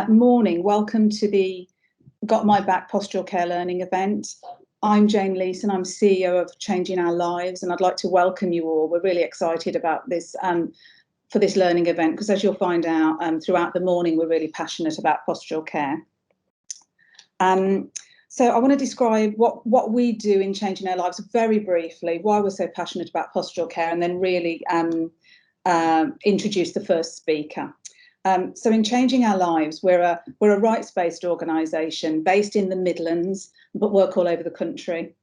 Morning, welcome to the Got My Back Postural Care Learning event. I'm Jane Leeson, I'm CEO of Changing Our Lives, and I'd like to welcome you all. We're really excited about this for this learning event, because as you'll find out throughout the morning, we're really passionate about postural care. So I want to describe what we do in Changing Our Lives very briefly, why we're so passionate about postural care, and then really introduce the first speaker. So in Changing Our Lives, we're a rights-based organisation based in the Midlands, but work all over the country.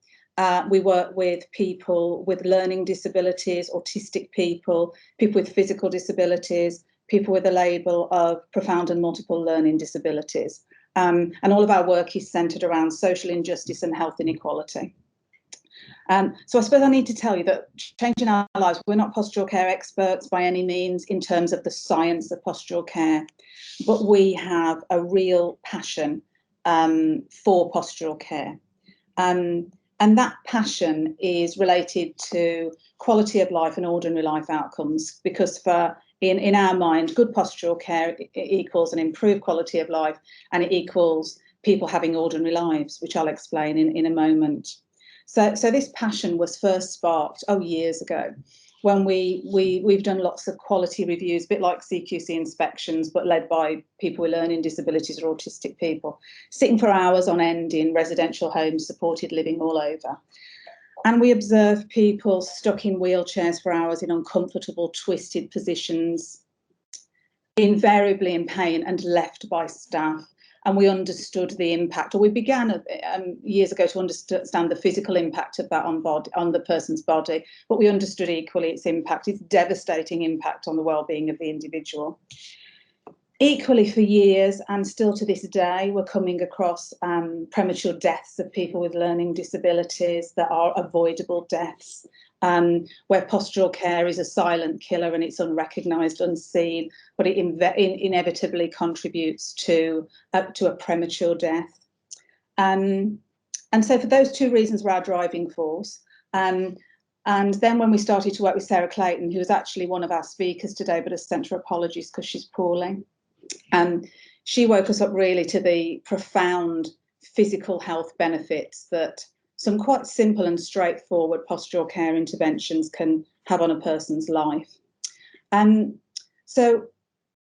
We work with people with learning disabilities, autistic people, people with physical disabilities, people with a label of profound and multiple learning disabilities. And all of our work is centred around social injustice and health inequality. So I suppose I need to tell you that Changing Our Lives, we're not postural care experts by any means in terms of the science of postural care, but we have a real passion for postural care. And that passion is related to quality of life and ordinary life outcomes, because in our mind, good postural care equals an improved quality of life, and it equals people having ordinary lives, which I'll explain in a moment. So this passion was first sparked years ago, when we've done lots of quality reviews, a bit like CQC inspections, but led by people with learning disabilities or autistic people, sitting for hours on end in residential homes, supported living all over. And we observed people stuck in wheelchairs for hours in uncomfortable, twisted positions, invariably in pain and left by staff. And we understood the impact, or we began years ago to understand the physical impact of that on the person's body, but we understood equally its impact, its devastating impact on the well-being of the individual. Equally, for years, and still to this day, we're coming across premature deaths of people with learning disabilities that are avoidable deaths, where postural care is a silent killer and it's unrecognised, unseen, but it inevitably contributes to a premature death. And so for those two reasons, we're our driving force. And then when we started to work with Sarah Clayton, who is actually one of our speakers today, but has sent her apologies because she's poorly, she woke us up really to the profound physical health benefits that some quite simple and straightforward postural care interventions can have on a person's life. So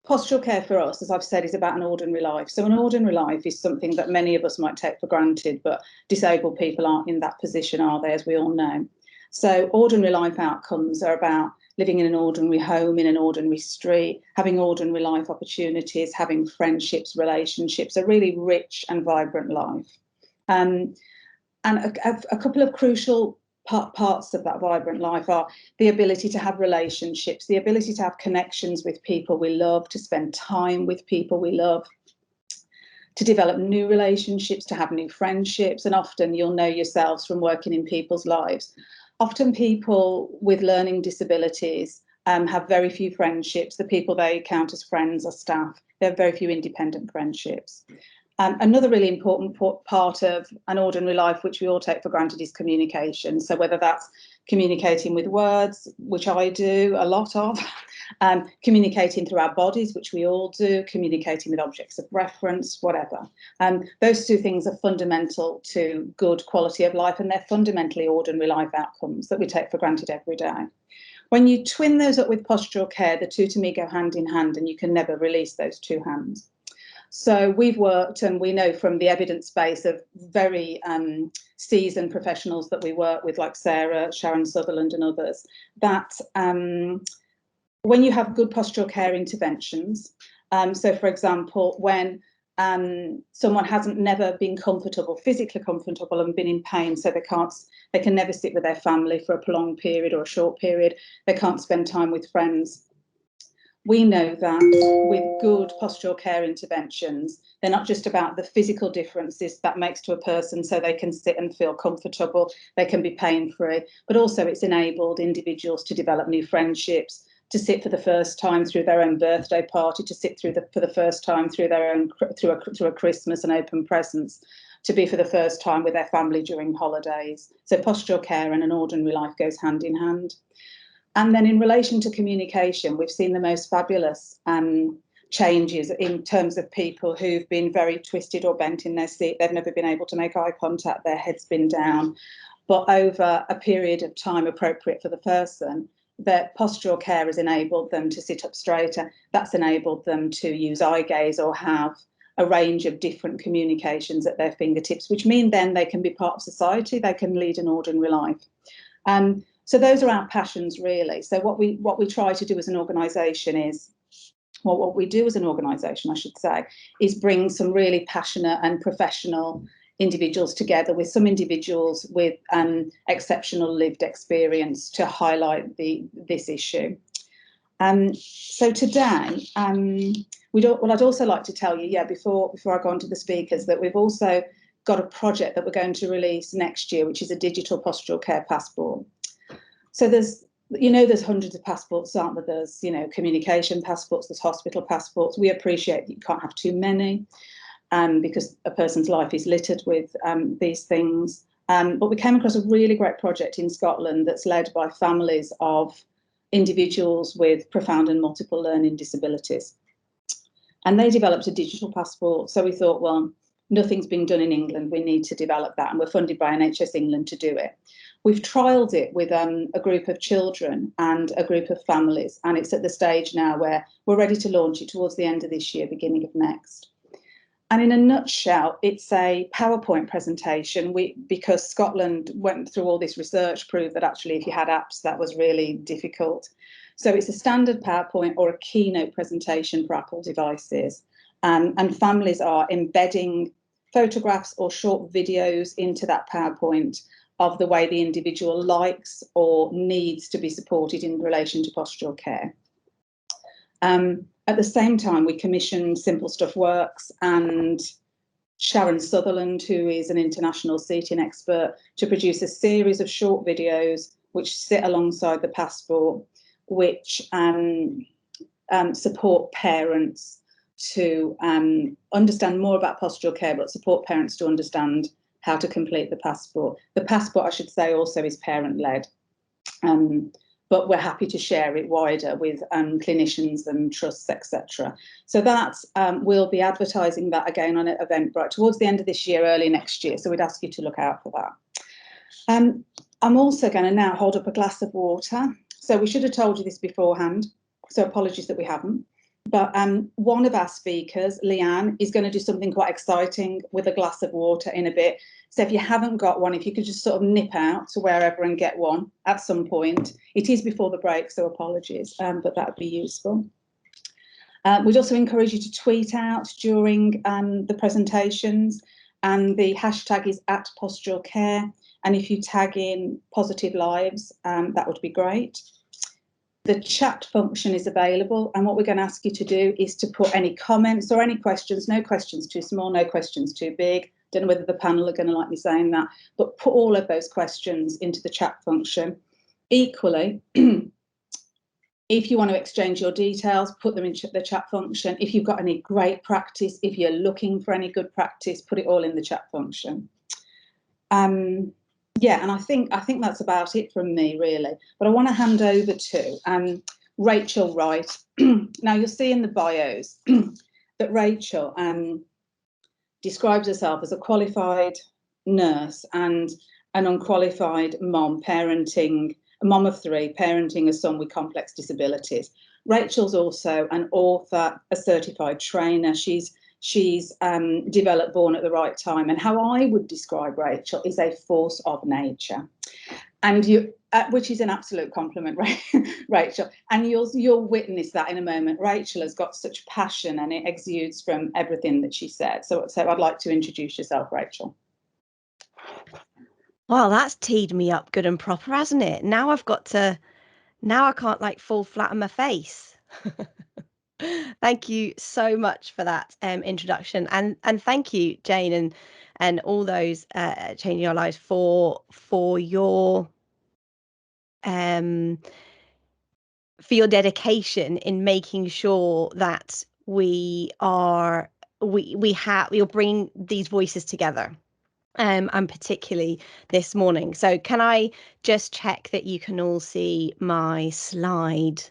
postural care for us, as I've said, is about an ordinary life. So an ordinary life is something that many of us might take for granted, but disabled people aren't in that position, are they, as we all know? So ordinary life outcomes are about living in an ordinary home, in an ordinary street, having ordinary life opportunities, having friendships, relationships, a really rich and vibrant life. And a couple of crucial parts of that vibrant life are the ability to have relationships, the ability to have connections with people we love, to spend time with people we love, to develop new relationships, to have new friendships. And often you'll know yourselves from working in people's lives. Often people with learning disabilities have very few friendships. The people they count as friends are staff. They have very few independent friendships. Another really important part of an ordinary life, which we all take for granted, is communication. So whether that's communicating with words, which I do a lot of, communicating through our bodies, which we all do, communicating with objects of reference, whatever. Those two things are fundamental to good quality of life, and they're fundamentally ordinary life outcomes that we take for granted every day. When you twin those up with postural care, the two to me go hand in hand, and you can never release those two hands. So we've worked, and we know from the evidence base of very seasoned professionals that we work with, like Sarah, Sharon Sutherland and others, that when you have good postural care interventions, so for example, when someone hasn't never been comfortable, physically comfortable, and been in pain, so they can never sit with their family for a prolonged period or a short period, they can't spend time with friends. We know that with good postural care interventions, they're not just about the physical differences that makes to a person so they can sit and feel comfortable, they can be pain-free, but also it's enabled individuals to develop new friendships, to sit for the first time through their own birthday party, to sit for the first time through a Christmas and open presents, to be for the first time with their family during holidays. So postural care and an ordinary life goes hand in hand. And then in relation to communication, we've seen the most fabulous changes in terms of people who've been very twisted or bent in their seat. They've never been able to make eye contact, their head's been down. But over a period of time appropriate for the person, their postural care has enabled them to sit up straighter. That's enabled them to use eye gaze or have a range of different communications at their fingertips, which mean then they can be part of society, they can lead an ordinary life. So those are our passions, really. So what we try to do as an organisation is, well, what we do as an organisation, I should say, is bring some really passionate and professional individuals together with some individuals with exceptional lived experience to highlight this issue. So today, I'd also like to tell you, before I go on to the speakers, that we've also got a project that we're going to release next year, which is a digital postural care passport. So there's hundreds of passports, aren't there? There's, communication passports, there's hospital passports. We appreciate that you can't have too many because a person's life is littered with these things. But we came across a really great project in Scotland that's led by families of individuals with profound and multiple learning disabilities. And they developed a digital passport. So we thought, well, nothing's been done in England. We need to develop that. And we're funded by NHS England to do it. We've trialled it with a group of children and a group of families. And it's at the stage now where we're ready to launch it towards the end of this year, beginning of next. And in a nutshell, it's a PowerPoint presentation. Because Scotland went through all this research, proved that actually if you had apps, that was really difficult. So it's a standard PowerPoint or a keynote presentation for Apple devices. And families are embedding photographs or short videos into that PowerPoint of the way the individual likes or needs to be supported in relation to postural care. At the same time, we commissioned Simple Stuff Works and Sharon Sutherland, who is an international seating expert, to produce a series of short videos which sit alongside the passport, which support parents to understand more about postural care, but support parents to understand how to complete the passport. The passport, I should say, also is parent-led. But we're happy to share it wider with clinicians and trusts, etc. So that's we'll be advertising that again on Eventbrite towards the end of this year, early next year. So we'd ask you to look out for that. I'm also going to now hold up a glass of water. So we should have told you this beforehand. So apologies that we haven't. But one of our speakers, Leanne, is going to do something quite exciting with a glass of water in a bit. So if you haven't got one, if you could just sort of nip out to wherever and get one at some point. It is before the break, so apologies, but that would be useful. We'd also encourage you to tweet out during the presentations, and the hashtag is @posturalcare. And if you tag in Positive Lives, that would be great. The chat function is available, and what we're going to ask you to do is to put any comments or any questions, no questions too small, no questions too big. Don't know whether the panel are going to like me saying that, but put all of those questions into the chat function. Equally, if you want to exchange your details, put them in the chat function. If you've got any great practice, if you're looking for any good practice, put it all in the chat function. Yeah, and I think that's about it from me, really. But I want to hand over to Rachel Wright. Now, you'll see in the bios that Rachel describes herself as a qualified nurse and an unqualified mom, a mom of three, parenting a son with complex disabilities. Rachel's also an author, a certified trainer. She's developed Born at the Right Time, and how I would describe Rachel is a force of nature, and which is an absolute compliment, Rachel. And you'll witness that in a moment. Rachel has got such passion, and it exudes from everything that she said. So I'd like to introduce yourself, Rachel. Well, that's teed me up good and proper, hasn't it? Now I can't fall flat on my face. Thank you so much for that introduction, and thank you, Jane, and all those changing our lives for your dedication in making sure that we'll bring these voices together, and particularly this morning. So can I just check that you can all see my slide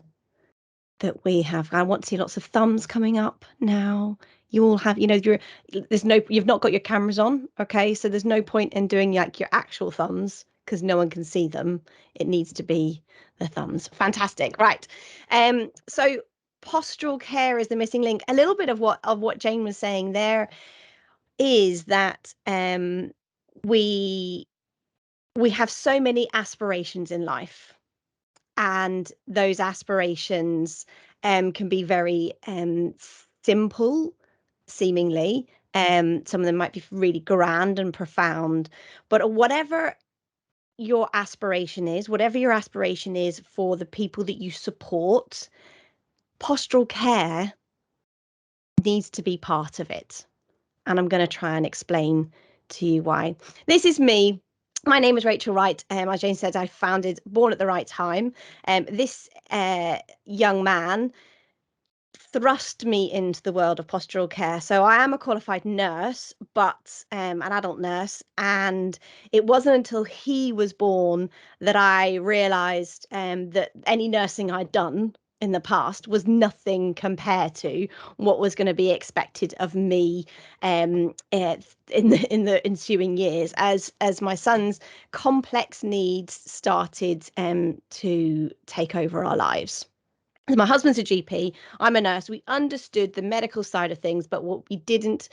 that we have. I want to see lots of thumbs coming up now. You all have, you've not got your cameras on, okay? So there's no point in doing like your actual thumbs because no one can see them. It needs to be the thumbs. Fantastic, right? So postural care is the missing link. A little bit of what Jane was saying there is that we have so many aspirations in life, and those aspirations can be very simple, seemingly. Some of them might be really grand and profound, but whatever your aspiration is for the people that you support, postural care needs to be part of it. And I'm going to try and explain to you why. This is me. My name is Rachel Wright. As Jane said, I founded Born at the Right Time. This young man thrust me into the world of postural care. So I am a qualified nurse, but an adult nurse. And it wasn't until he was born that I realized that any nursing I'd done in the past was nothing compared to what was going to be expected of me in the ensuing years as my son's complex needs started to take over our lives. My husband's a GP, I'm a nurse. We understood the medical side of things, but what we didn't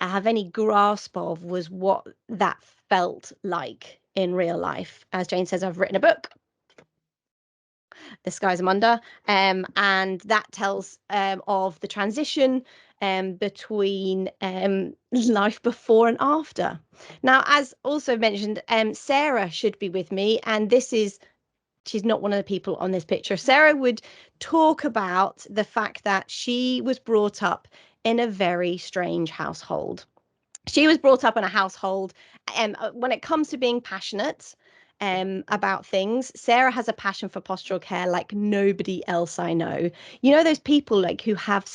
have any grasp of was what that felt like in real life. As Jane says, I've written a book, The Skies Are Under, and that tells of the transition between life before and after. Now, as also mentioned, Sarah should be with me, and she's not one of the people on this picture. Sarah would talk about the fact that she was brought up in a very strange household. She was brought up in a household, when it comes to being passionate about things, Sarah has a passion for postural care like nobody else I know. You know those people like who have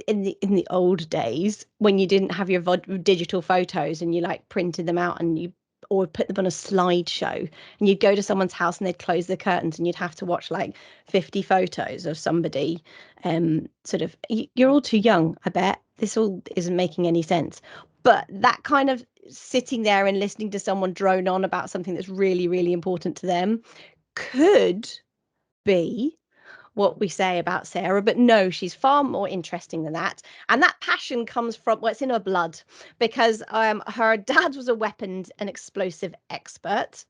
in the old days when you didn't have your digital photos and you like printed them out and you or put them on a slideshow, and you'd go to someone's house and they'd close the curtains and you'd have to watch like 50 photos of somebody. You're all too young, I bet. This all isn't making any sense. But that kind of sitting there and listening to someone drone on about something that's really, really important to them could be what we say about Sarah, but no, she's far more interesting than that. And that passion comes from, well, it's in her blood, because her dad was a weapons and explosive expert,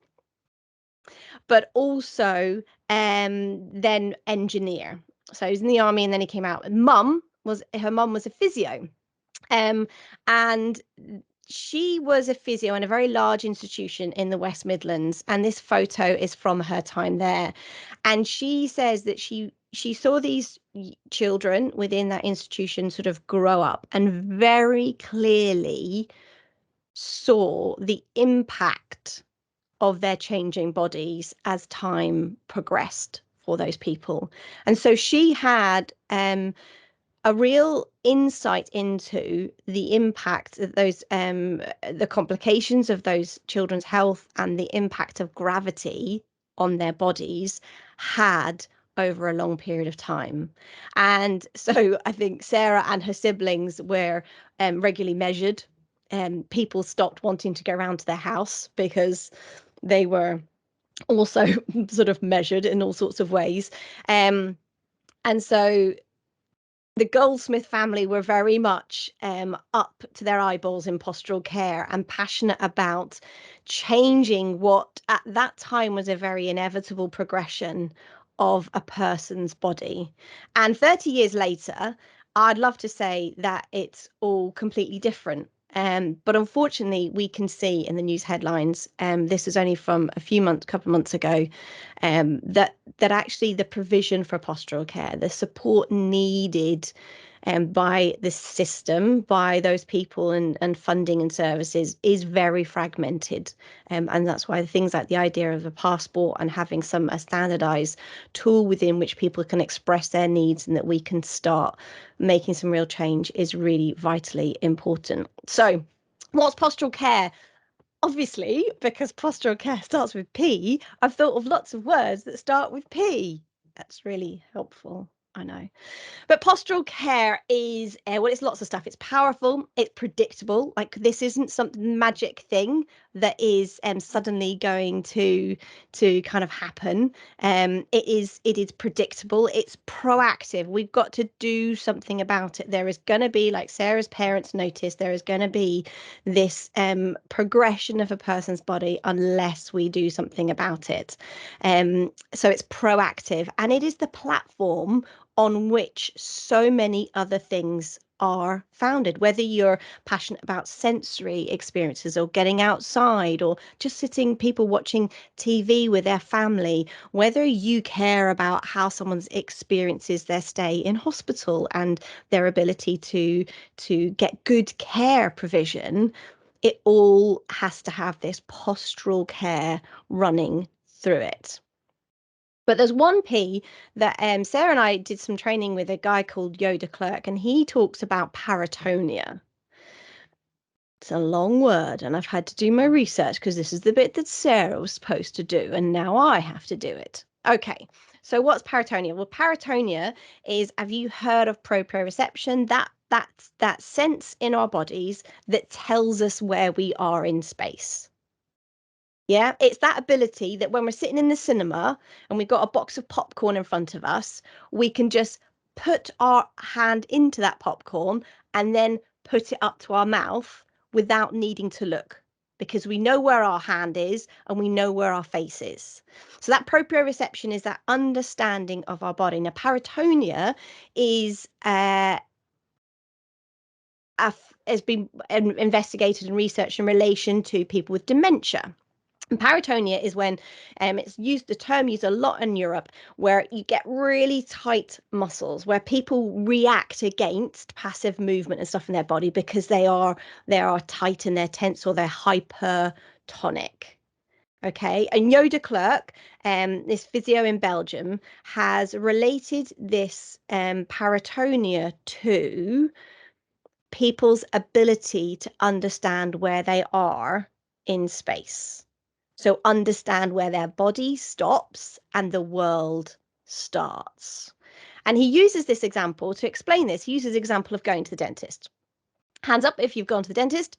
but also then engineer. So he was in the army and then he came out. Her mum was a physio. And she was a physio in a very large institution in the West Midlands, and this photo is from her time there. And she says that she saw these children within that institution sort of grow up and very clearly saw the impact of their changing bodies as time progressed for those people. And so she had a real insight into the impact that the complications of those children's health and the impact of gravity on their bodies had over a long period of time. And so I think Sarah and her siblings were regularly measured, and people stopped wanting to go around to their house because they were also sort of measured in all sorts of ways. And so the Goldsmith family were very much up to their eyeballs in postural care and passionate about changing what at that time was a very inevitable progression of a person's body. And 30 years later, I'd love to say that it's all completely different. But unfortunately, we can see in the news headlines, this is only from couple of months ago, that actually the provision for postural care, the support needed by the system, by those people and funding and services is very fragmented. And that's why things like the idea of a passport and having a standardized tool within which people can express their needs and that we can start making some real change is really vitally important. So what's postural care? Obviously, because postural care starts with P, I've thought of lots of words that start with P. That's really helpful. I know. But postural care is, well, it's lots of stuff. It's powerful, it's predictable. Like, this isn't some magic thing that is suddenly going to kind of happen. It is predictable. It's proactive. We've got to do something about it. There is going to be, like Sarah's parents noticed, there is going to be this progression of a person's body unless we do something about it. So it's proactive, and it is the platform on which so many other things are founded, whether you're passionate about sensory experiences or getting outside or just sitting, people watching TV with their family, whether you care about how someone experiences their stay in hospital and their ability to get good care provision, it all has to have this postural care running through it. But there's one P that Sarah and I did some training with a guy called Yoda Clerk, and he talks about paratonia. It's a long word, and I've had to do my research because this is the bit that Sarah was supposed to do, and now I have to do it. Okay, so what's paratonia? Well, paratonia is, have you heard of proprioception? That's that sense in our bodies that tells us where we are in space. Yeah, it's that ability that when we're sitting in the cinema and we've got a box of popcorn in front of us, we can just put our hand into that popcorn and then put it up to our mouth without needing to look, because we know where our hand is and we know where our face is. So that proprioception is that understanding of our body. Now, paratonia is has been investigated and researched in relation to people with dementia. And paratonia is when it's used, the term used a lot in Europe, where you get really tight muscles, where people react against passive movement and stuff in their body because they are tight and they're tense or they're hypertonic. Okay, and Yoda Clerk, this physio in Belgium, has related this paratonia to people's ability to understand where they are in space. So understand where their body stops and the world starts. And he uses this example to explain this. He uses the example of going to the dentist. Hands up if you've gone to the dentist.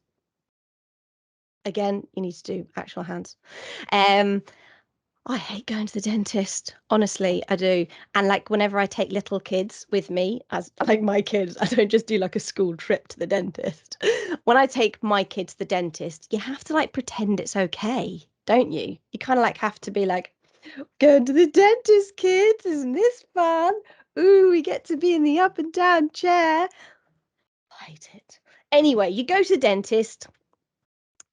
Again, you need to do actual hands. I hate going to the dentist. Honestly, I do. And like, whenever I take little kids with me, as like my kids, I don't just do like a school trip to the dentist. When I take my kid to the dentist, you have to like pretend it's okay, don't you? You kind of like have to be like, going to the dentist, kids, isn't this fun? Ooh, we get to be in the up and down chair. I hate it. Anyway, you go to the dentist.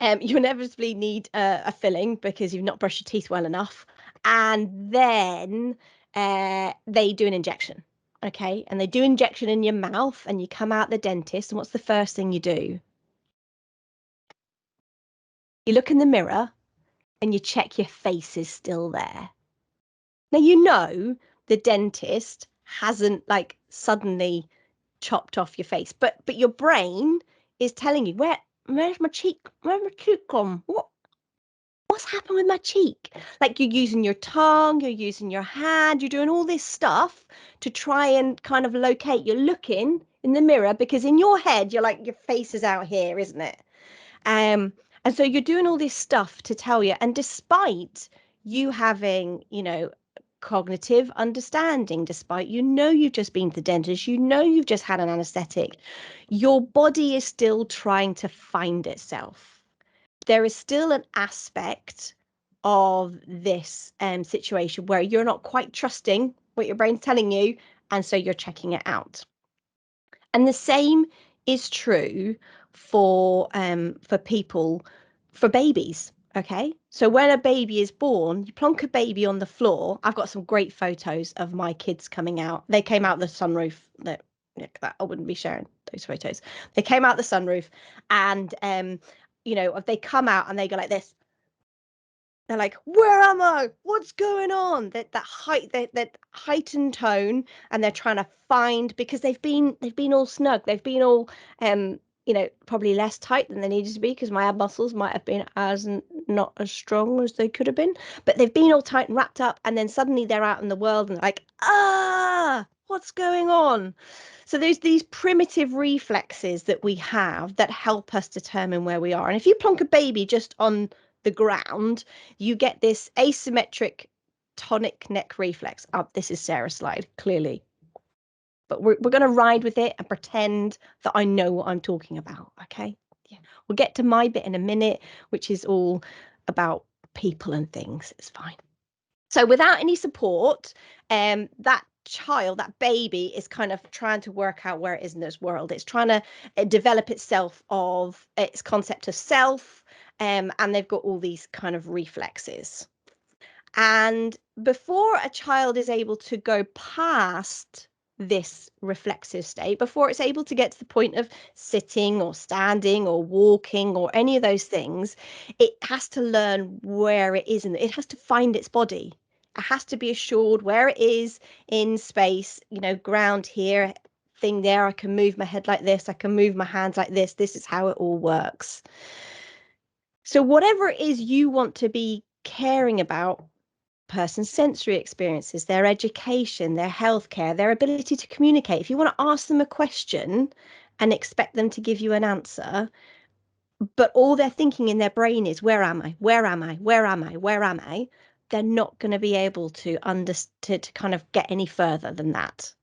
You inevitably need a filling because you've not brushed your teeth well enough, and then they do an injection. Okay, and they do injection in your mouth, and you come out the dentist, and what's the first thing you do? You look in the mirror and you check your face is still there. Now, you know the dentist hasn't like suddenly chopped off your face, but your brain is telling you, where's my cheek? Where's my cheek gone? What's happened with my cheek? Like, you're using your tongue, you're using your hand, you're doing all this stuff to try and kind of locate. You're looking in the mirror because in your head, you're like, your face is out here, isn't it? And so you're doing all this stuff to tell you. And despite you having, cognitive understanding, despite you've just been to the dentist, you've just had an anesthetic, your body is still trying to find itself. There is still an aspect of this situation where you're not quite trusting what your brain's telling you, and so you're checking it out. And the same is true for people, for babies. Okay, so when a baby is born, you plonk a baby on the floor. I've got some great photos of my kids coming out. They came out the sunroof. That I wouldn't be sharing those photos. They came out the sunroof, and if they come out and they go like this, they're like, where am I? What's going on? That heightened tone, and they're trying to find, because they've been all snug. They've been all probably less tight than they needed to be because my ab muscles might have been not as strong as they could have been, but they've been all tight and wrapped up, and then suddenly they're out in the world and like, what's going on? So there's these primitive reflexes that we have that help us determine where we are. And if you plonk a baby just on the ground, you get this asymmetric tonic neck reflex. This is Sarah's slide, clearly. But we're going to ride with it and pretend that I know what I'm talking about, okay? Yeah. We'll get to my bit in a minute, which is all about people and things. It's fine. So without any support, that child, that baby is kind of trying to work out where it is in this world. It's trying to develop itself of its concept of self, and they've got all these kind of reflexes. And before a child is able to go past this reflexive state, before it's able to get to the point of sitting or standing or walking or any of those things, it has to learn where it is, and it has to find its body. It has to be assured where it is in space, ground here, thing there. I can move my head like this. I can move my hands like this. This is how it all works. So whatever it is you want to be caring about, person's sensory experiences, their education, their healthcare, their ability to communicate. If you want to ask them a question and expect them to give you an answer, but all they're thinking in their brain is, where am I? Where am I? Where am I? Where am I? They're not going to be able to to kind of get any further than that.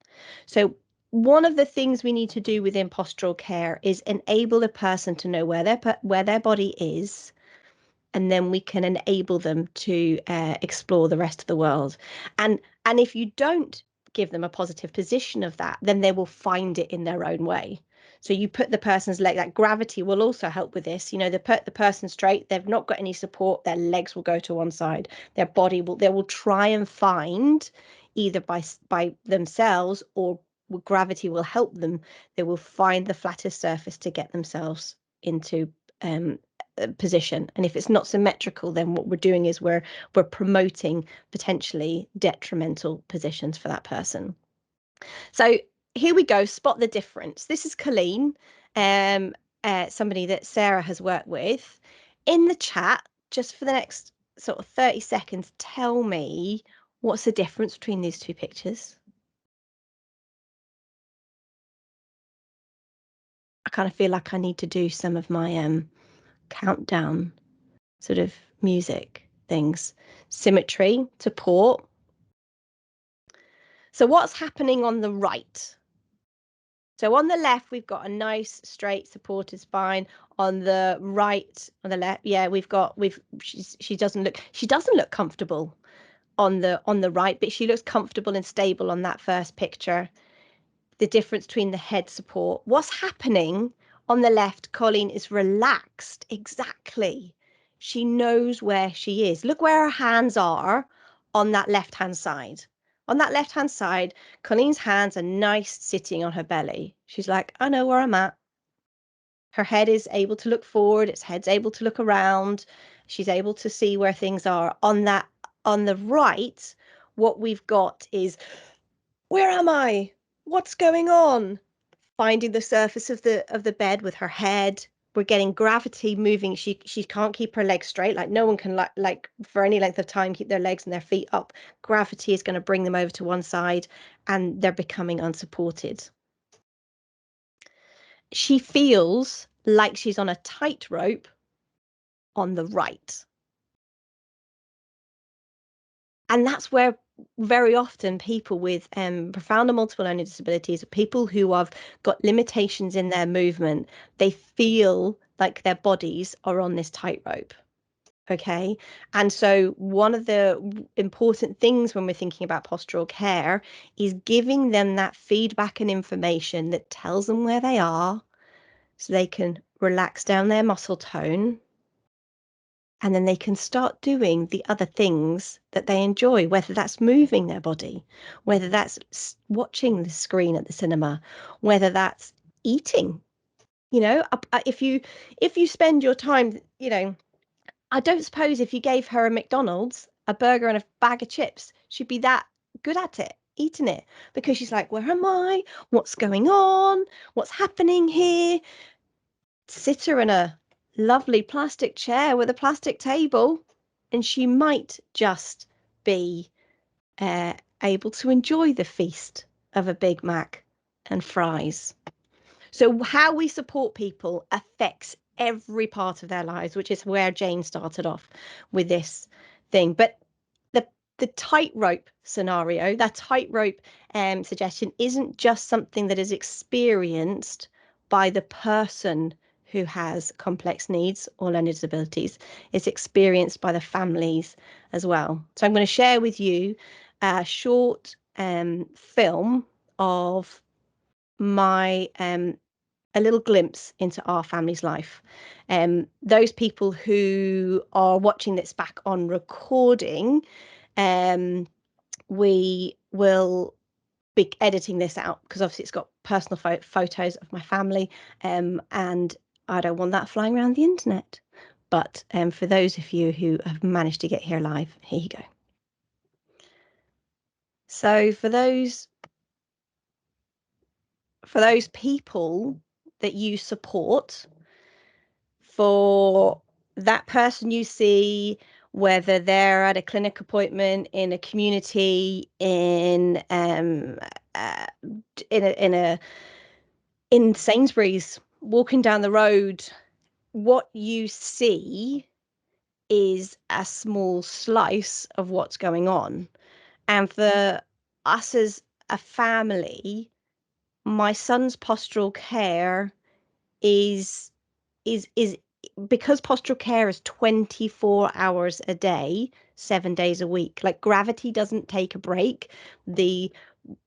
So one of the things we need to do within postural care is enable the person to know where their body is, and then we can enable them to explore the rest of the world. And if you don't give them a positive position of that, then they will find it in their own way. So you put the person's leg, that gravity will also help with this. They put the person straight, they've not got any support, their legs will go to one side, their body they will try and find, either by themselves or gravity will help them, they will find the flattest surface to get themselves into position. And if it's not symmetrical, then what we're doing is we're promoting potentially detrimental positions for that person. So here we go. Spot the difference. This is Colleen, somebody that Sarah has worked with. In the chat, just for the next sort of 30 seconds, tell me what's the difference between these two pictures. I kind of feel like I need to do some of my countdown sort of music things. Symmetry, support. So what's happening on the right? So on the left, we've got a nice straight supported spine. On the right, on the left, yeah, she doesn't look comfortable on the right, but she looks comfortable and stable on that first picture. The difference between the head support. What's happening on the left? Colleen is relaxed. Exactly. She knows where she is. Look where her hands are on that left-hand side. On that left-hand side, Colleen's hands are nice sitting on her belly. She's like, I know where I'm at. Her head is able to look forward. Its head's able to look around. She's able to see where things are. On the right, what we've got is, where am I? What's going on? Finding the surface of the bed with her head. We're getting gravity moving. She can't keep her legs straight. Like no one can like for any length of time keep their legs and their feet up. Gravity is going to bring them over to one side, and they're becoming unsupported. She feels like she's on a tightrope on the right. And that's where very often people with profound and multiple learning disabilities, people who have got limitations in their movement, they feel like their bodies are on this tightrope. Okay. And so one of the important things when we're thinking about postural care is giving them that feedback and information that tells them where they are so they can relax down their muscle tone. And then they can start doing the other things that they enjoy, whether that's moving their body, whether that's watching the screen at the cinema, whether that's eating. If you spend your time, I don't suppose if you gave her a McDonald's, a burger and a bag of chips, she'd be that good at it, eating it, because she's like, where am I? What's going on? What's happening here? sit her in a lovely plastic chair with a plastic table, and she might just be able to enjoy the feast of a Big Mac and fries. So how we support people affects every part of their lives, which is where Jane started off with this thing. But the tightrope scenario, that tightrope suggestion, isn't just something that is experienced by the person who has complex needs or learning disabilities. It's experienced by the families as well. So I'm going to share with you a short film of my a little glimpse into our family's life. Those people who are watching this back on recording, we will be editing this out because obviously it's got personal photos of my family, and I don't want that flying around the internet. But for those of you who have managed to get here live, here you go. So for those people that you support, for that person you see, whether they're at a clinic appointment, in a community, in in Sainsbury's, walking down the road, what you see is a small slice of what's going on. And for us as a family, my son's postural care is is because postural care is 24 hours a day, 7 days a week. Like, gravity doesn't take a break.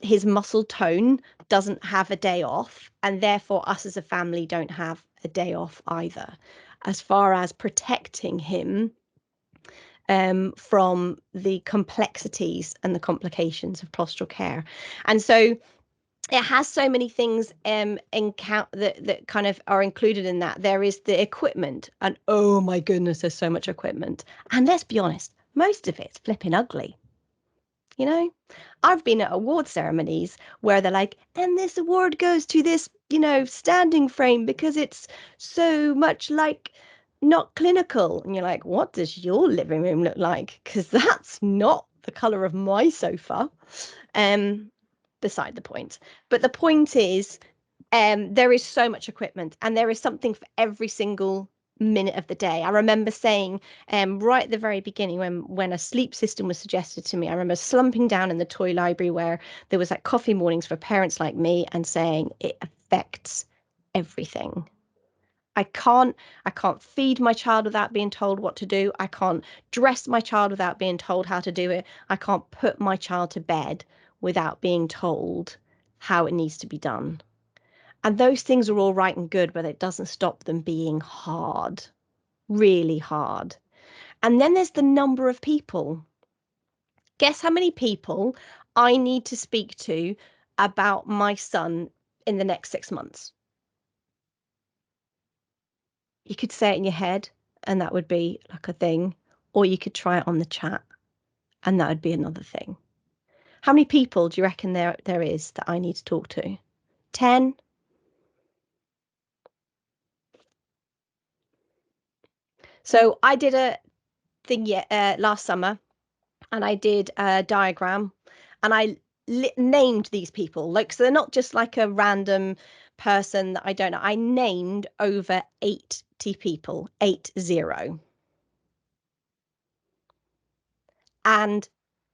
His muscle tone doesn't have a day off, and therefore us as a family don't have a day off either, as far as protecting him from the complexities and the complications of postural care. And so it has so many things that kind of are included in that. There is the equipment, and oh my goodness, there's so much equipment. And let's be honest, most of it's flipping ugly. You know, I've been at award ceremonies where they're like, and this award goes to this, standing frame because it's so much like not clinical. And you're like, what does your living room look like? Because that's not the color of my sofa. Beside the point. But the point is, there is so much equipment, and there is something for every single minute of the day. I remember saying, right at the very beginning, when a sleep system was suggested to me, I remember slumping down in the toy library where there was like coffee mornings for parents like me, and saying it affects everything. I can't feed my child without being told what to do. I can't dress my child without being told how to do it. I can't put my child to bed without being told how it needs to be done. And those things are all right and good, but it doesn't stop them being hard, really hard. And then there's the number of people. Guess how many people I need to speak to about my son in the next 6 months? You could say it in your head, and that would be like a thing, or you could try it on the chat, and that would be another thing. How many people do you reckon there is that I need to talk to? 10? So I did a thing last summer, and I did a diagram, and I named these people. Like, so they're not just like a random person that I don't know. I named over 80 people, 80. And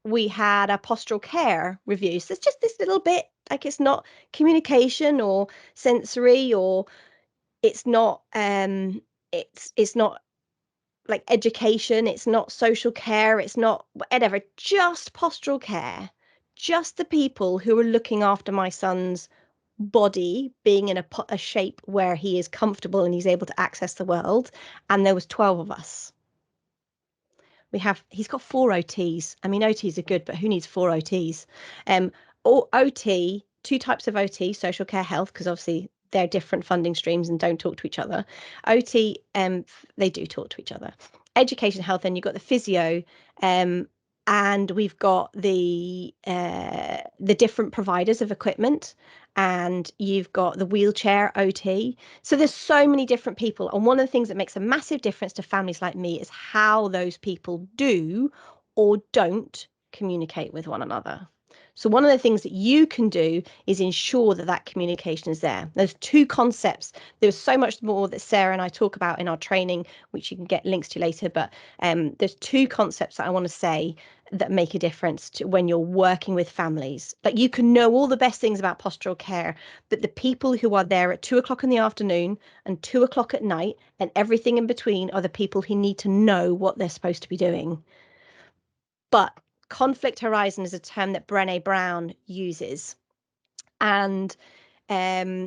we had a postural care review. So it's just this little bit, like, it's not communication or sensory, or it's not it's not like education, it's not social care, it's not whatever, just postural care. Just the people who are looking after my son's body being in a shape where he is comfortable and he's able to access the world. And there was 12 of us. He's got 4 OTs. I mean, OTs are good, but who needs 4 OTs? Or OT, 2 types of OT, social care, health, because obviously they're different funding streams and don't talk to each other. OT, they do talk to each other. Education, health, and you've got the physio, and we've got the different providers of equipment, and you've got the wheelchair OT. So there's so many different people, and one of the things that makes a massive difference to families like me is how those people do or don't communicate with one another. So one of the things that you can do is ensure that that communication is there. There's two concepts. There's so much more that Sarah and I talk about in our training, which you can get links to later. But there's two concepts that I want to say that make a difference to when you're working with families. Like, you can know all the best things about postural care, but the people who are there at 2 o'clock in the afternoon and 2 o'clock at night and everything in between are the people who need to know what they're supposed to be doing. But conflict horizon is a term that Brené Brown uses, and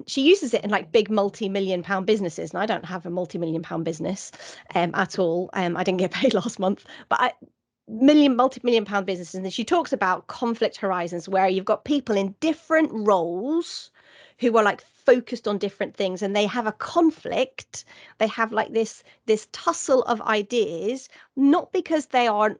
she uses it in like big multi-million pound businesses, and I don't have a multi-million pound business at all. I didn't get paid last month, but multi-million pound businesses, and she talks about conflict horizons, where you've got people in different roles who are like focused on different things, and they have a conflict. They have like this tussle of ideas, not because they aren't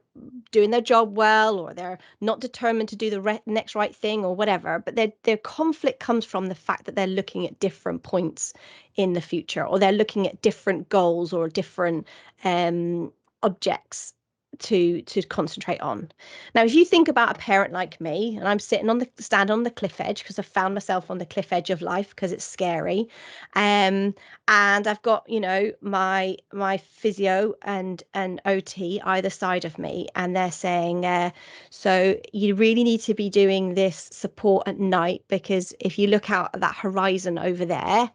doing their job well or they're not determined to do the next right thing or whatever, but their conflict comes from the fact that they're looking at different points in the future, or they're looking at different goals or different objects to concentrate on. Now, if you think about a parent like me, and I'm standing on the cliff edge because I found myself on the cliff edge of life because it's scary, and I've got, my physio and OT either side of me, and they're saying, so you really need to be doing this support at night, because if you look out at that horizon over there,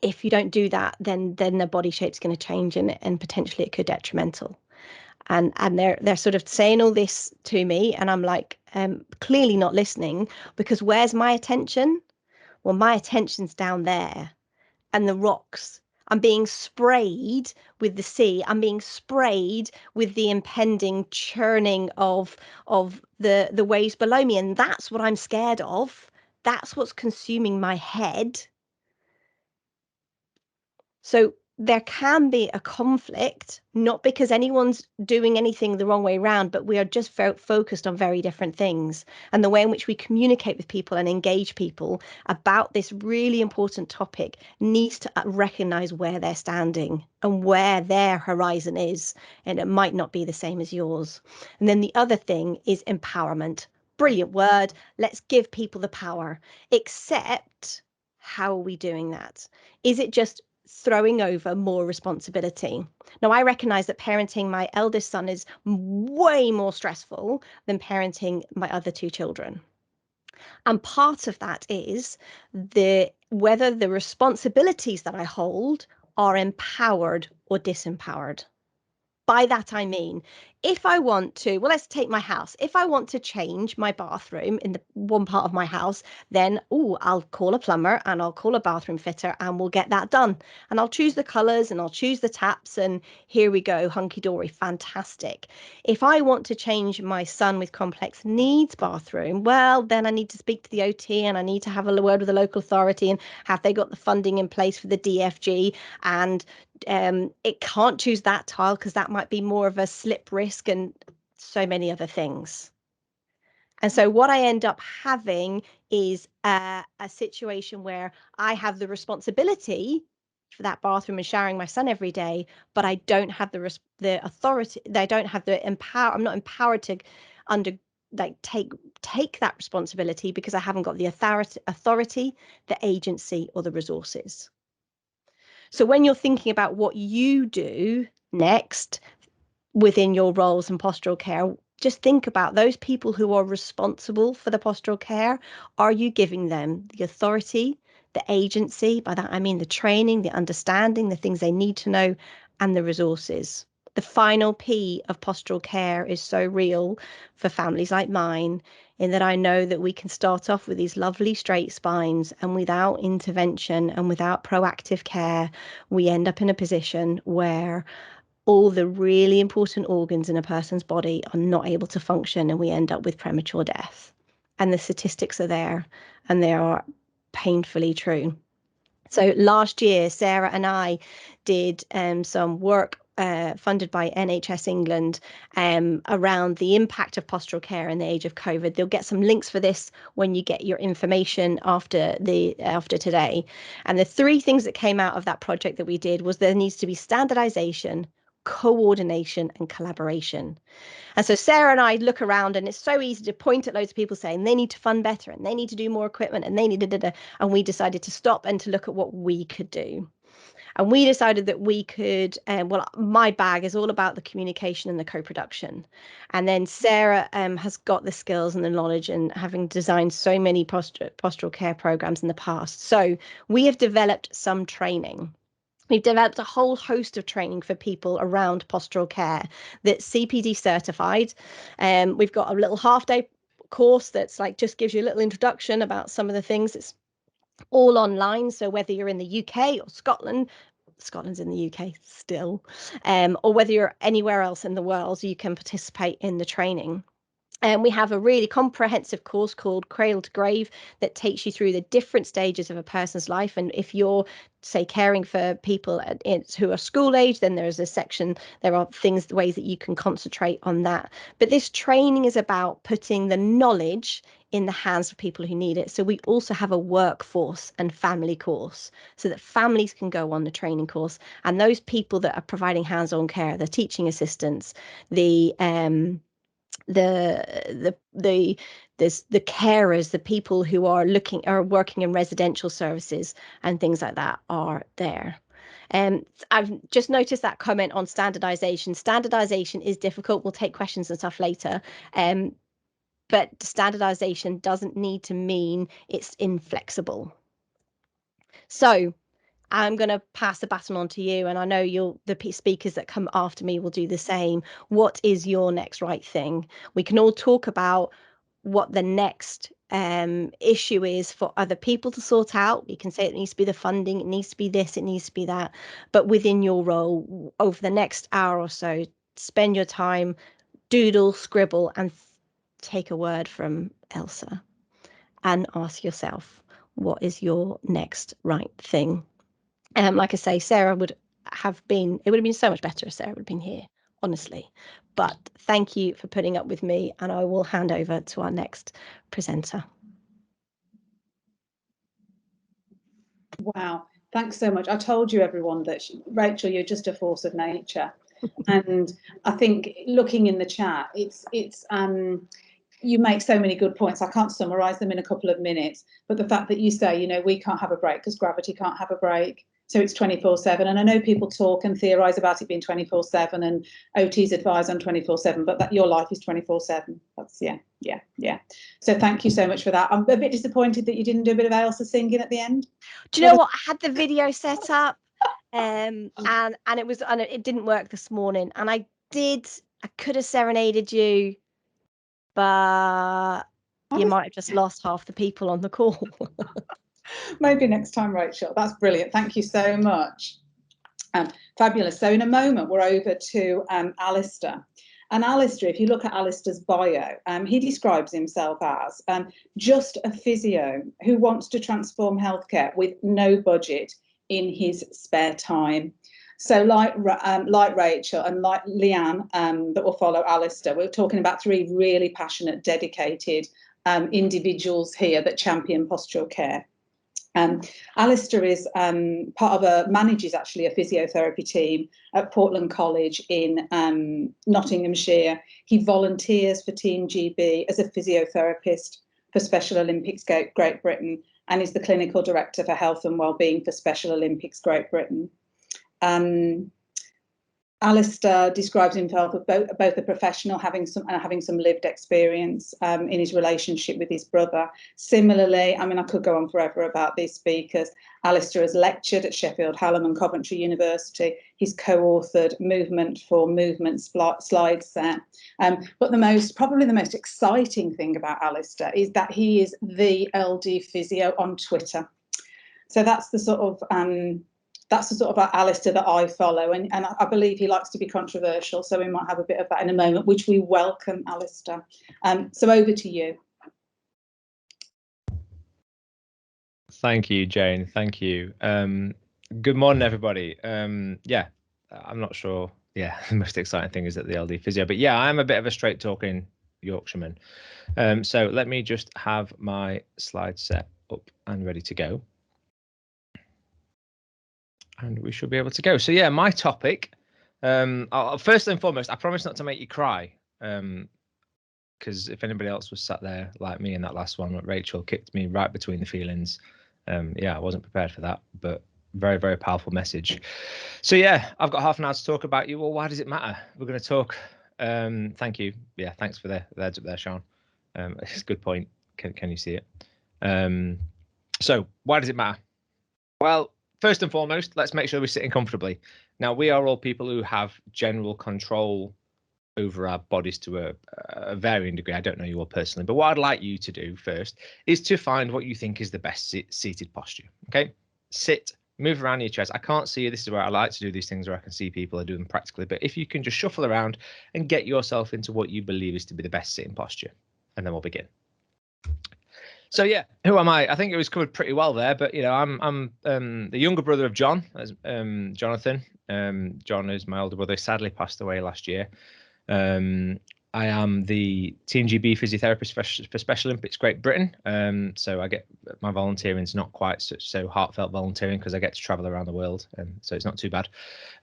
if you don't do that, then the body shape's going to change, and potentially it could detrimental. And they're sort of saying all this to me, and I'm like, clearly not listening, because where's my attention? Well, my attention's down there, and the rocks. I'm being sprayed with the sea. I'm being sprayed with the impending churning of the waves below me, and that's what I'm scared of. That's what's consuming my head. So there can be a conflict, not because anyone's doing anything the wrong way around, but we are just focused on very different things. And the way in which we communicate with people and engage people about this really important topic needs to recognize where they're standing and where their horizon is. And it might not be the same as yours. And then the other thing is empowerment. Brilliant word. Let's give people the power. Except, how are we doing that? Is it just throwing over more responsibility? Now, I recognize that parenting my eldest son is way more stressful than parenting my other two children. And part of that is whether the responsibilities that I hold are empowered or disempowered. By that, I mean, if I want to, well, let's take my house. If I want to change my bathroom in the one part of my house, then, I'll call a plumber and I'll call a bathroom fitter and we'll get that done. And I'll choose the colours and I'll choose the taps, and here we go, hunky dory, fantastic. If I want to change my son with complex needs bathroom, well, then I need to speak to the OT and I need to have a word with the local authority, and have they got the funding in place for the DFG, and it can't choose that tile because that might be more of a slip risk, and so many other things. And so what I end up having is a situation where I have the responsibility for that bathroom and showering my son every day, but I don't have the authority. I don't have the I'm not empowered to take that responsibility, because I haven't got the authority, the agency, or the resources. So when you're thinking about what you do next within your roles in postural care, just think about those people who are responsible for the postural care. Are you giving them the authority, the agency? By that, I mean the training, the understanding, the things they need to know, and the resources. The final P of postural care is so real for families like mine, in that I know that we can start off with these lovely straight spines, and without intervention and without proactive care, we end up in a position where all the really important organs in a person's body are not able to function, and we end up with premature death. And the statistics are there, and they are painfully true. So last year, Sarah and I did some work funded by NHS England around the impact of postural care in the age of COVID. They'll get some links for this when you get your information after today. And the three things that came out of that project that we did was there needs to be standardization, coordination, and collaboration. And so Sarah and I look around, and it's so easy to point at loads of people saying they need to fund better and they need to do more equipment and they need to, and we decided to stop and to look at what we could do. And we decided that we could, well, my bag is all about the communication and the co-production. And then Sarah has got the skills and the knowledge, and having designed so many postural care programs in the past. So we have developed some training. We've developed a whole host of training for people around postural care that's CPD certified. We've got a little half-day course that's like just gives you a little introduction about some of the things. It's all online, so whether you're in the UK or Scotland's in the UK still, or whether you're anywhere else in the world, you can participate in the training. And we have a really comprehensive course called Cradle to Grave that takes you through the different stages of a person's life. And if you're, say, caring for people who are school age, then there's a section, there are ways that you can concentrate on that. But this training is about putting the knowledge in the hands of people who need it. So we also have a workforce and family course so that families can go on the training course. And those people that are providing hands-on care, the teaching assistants, the carers, the people who are working in residential services and things like that are there. I've just noticed that comment on standardization. Standardization is difficult. We'll take questions and stuff later. But standardization doesn't need to mean it's inflexible. So I'm going to pass the baton on to you, and I know the speakers that come after me will do the same. What is your next right thing? We can all talk about what the next issue is for other people to sort out. We can say it needs to be the funding, it needs to be this, it needs to be that. But within your role, over the next hour or so, spend your time, doodle, scribble, and take a word from Elsa and ask yourself, what is your next right thing? Like I say, Sarah it would have been so much better if Sarah would have been here, honestly. But thank you for putting up with me, and I will hand over to our next presenter. Wow, thanks so much. I told you, everyone, that Rachel, you're just a force of nature. And I think looking in the chat, you make so many good points. I can't summarize them in a couple of minutes, but the fact that you say, we can't have a break because gravity can't have a break. So it's 24/7. And I know people talk and theorize about it being 24/7 and OTs advise on 24/7, but that your life is 24/7. That's yeah. So thank you so much for that. I'm a bit disappointed that you didn't do a bit of Elsa singing at the end. Do you know what? I had the video set up and it didn't work this morning. And I could have serenaded you, but you might have just lost half the people on the call. Maybe next time, Rachel. That's brilliant. Thank you so much. Fabulous. So in a moment, we're over to Alistair. And Alistair, if you look at Alistair's bio, he describes himself as just a physio who wants to transform healthcare with no budget in his spare time. So like Rachel and like Leanne that will follow Alistair, we're talking about three really passionate, dedicated individuals here that champion postural care. Alistair is manages actually a physiotherapy team at Portland College in Nottinghamshire. He volunteers for Team GB as a physiotherapist for Special Olympics Great Britain, and is the clinical director for health and wellbeing for Special Olympics Great Britain. Alistair describes himself as both a professional, having some lived experience in his relationship with his brother. Similarly, I could go on forever about these speakers. Alistair has lectured at Sheffield Hallam and Coventry University. He's co-authored Movement for Movement slide set. But probably the most exciting thing about Alistair is that he is the LD physio on Twitter. So that's the sort of Alistair that I follow, and I believe he likes to be controversial, so we might have a bit of that in a moment, which we welcome, Alistair. So over to you. Thank you, Jane. Thank you. Good morning, everybody. Yeah, I'm not sure yeah, the most exciting thing is at the LD physio. But yeah, I'm a bit of a straight talking Yorkshireman. So let me just have my slide set up and ready to go. And we should be able to go. So yeah, my topic, first and foremost, I promise not to make you cry. Because if anybody else was sat there like me in that last one, Rachel kicked me right between the feelings. Yeah, I wasn't prepared for that, but very, very powerful message. So yeah, I've got half an hour to talk about you. Well, why does it matter? We're going to talk. Thank you. Yeah, thanks for the heads up there, Sean. It's a good point. Can you see it? So why does it matter? Well, first and foremost, let's make sure we're sitting comfortably. Now, we are all people who have general control over our bodies to a varying degree. I don't know you all personally, but what I'd like you to do first is to find what you think is the best seated posture. Okay, sit, move around in your chairs. I can't see you. This is where I like to do these things where I can see people are doing them practically. But if you can just shuffle around and get yourself into what you believe is to be the best sitting posture, and then we'll begin. So yeah, who am I? I think it was covered pretty well there. But you know, I'm the younger brother of John, Jonathan. John is my older brother. He sadly passed away last year. I am the TNGB physiotherapist for Special Olympics Great Britain. So I get my volunteering is not quite so heartfelt volunteering because I get to travel around the world, so it's not too bad.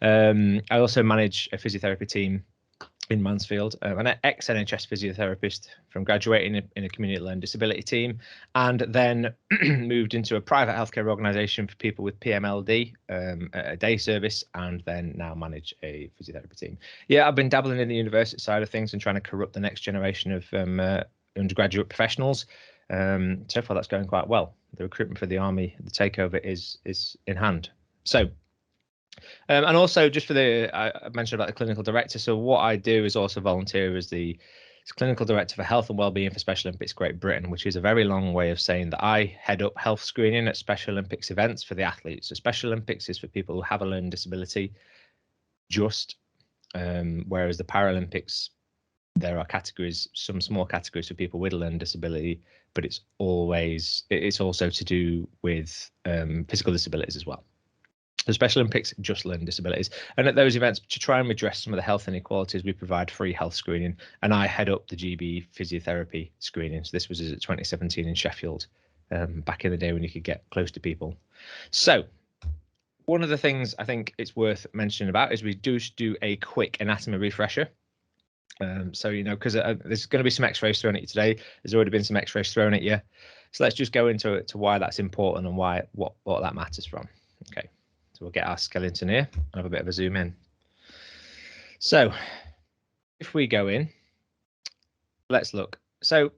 I also manage a physiotherapy team in Mansfield, an ex-NHS physiotherapist from graduating in a community learning disability team, and then moved into a private healthcare organisation for people with PMLD, a day service, and then now manage a physiotherapy team. Yeah, I've been dabbling in the university side of things and trying to corrupt the next generation of undergraduate professionals. So far, that's going quite well. The recruitment for the army, the takeover is in hand. So. And also, just for I mentioned about the clinical director. So what I do is also volunteer as the clinical director for health and wellbeing for Special Olympics Great Britain, which is a very long way of saying that I head up health screening at Special Olympics events for the athletes. So Special Olympics is for people who have a learning disability, whereas the Paralympics, there are categories, some small categories for people with a learning disability, but it's also to do with physical disabilities as well. The Special Olympics just learning disabilities, and at those events, to try and redress some of the health inequalities, we provide free health screening, and I head up the GB physiotherapy screening. So this was at 2017 in Sheffield, back in the day when you could get close to people. So one of the things I think it's worth mentioning about is we do a quick anatomy refresher. So you know, because there's going to be some X-rays thrown at you today. There's already been some X-rays thrown at you, so let's just go into why that's important and what that matters from. Okay. So we'll get our skeleton here and have a bit of a zoom in. So if we go in, let's look. So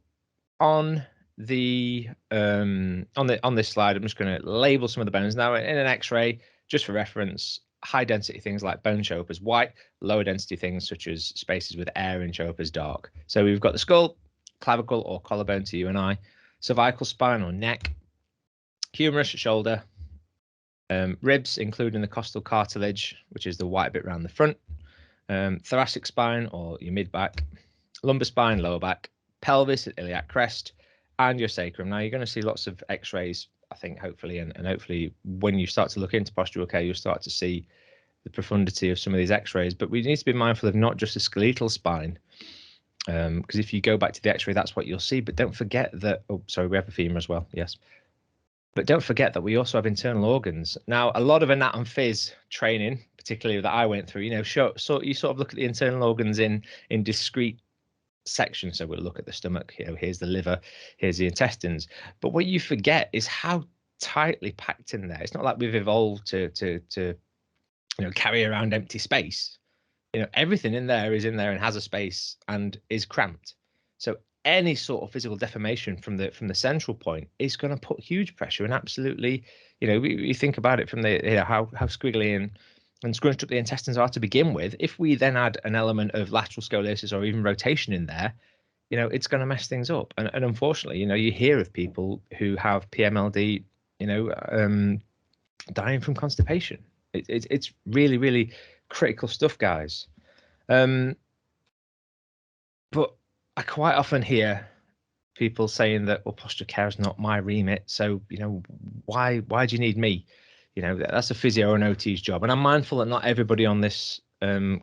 on the on this slide, I'm just going to label some of the bones. Now in an X-ray, just for reference, high density things like bone show up as white, lower density things such as spaces with air in show up as dark. So we've got the skull, clavicle or collarbone to you and I, cervical spine or neck, humerus, shoulder, ribs, including the costal cartilage, which is the white bit around the front, thoracic spine or your mid-back, lumbar spine, lower back, pelvis at iliac crest, and your sacrum. Now, you're going to see lots of X-rays, I think, hopefully, and hopefully when you start to look into postural care, you'll start to see the profundity of some of these X-rays. But we need to be mindful of not just the skeletal spine, because if you go back to the X-ray, that's what you'll see. But don't forget that, oh, sorry, we have a femur as well, yes. But don't forget that we also have internal organs. Now, a lot of anat phys training, particularly that I went through, you know, you sort of look at the internal organs in discrete sections. So we'll look at the stomach. You know, here's the liver, here's the intestines. But what you forget is how tightly packed in there. It's not like we've evolved to you know, carry around empty space. You know, everything in there is in there and has a space and is cramped. So any sort of physical deformation from the central point is going to put huge pressure, and absolutely, you know, we think about it from the, you know, how squiggly and scrunched up the intestines are to begin with. If we then add an element of lateral scoliosis or even rotation in there, you know, it's going to mess things up. And unfortunately, you know, you hear of people who have PMLD, you know, dying from constipation. It's really, really critical stuff, guys. But I quite often hear people saying that, well, postural care is not my remit, so, you know, why do you need me? You know, that's a physio or an OT's job. And I'm mindful that not everybody on this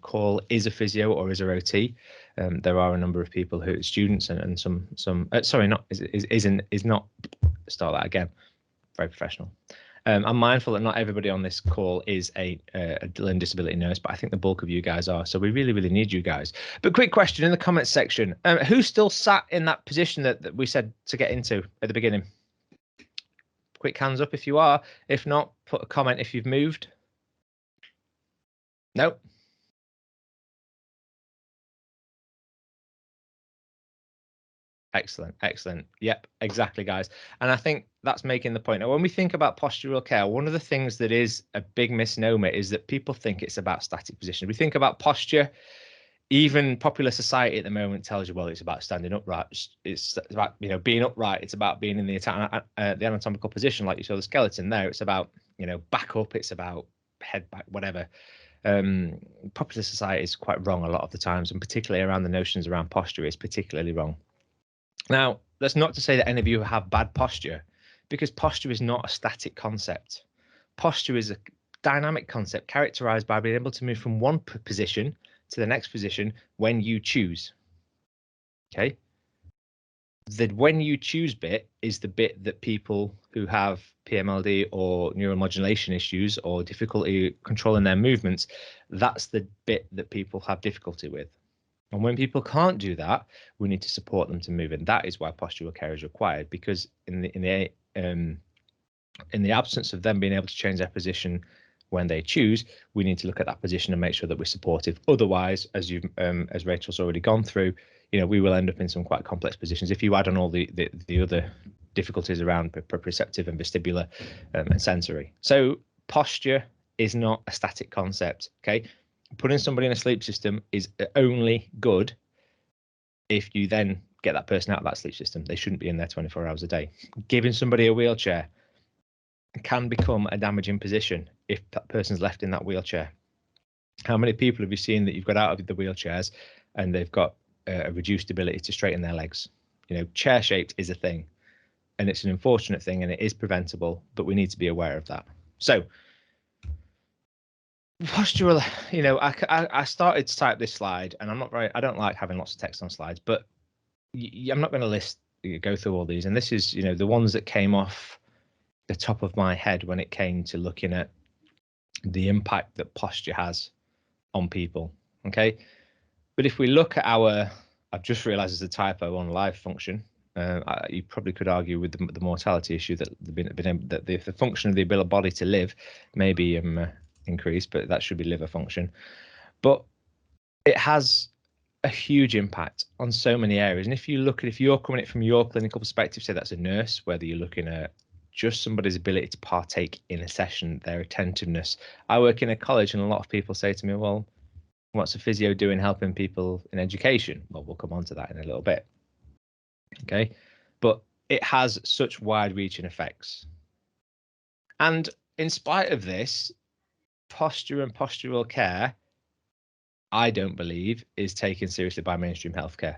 call is a physio or is a OT. There are a number of people who students and some sorry, not is not, start that again, very professional. I'm mindful that not everybody on this call is a learning disability nurse, but I think the bulk of you guys are. So we really, really need you guys. But quick question in the comments section. Who's still sat in that position that we said to get into at the beginning? Quick hands up if you are. If not, put a comment if you've moved. Nope. Excellent, excellent. Yep, exactly, guys. And I think that's making the point. Now, when we think about postural care, one of the things that is a big misnomer is that people think it's about static position. We think about posture. Even popular society at the moment tells you, well, it's about standing upright. It's about, you know, being upright. It's about being in the anatomical position, like you saw the skeleton there. It's about, you know, back up. It's about head back, whatever. Popular society is quite wrong a lot of the times, and particularly around the notions around posture is particularly wrong. Now, that's not to say that any of you have bad posture, because posture is not a static concept. Posture is a dynamic concept characterized by being able to move from one position to the next position when you choose. Okay. The when you choose bit is the bit that people who have PMLD or neuromodulation issues or difficulty controlling their movements, that's the bit that people have difficulty with. And when people can't do that, we need to support them to move. And that is why postural care is required, because in the absence of them being able to change their position when they choose, we need to look at that position and make sure that we're supportive. Otherwise, as Rachel's already gone through, you know, we will end up in some quite complex positions. If you add on all the other difficulties around proprioceptive and vestibular and sensory. So posture is not a static concept. Okay. Putting somebody in a sleep system is only good if you then get that person out of that sleep system. They shouldn't be in there 24 hours a day. Giving somebody a wheelchair can become a damaging position if that person's left in that wheelchair. How many people have you seen that you've got out of the wheelchairs and they've got a reduced ability to straighten their legs? You know, chair shaped is a thing, and it's an unfortunate thing, and it is preventable, but we need to be aware of that. So postural, you know, I started to type this slide, and I don't like having lots of text on slides, but I'm not going to go through all these. And this is, you know, the ones that came off the top of my head when it came to looking at the impact that posture has on people. Okay. But if we look at I've just realized there's a typo on live function. You probably could argue with the mortality issue that the function of the ability body to live may be increased, but that should be liver function. But it has a huge impact on so many areas. And if you're coming at it from your clinical perspective, say that's a nurse, whether you're looking at just somebody's ability to partake in a session, their attentiveness. I work in a college, and a lot of people say to me, well, what's a physio doing helping people in education? Well, we'll come on to that in a little bit. Okay, but it has such wide-reaching effects. And in spite of this, posture and postural care, I don't believe, is taken seriously by mainstream healthcare.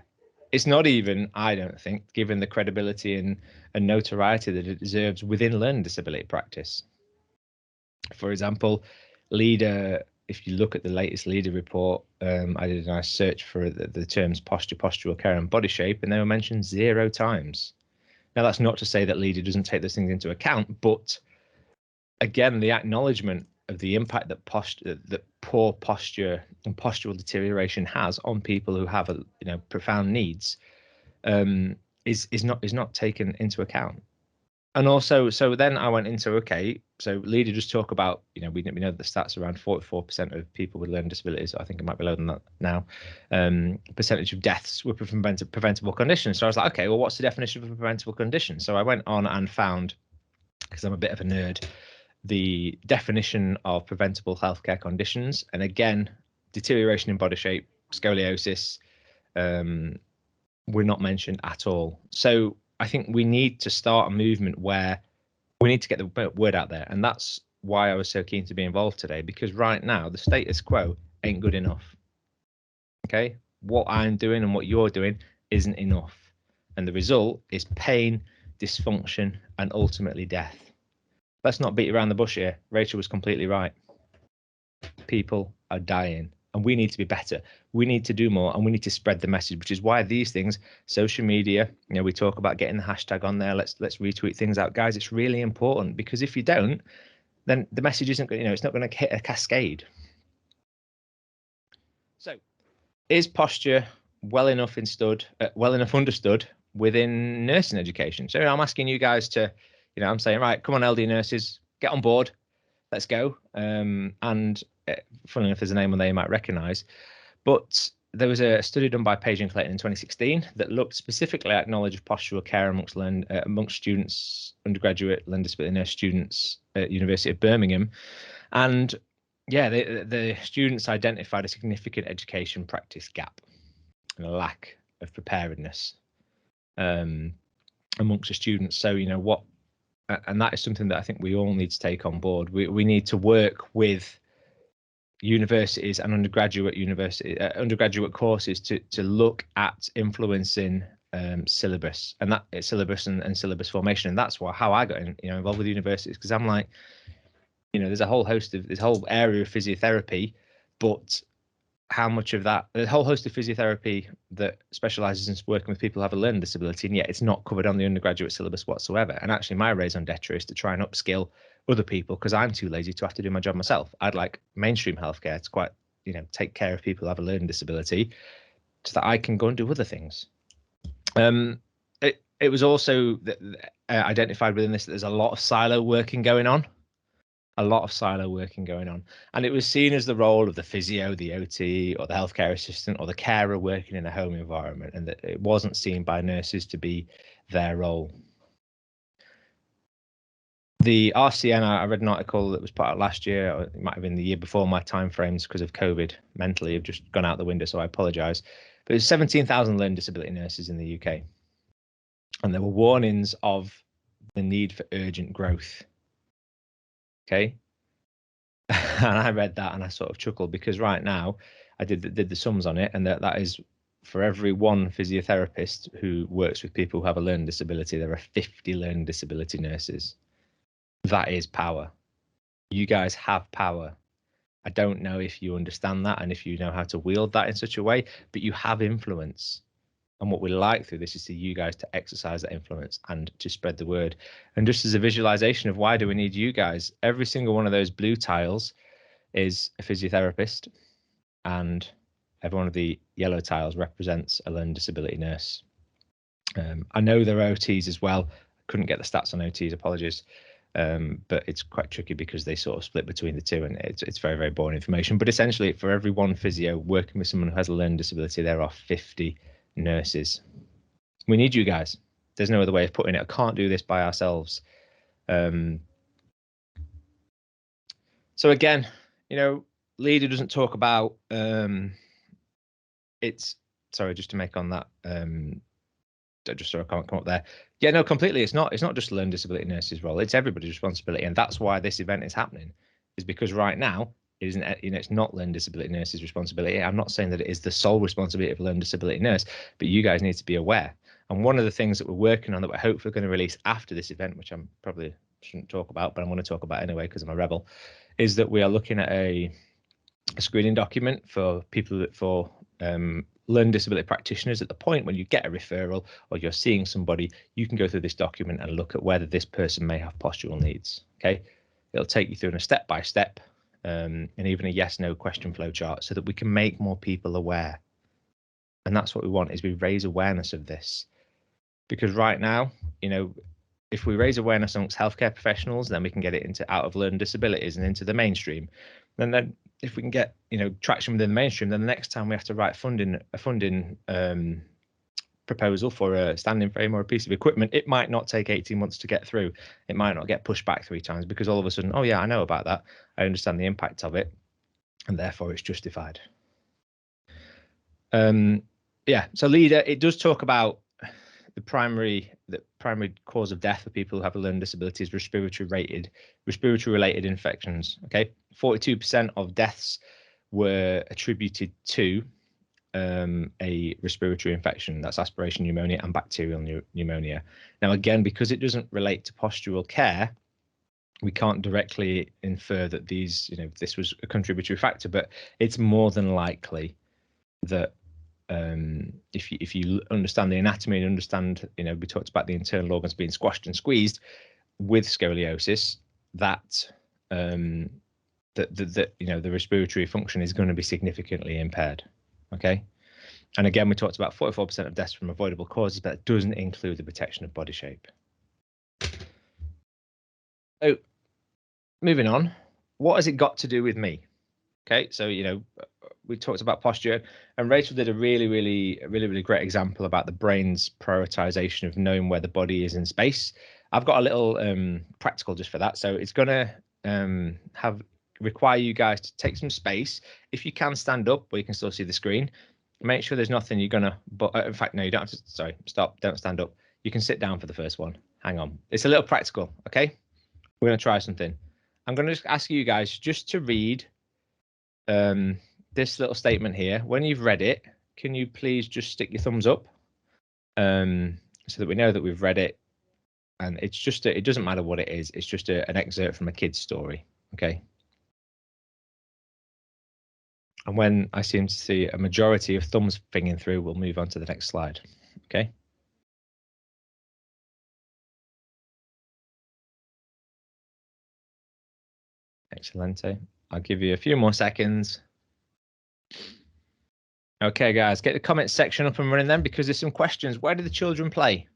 It's not even, I don't think, given the credibility and notoriety that it deserves within learning disability practice. For example, LEADER, if you look at the latest LEADER report, I did a nice search for the terms posture, postural care, and body shape, and they were mentioned 0 times. Now, that's not to say that LEADER doesn't take those things into account, but again, the acknowledgement of the impact that poor posture and postural deterioration has on people who have profound needs is not taken into account. And also, so then I went into, okay, so LEADER just talk about, we know the stats around 44% of people with learning disabilities. I think it might be lower than that now. Percentage of deaths were from preventable conditions. So I was like, okay, well, what's the definition of a preventable condition? So I went on and found, because I'm a bit of a nerd, the definition of preventable healthcare conditions. And again, deterioration in body shape, scoliosis, were not mentioned at all. So I think we need to start a movement where we need to get the word out there. And that's why I was so keen to be involved today, because right now the status quo ain't good enough. Okay, what I'm doing and what you're doing isn't enough. And the result is pain, dysfunction, and ultimately death. Let's not beat around the bush here. Rachel was completely right. People are dying and we need to be better. We need to do more, and we need to spread the message, which is why these things, social media, we talk about getting the hashtag on there. Let's retweet things out, guys. It's really important, because if you don't, then the message isn't, it's not going to hit a cascade. So, is posture well enough understood within nursing education? So I'm asking you guys to, I'm saying, right, come on, LD nurses, get on board. Let's go. And funnily enough, there's a name on there you might recognise. But there was a study done by Page and Clayton in 2016 that looked specifically at knowledge of postural care amongst students, undergraduate learning disability nurse students at University of Birmingham. And yeah, the students identified a significant education practice gap and a lack of preparedness amongst the students. So, and that is something that I think we all need to take on board. We need to work with universities and undergraduate courses to look at influencing syllabus and syllabus and syllabus formation. And that's how I got involved with universities, because I'm like, there's a whole host of this whole area of physiotherapy, but how much of that, the whole host of physiotherapy that specializes in working with people who have a learning disability, and yet it's not covered on the undergraduate syllabus whatsoever. And actually my raison d'etre is to try and upskill other people, because I'm too lazy to have to do my job myself. I'd like mainstream healthcare to quite, take care of people who have a learning disability, so that I can go and do other things. It was also identified within this that there's a lot of silo working going on. And it was seen as the role of the physio, the OT, or the healthcare assistant, or the carer working in a home environment, and that it wasn't seen by nurses to be their role. The RCN, I read an article that was put out last year, or it might have been the year before. My timeframes, because of COVID, mentally have just gone out the window, so I apologise. But there's 17,000 learning disability nurses in the UK, and there were warnings of the need for urgent growth. Okay. And I read that and I sort of chuckled, because right now I did the sums on it, and that is, for every one physiotherapist who works with people who have a learning disability, there are 50 learning disability nurses. That is power. You guys have power. I don't know if you understand that and if you know how to wield that in such a way, but you have influence. And what we like through this is for you guys to exercise that influence and to spread the word. And just as a visualization of why do we need you guys, every single one of those blue tiles is a physiotherapist, and every one of the yellow tiles represents a learning disability nurse. I know there are OTs as well. I couldn't get the stats on OTs, apologies. But it's quite tricky because they sort of split between the two, and it's very, very boring information. But essentially, for every one physio working with someone who has a learning disability, there are 50 nurses. We need you guys. There's no other way of putting it. I can't do this by ourselves. So again, Leader doesn't talk about sorry, just to make on that, just so I can't come up there. Yeah, no, completely. It's not just learning disability nurses' role. It's everybody's responsibility, and that's why this event is happening. Is because right now it isn't. It's not learning disability nurses' responsibility. I'm not saying that it is the sole responsibility of a learning disability nurse, but you guys need to be aware. And one of the things that we're working on, that we're hopefully going to release after this event, which I'm probably shouldn't talk about, but I'm going to talk about anyway because I'm a rebel, is that we are looking at a screening document for people learning disability practitioners. At the point when you get a referral or you're seeing somebody, you can go through this document and look at whether this person may have postural needs. Okay, it'll take you through in a step-by-step and even a yes/no question flow chart, so that we can make more people aware. And that's what we want, is we raise awareness of this, because right now, if we raise awareness amongst healthcare professionals, then we can get it out of learning disabilities and into the mainstream. And then if we can get traction within the mainstream, then the next time we have to write a funding proposal for a standing frame or a piece of equipment, it might not take 18 months to get through. It might not get pushed back 3 times, because all of a sudden, oh yeah, I know about that, I understand the impact of it, and therefore it's justified. Yeah, so Leader, it does talk about the primary cause of death for people who have a learning disability is respiratory related infections. Okay, 42% of deaths were attributed to a respiratory infection. That's aspiration pneumonia and bacterial pneumonia. Now, again, because it doesn't relate to postural care, we can't directly infer that these, this was a contributory factor, but it's more than likely that if you understand the anatomy and understand, we talked about the internal organs being squashed and squeezed with scoliosis, that the respiratory function is going to be significantly impaired. Okay. And again, we talked about 44% of deaths from avoidable causes, but that doesn't include the protection of body shape. So moving on, what has it got to do with me? Okay, so we talked about posture, and Rachel did a really great example about the brain's prioritization of knowing where the body is in space. I've got a little practical just for that. So it's gonna require you guys to take some space. If you can stand up, but you can still see the screen, make sure there's nothing you're gonna. But in fact, no, you don't have to. Sorry, stop. Don't stand up. You can sit down for the first one. Hang on. It's a little practical. Okay, we're gonna try something. I'm gonna just ask you guys just to read this little statement here. When you've read it, can you please just stick your thumbs up so that we know that we've read it? And it's just it doesn't matter what it is. It's just an excerpt from a kid's story. Okay. And when I seem to see a majority of thumbs finging through, we'll move on to the next slide. Okay. Excellente. I'll give you a few more seconds. Okay, guys, get the comment section up and running then, because there's some questions. Where do the children play?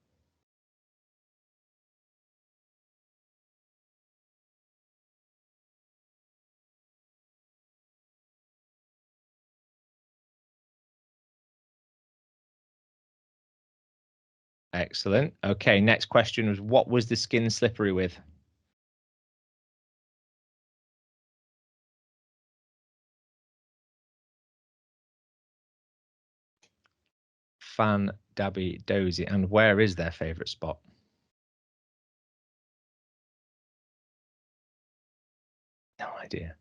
Excellent. Okay, next question was, what was the skin slippery with? Fan, Dabby, Dozy, and where is their favourite spot? No idea.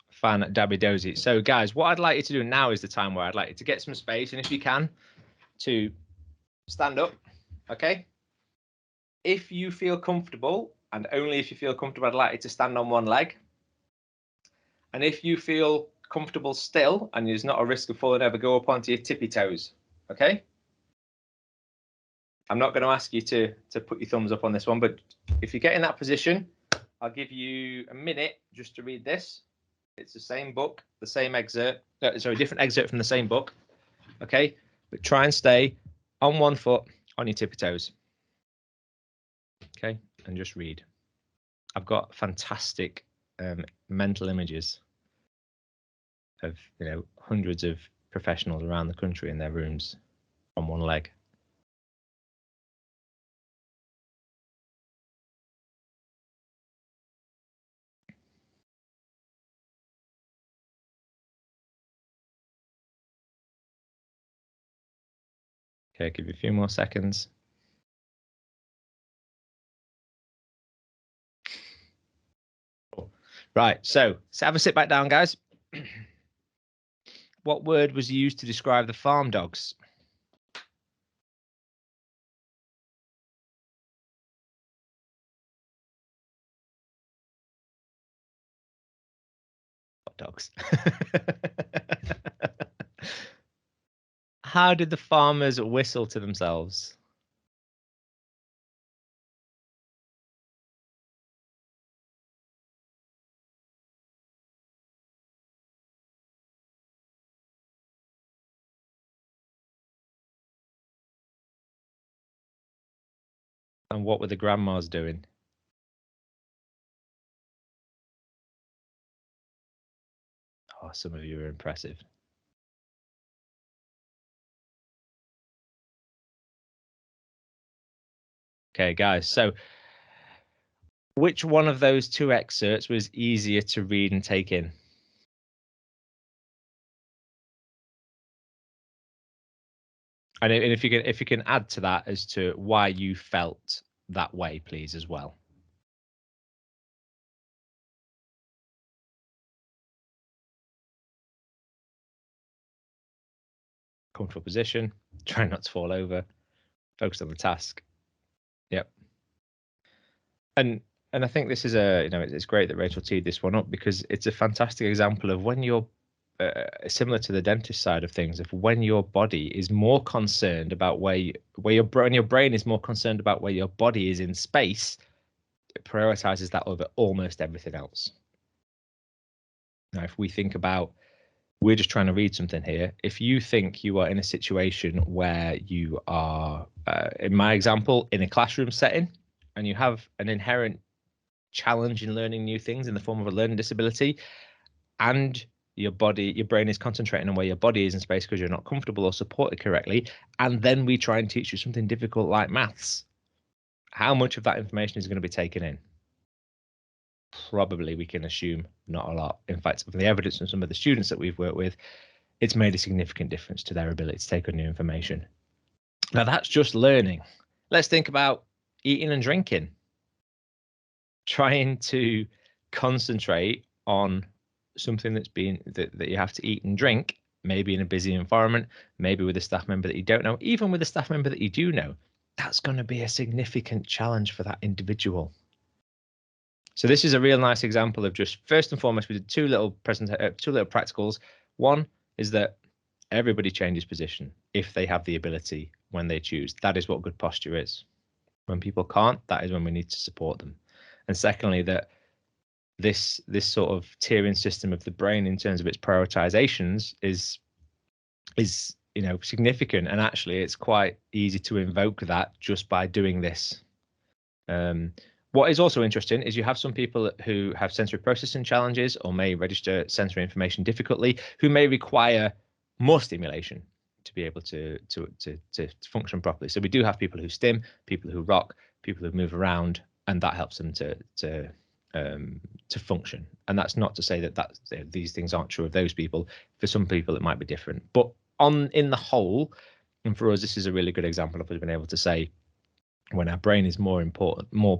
Fan, Dabby, Dozy. So, guys, what I'd like you to do now is the time where I'd like you to get some space, and if you can, to stand up. Okay. If you feel comfortable, and only if you feel comfortable, I'd like you to stand on one leg. And if you feel comfortable still, and there's not a risk of falling over, go up onto your tippy toes. Okay. I'm not going to ask you to put your thumbs up on this one, but if you get in that position, I'll give you a minute just to read this. It's the same book, the same excerpt. Sorry, different excerpt from the same book. Okay, but try and stay on one foot on your tippy toes. Okay, and just read. I've got fantastic mental images of hundreds of professionals around the country in their rooms on one leg. Okay, give you a few more seconds. Right, so let's have a sit back down, guys. What word was used to describe the farm dogs? Hot dogs. How did the farmers whistle to themselves? And what were the grandmas doing? Oh, some of you are impressive. Okay, guys, so which one of those two excerpts was easier to read and take in? And if you can add to that as to why you felt that way, please, as well. comfortable position, try not to fall over, focus on the task. Yep. And I think this is it's great that Rachel teed this one up, because it's a fantastic example of when you're similar to the dentist side of things, of when your body is more concerned about where your brain is more concerned about where your body is in space, it prioritizes that over almost everything else. Now, if we think about, we're just trying to read something here. If you think you are in a situation where you are, in my example, in a classroom setting, and you have an inherent challenge in learning new things in the form of a learning disability, and your brain is concentrating on where your body is in space because you're not comfortable or supported correctly, and then we try and teach you something difficult like maths, how much of that information is going to be taken in? Probably, we can assume, not a lot. In fact, from the evidence from some of the students that we've worked with, it's made a significant difference to their ability to take on new information. Now, that's just learning. Let's think about eating and drinking. Trying to concentrate on something that you have to eat and drink, maybe in a busy environment, maybe with a staff member that you don't know, even with a staff member that you do know, that's going to be a significant challenge for that individual. So this is a real nice example of, just first and foremost, we did two little practicals. One is that everybody changes position if they have the ability when they choose. That is what good posture is. When people can't, that is when we need to support them. And secondly, that this sort of tiering system of the brain in terms of its prioritizations is significant, and actually it's quite easy to invoke that just by doing this. What is also interesting is you have some people who have sensory processing challenges or may register sensory information difficultly, who may require more stimulation to be able to function properly. So we do have people who stim, people who rock, people who move around, and that helps them to function. And that's not to say that these things aren't true of those people. For some people, it might be different. But in the whole, and for us, this is a really good example of us being able to say, when our brain is more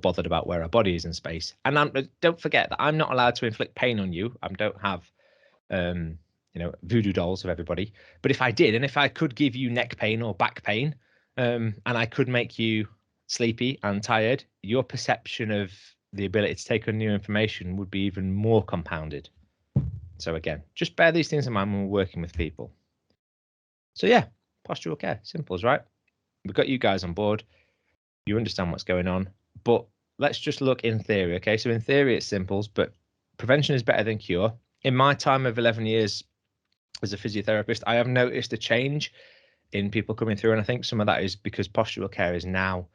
bothered about where our body is in space. And don't forget that I'm not allowed to inflict pain on you. I don't have voodoo dolls of everybody. But if I did, and if I could give you neck pain or back pain, and I could make you sleepy and tired, your perception of the ability to take on new information would be even more compounded. So again, just bear these things in mind when we're working with people. So yeah, postural care, simple, right? We've got you guys on board. You understand what's going on, but let's just look in theory. Okay, so in theory it's simples, but prevention is better than cure. In my time of 11 years as a physiotherapist, I have noticed a change in people coming through, and I think some of that is because postural care is now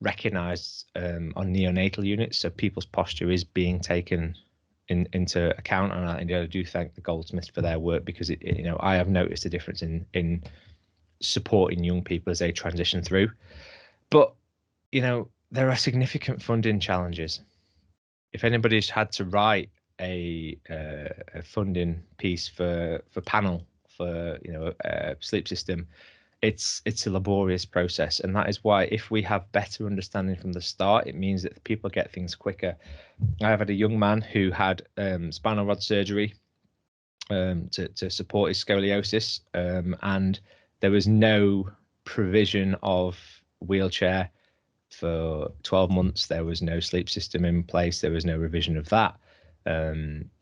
recognised on neonatal units, so people's posture is being taken into account, and I do thank the Goldsmiths for their work, because I have noticed a difference in supporting young people as they transition through. But there are significant funding challenges. If anybody's had to write a funding piece for panel for a sleep system, it's a laborious process, and that is why, if we have better understanding from the start, it means that people get things quicker. I have had a young man who had spinal rod surgery to support his scoliosis, and there was no provision of wheelchair for 12 months. There was no sleep system in place. There was no revision of that.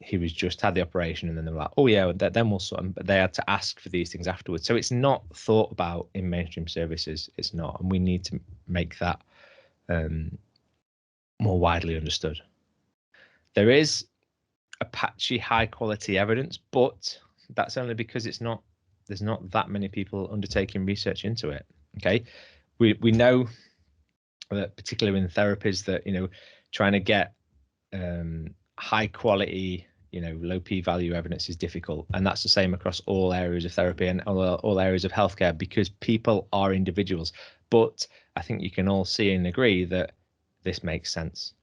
He was just had the operation, and then they were like, oh yeah, then we'll sort of, but they had to ask for these things afterwards. So it's not thought about in mainstream services. It's not, and we need to make that more widely understood. There is a patchy high quality evidence, but that's only because there's not that many people undertaking research into it. Okay, we know that, particularly in therapies, that trying to get high quality low p-value evidence is difficult, and that's the same across all areas of therapy and all areas of healthcare, because people are individuals. But I think you can all see and agree that this makes sense.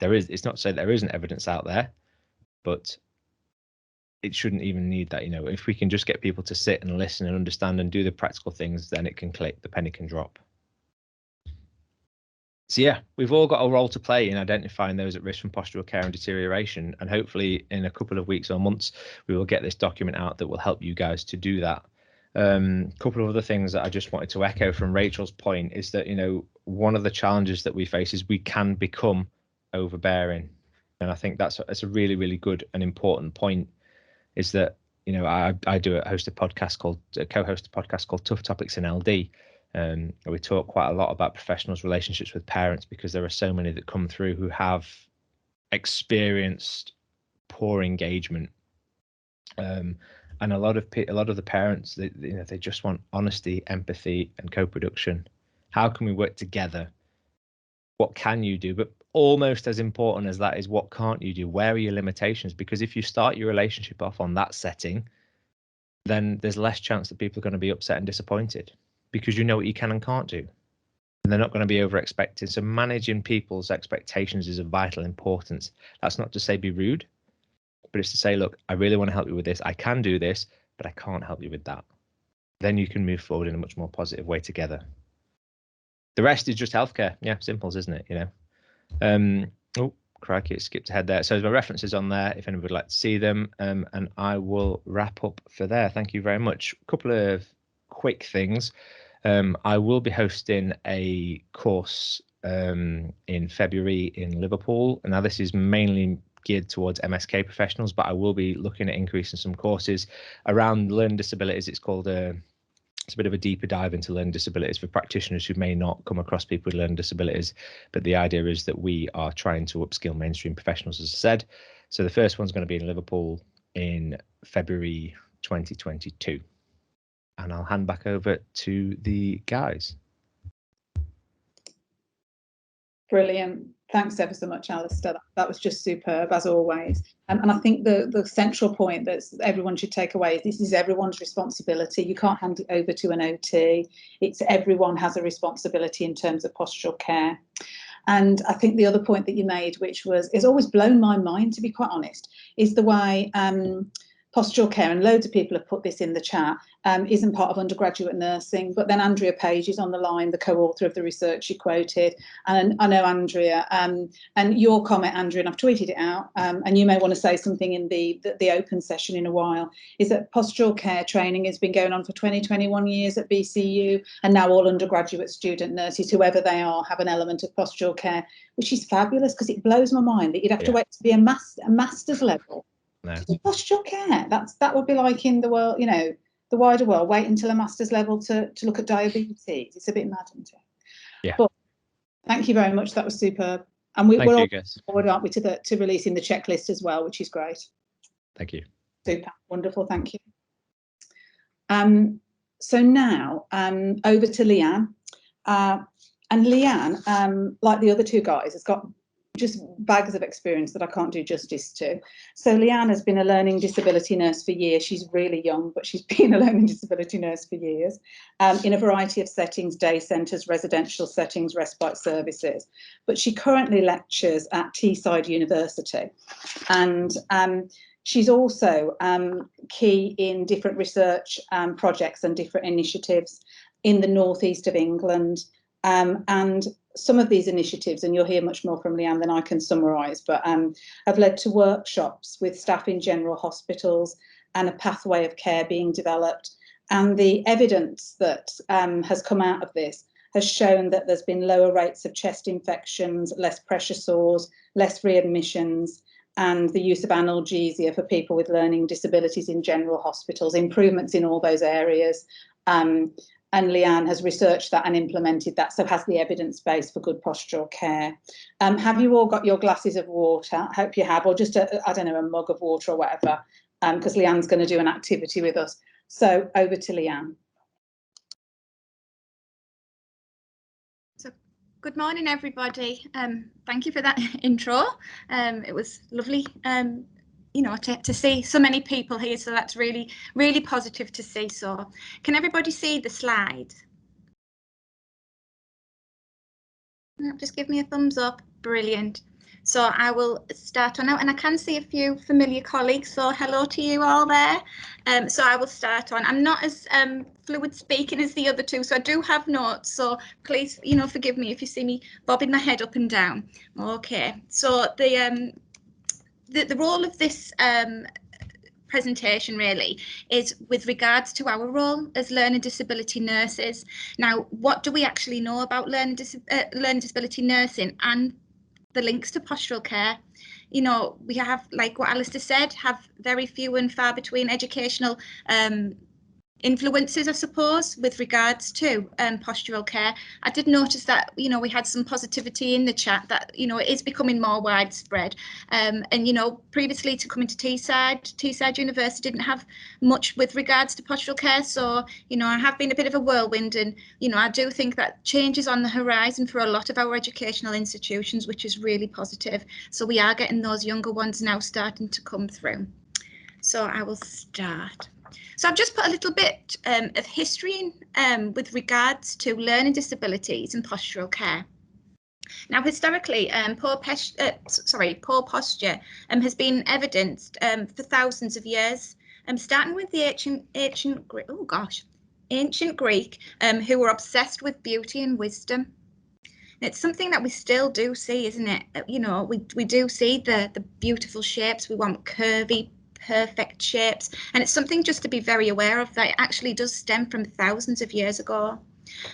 It's not to say there isn't evidence out there, but it shouldn't even need that. If we can just get people to sit and listen and understand and do the practical things, then it can click, the penny can drop. So yeah, we've all got a role to play in identifying those at risk from postural care and deterioration, and hopefully in a couple of weeks or months we will get this document out that will help you guys to do that. Couple of other things that I just wanted to echo from Rachel's point is that, you know, one of the challenges that we face is we can become overbearing. And I think that's a really, really good and important point, is that, you know, I co-host a podcast called Tough Topics in LD. And we talk quite a lot about professionals' relationships with parents, because there are so many that come through who have experienced poor engagement. And a lot of the parents, they just want honesty, empathy, and co-production. How can we work together? What can you do? But almost as important as that is, what can't you do? Where are your limitations? Because if you start your relationship off on that setting, then there's less chance that people are going to be upset and disappointed, because you know what you can and can't do. And they're not going to be over expected. So managing people's expectations is of vital importance. That's not to say be rude, but it's to say, look, I really want to help you with this. I can do this, but I can't help you with that. Then you can move forward in a much more positive way together. The rest is just healthcare. Yeah, simple, isn't it? You know. Oh, crikey, it skipped ahead there. So there's my references on there if anybody would like to see them. And I will wrap up for there. Thank you very much. A couple of quick things. I will be hosting a course in February in Liverpool. Now, this is mainly geared towards MSK professionals, but I will be looking at increasing some courses around learning disabilities. It's called it's a bit of a deeper dive into learning disabilities for practitioners who may not come across people with learning disabilities. But the idea is that we are trying to upskill mainstream professionals, as I said. So the first one's going to be in Liverpool in February 2022. And I'll hand back over to the guys. Brilliant. Thanks ever so much, Alistair. That was just superb, as always. And I think the central point that everyone should take away is this is everyone's responsibility. You can't hand it over to an OT. It's everyone has a responsibility in terms of postural care. And I think the other point that you made, which has always blown my mind, to be quite honest, is the way postural care, and loads of people have put this in the chat, isn't part of undergraduate nursing. But then Andrea Page is on the line, the co-author of the research you quoted. And I know Andrea, and your comment, Andrea, and I've tweeted it out, and you may want to say something in the open session in a while, is that postural care training has been going on for 21 years at BCU, and now all undergraduate student nurses, whoever they are, have an element of postural care, which is fabulous, because it blows my mind that you'd have to wait to be a master's level. No. Postural care, that would be like in the world, you know, the wider world, wait until a master's level to look at diabetes. It's a bit mad, isn't it? Yeah. But thank you very much. That was superb. And we're all forward, aren't we, to releasing the checklist as well, which is great. Thank you. Super. Wonderful. Thank you. So now over to Leanne. And Leanne, like the other two guys, has got just bags of experience that I can't do justice to. So Leanne has been a learning disability nurse for years. She's really young, but she's been a learning disability nurse for years, in a variety of settings, day centres, residential settings, respite services. But she currently lectures at Teesside University, and she's also key in different research projects and different initiatives in the northeast of England. And some of these initiatives, and you'll hear much more from Leanne than I can summarise, but have led to workshops with staff in general hospitals and a pathway of care being developed. And the evidence that has come out of this has shown that there's been lower rates of chest infections, less pressure sores, less readmissions, and the use of analgesia for people with learning disabilities in general hospitals, improvements in all those areas. And Leanne has researched that and implemented that, so has the evidence base for good postural care. Have you all got your glasses of water? I hope you have, or just I don't know, a mug of water or whatever, because Leanne's going to do an activity with us. So over to Leanne. So good morning, everybody. Thank you for that intro. It was lovely. You know, to see so many people here, so that's really, really positive to see. So can everybody see the slide? Just give me a thumbs up. Brilliant. So I will start on now, and I can see a few familiar colleagues, so hello to you all there. So I will start on. I'm not as fluid speaking as the other two, so I do have notes, so please, you know, forgive me if you see me bobbing my head up and down. Okay, so the role of this presentation really is with regards to our role as learning disability nurses. Now, what do we actually know about learning disability nursing and the links to postural care? You know, we have, like what Alistair said, have very few and far between educational influences, I suppose, with regards to postural care. I did notice that, you know, we had some positivity in the chat that, you know, it is becoming more widespread. And, you know, previously to come into Teesside University didn't have much with regards to postural care. So, you know, I have been a bit of a whirlwind, and, you know, I do think that change is on the horizon for a lot of our educational institutions, which is really positive. So we are getting those younger ones now starting to come through. So I will start. So I've just put a little bit of history in with regards to learning disabilities and postural care. Now, historically, poor posture has been evidenced for thousands of years, starting with the ancient Greek, who were obsessed with beauty and wisdom. It's something that we still do see, isn't it? You know, we do see the beautiful shapes. We want curvy, perfect shapes, and it's something just to be very aware of, that it actually does stem from thousands of years ago.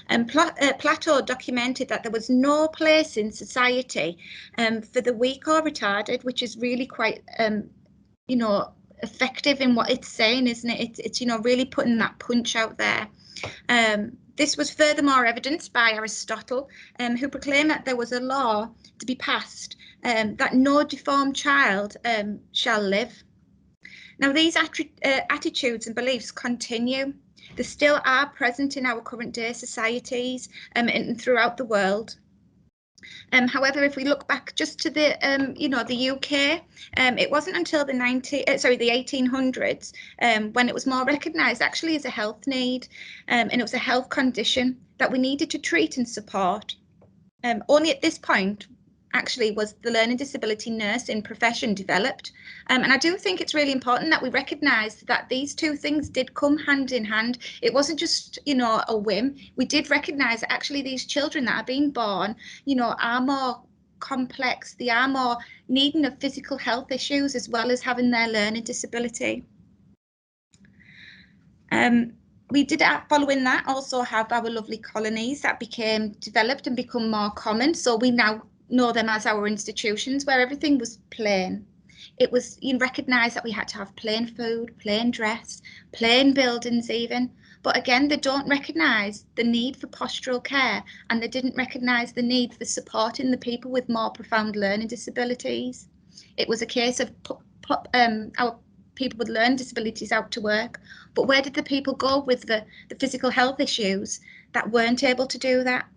And Plato documented that there was no place in society for the weak or retarded, which is really quite you know, effective in what it's saying, isn't it? It's you know, really putting that punch out there. This was furthermore evidenced by Aristotle, who proclaimed that there was a law to be passed that no deformed child shall live. Now, these attitudes and beliefs continue. They still are present in our current day societies and throughout the world. However, if we look back just to the, you know, the UK, it wasn't until the 1800s when it was more recognised actually as a health need, and it was a health condition that we needed to treat and support. Only at this point actually was the learning disability nursing profession developed. And I do think it's really important that we recognise that these two things did come hand in hand. It wasn't just, you know, a whim. We did recognise that actually these children that are being born, you know, are more complex. They are more needing of physical health issues as well as having their learning disability. We did, following that, also have our lovely colonies that became developed and become more common. So we now know them as our institutions, where everything was plain. It was, you recognise that we had to have plain food, plain dress, plain buildings even. But again, they don't recognise the need for postural care, and they didn't recognise the need for supporting the people with more profound learning disabilities. It was a case of our people with learning disabilities out to work. But where did the people go with the physical health issues that weren't able to do that?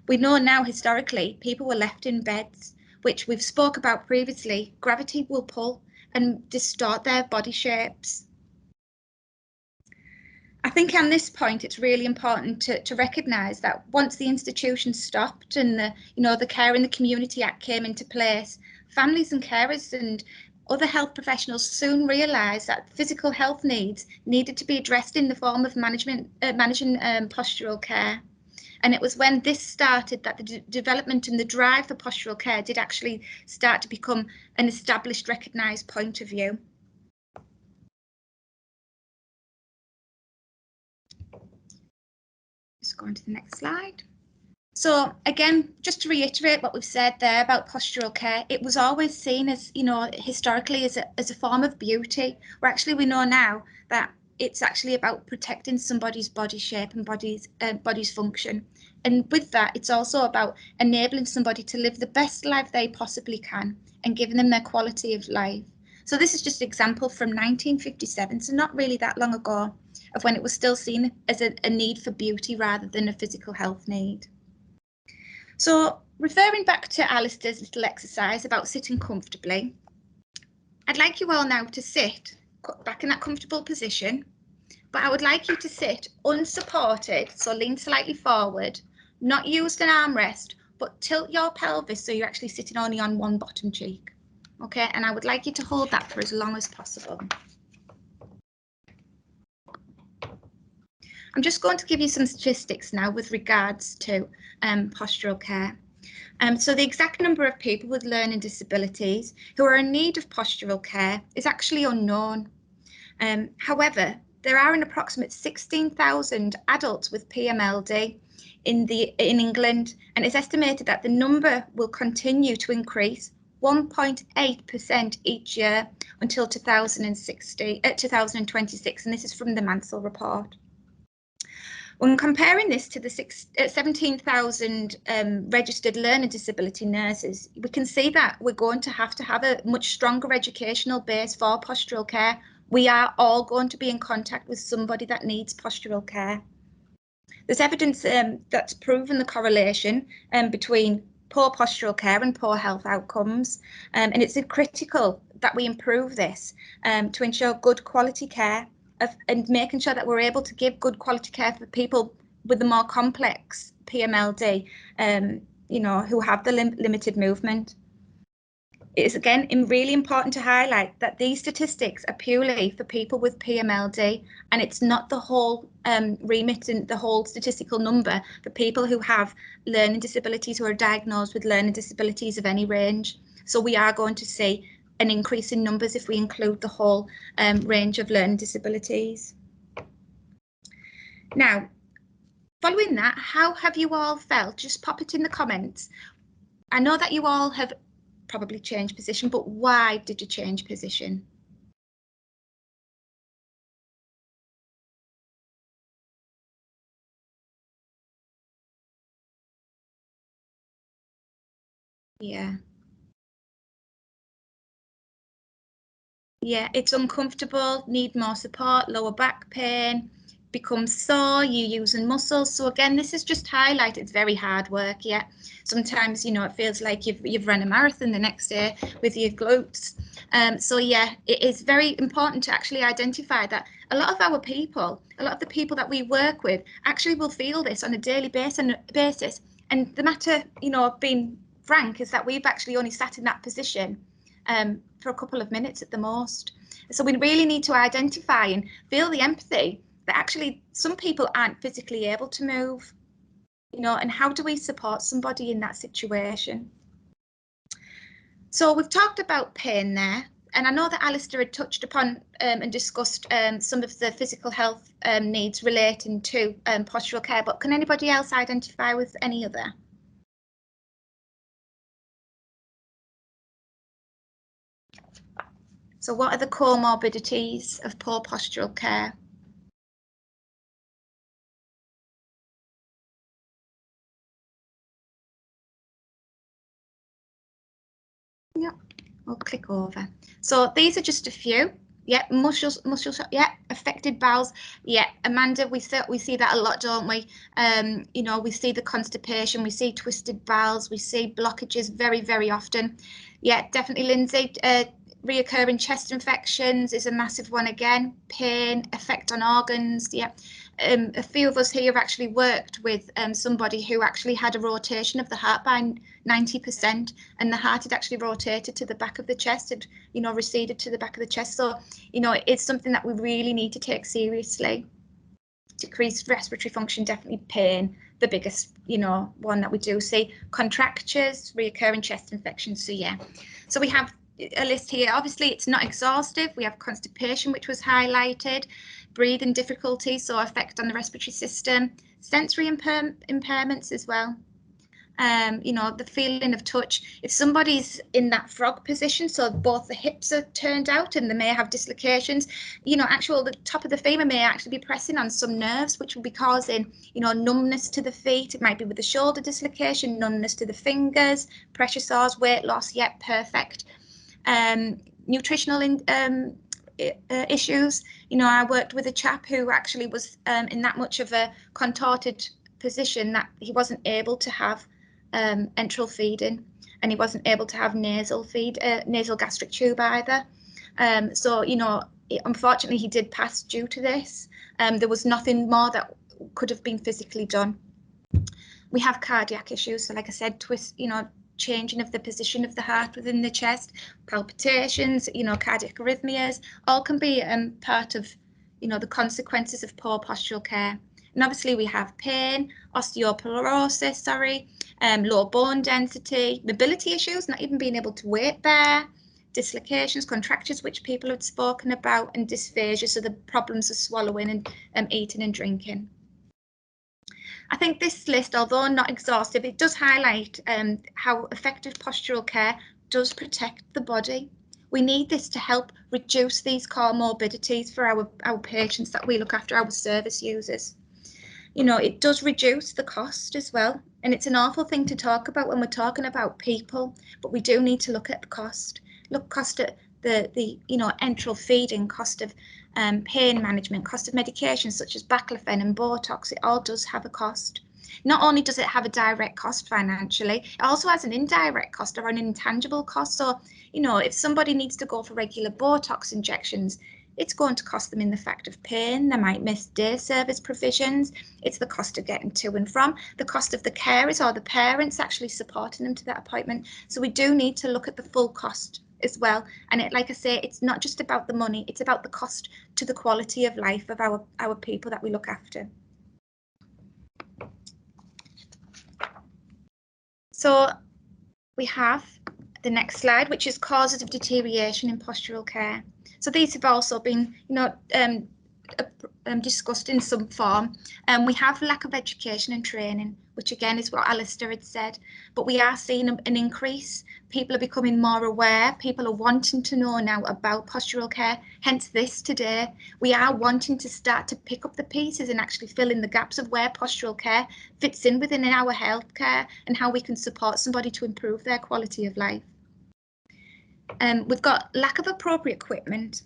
We know now historically people were left in beds, which we've spoke about previously. Gravity will pull and distort their body shapes. I think on this point it's really important to recognise that once the institution stopped and the Care in the Community Act came into place, families and carers and other health professionals soon realised that physical health needs needed to be addressed in the form of managing postural care. And it was when this started that the development and the drive for postural care did actually start to become an established, recognised point of view. Just going to the next slide. So again, just to reiterate what we've said there about postural care, it was always seen as, you know, historically as a form of beauty, where actually we know now that it's actually about protecting somebody's body shape and body's function. And with that, it's also about enabling somebody to live the best life they possibly can and giving them their quality of life. So this is just an example from 1957, so not really that long ago, of when it was still seen as a need for beauty rather than a physical health need. So referring back to Alistair's little exercise about sitting comfortably, I'd like you all now to sit back in that comfortable position, but I would like you to sit unsupported, so lean slightly forward, not use an armrest, but tilt your pelvis so you're actually sitting only on one bottom cheek. Okay, and I would like you to hold that for as long as possible. I'm just going to give you some statistics now with regards to postural care. So the exact number of people with learning disabilities who are in need of postural care is actually unknown. However, there are an approximate 16,000 adults with PMLD in England, and it's estimated that the number will continue to increase 1.8% each year until 2026, and this is from the Mansell report. When comparing this to the 17,000 registered learning disability nurses, we can see that we're going to have a much stronger educational base for postural care. We are all going to be in contact with somebody that needs postural care. There's evidence that's proven the correlation between poor postural care and poor health outcomes, and it's critical that we improve this to ensure good quality care and making sure that we're able to give good quality care for people with the more complex PMLD, who have the limited movement. It is again really important to highlight that these statistics are purely for people with PMLD, and it's not the whole remit and the whole statistical number for people who have learning disabilities, who are diagnosed with learning disabilities of any range. So we are going to see an increase in numbers if we include the whole range of learning disabilities. Now, following that, how have you all felt? Just pop it in the comments. I know that you all have probably changed position, but why did you change position? Yeah. Yeah, it's uncomfortable, need more support, lower back pain, becomes sore, you're using muscles. So again, this is just highlight, it's very hard work. Yeah, sometimes, it feels like you've run a marathon the next day with your glutes. So yeah, it is very important to actually identify that a lot of the people that we work with actually will feel this on a daily basis. And the matter, being frank, is that we've actually only sat in that position for a couple of minutes at the most. So we really need to identify and feel the empathy that actually some people aren't physically able to move, and how do we support somebody in that situation? So we've talked about pain there, and I know that Alistair had touched upon and discussed some of the physical health needs relating to postural care, but can anybody else identify with any other? So what are the comorbidities of poor postural care? Yeah, we'll click over. So these are just a few. Yeah, muscle, yeah, affected bowels. Yeah, Amanda, we see that a lot, don't we? We see the constipation, we see twisted bowels, we see blockages very, very often. Yeah, definitely, Lindsay. Reoccurring chest infections is a massive one again. Pain, effect on organs. Yeah, a few of us here have actually worked with somebody who actually had a rotation of the heart by 90%, and the heart had actually rotated to the back of the chest, had receded to the back of the chest. So it's something that we really need to take seriously. Decreased respiratory function, definitely pain, the biggest one that we do see. Contractures, reoccurring chest infections. So yeah, so we have a list here. Obviously it's not exhaustive. We have constipation, which was highlighted, breathing difficulty, so effect on the respiratory system, sensory impairments as well. The feeling of touch. If somebody's in that frog position, so both the hips are turned out and they may have dislocations, the top of the femur may actually be pressing on some nerves, which will be causing, numbness to the feet. It might be with the shoulder dislocation, numbness to the fingers, pressure sores, weight loss. Yep, perfect. Nutritional issues. I worked with a chap who actually was in that much of a contorted position that he wasn't able to have enteral feeding, and he wasn't able to have nasal gastric tube either. So unfortunately he did pass due to this. There was nothing more that could have been physically done. We have cardiac issues, so like I said, changing of the position of the heart within the chest, palpitations, cardiac arrhythmias, all can be part of the consequences of poor postural care. And obviously we have pain, osteoporosis, low bone density, mobility issues, not even being able to weight bear, dislocations, contractures, which people have spoken about, and dysphagia, so the problems of swallowing and eating and drinking. I think this list, although not exhaustive, it does highlight how effective postural care does protect the body. We need this to help reduce these comorbidities for our patients that we look after, our service users. You know, it does reduce the cost as well. And it's an awful thing to talk about when we're talking about people, but we do need to look at the cost. Look, cost at the you know, enteral feeding, cost of pain management, cost of medications such as baclofen and Botox. It all does have a cost. Not only does it have a direct cost financially, it also has an indirect cost or an intangible cost. So, you know, if somebody needs to go for regular Botox injections, it's going to cost them in the fact of pain. They might miss day service provisions. It's the cost of getting to and from, the cost of the carers or the parents actually supporting them to that appointment. So we do need to look at the full cost as well. And it, like I say, it's not just about the money, it's about the cost to the quality of life of our people that we look after. So we have the next slide, which is causes of deterioration in postural care. So these have also been, you know, discussed in some form. We have lack of education and training, which again is what Alistair had said, but we are seeing an increase. People are becoming more aware. People are wanting to know now about postural care. Hence this today. We are wanting to start to pick up the pieces and actually fill in the gaps of where postural care fits in within our healthcare and how we can support somebody to improve their quality of life. We've got lack of appropriate equipment.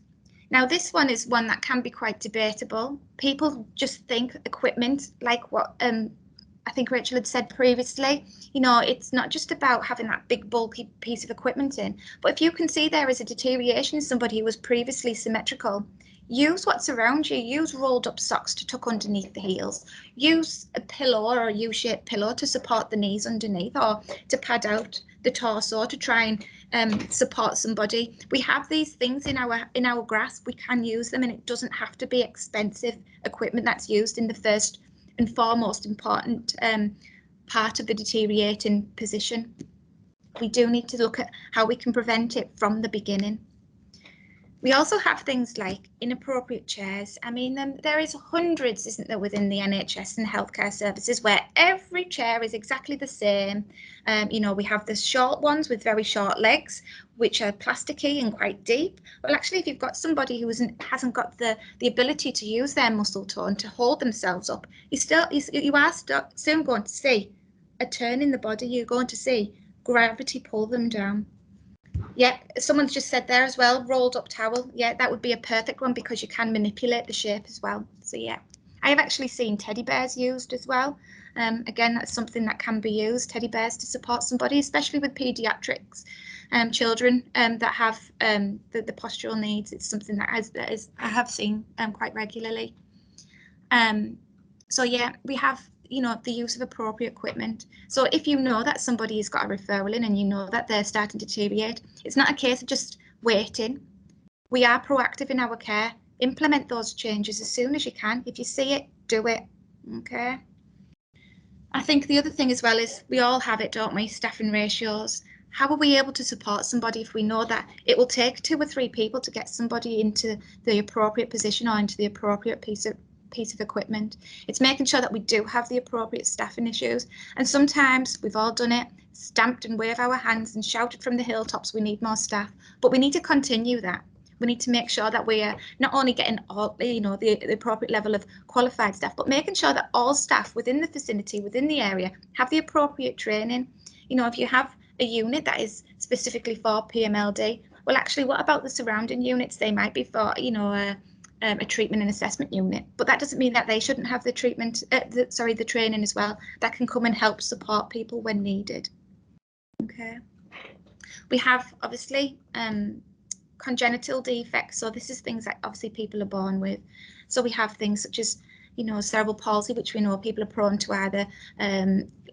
Now, this one is one that can be quite debatable. People just think equipment, like what I think Rachel had said previously, you know, it's not just about having that big bulky piece of equipment in, but if you can see there is a deterioration in somebody who was previously symmetrical, use what's around you. Use rolled up socks to tuck underneath the heels. Use a pillow or a U-shaped pillow to support the knees underneath, or to pad out the torso to try and support somebody. We have these things in our grasp. We can use them, and it doesn't have to be expensive equipment that's used in the first and foremost important part of the deteriorating position. We do need to look at how we can prevent it from the beginning. We also have things like inappropriate chairs. I mean, there is hundreds, isn't there, within the NHS and healthcare services where every chair is exactly the same. You know, we have the short ones with very short legs, which are plasticky and quite deep. Well, actually, if you've got somebody who hasn't got the ability to use their muscle tone to hold themselves up, you are soon going to see a turn in the body. You're going to see gravity pull them down. Yeah, someone's just said there as well, rolled up towel. Yeah, that would be a perfect one because you can manipulate the shape as well. So yeah, I have actually seen teddy bears used as well. Again, that's something that can be used, teddy bears to support somebody, especially with pediatrics, children that have the postural needs. It's something that I have seen quite regularly. So yeah, we have, you know, the use of appropriate equipment. So if you know that somebody has got a referral in and you know that they're starting to deteriorate, it's not a case of just waiting. We are proactive in our care. Implement those changes as soon as you can. If you see it, do it. Okay. I think the other thing as well is we all have it, don't we? Staffing ratios. How are we able to support somebody if we know that it will take 2 or 3 people to get somebody into the appropriate position or into the appropriate piece of equipment? It's making sure that we do have the appropriate staffing issues. And sometimes we've all done it, stamped and waved our hands and shouted from the hilltops, we need more staff. But we need to continue that. We need to make sure that we are not only getting all, you know, the appropriate level of qualified staff, but making sure that all staff within the vicinity, within the area, have the appropriate training. You know, if you have a unit that is specifically for PMLD, well, actually, what about the surrounding units? They might be for, you know, a treatment and assessment unit, but that doesn't mean that they shouldn't have the treatment, the training as well, that can come and help support people when needed. Okay. We have obviously congenital defects. So this is things that obviously people are born with. So we have things such as, you know, cerebral palsy, which we know people are prone to either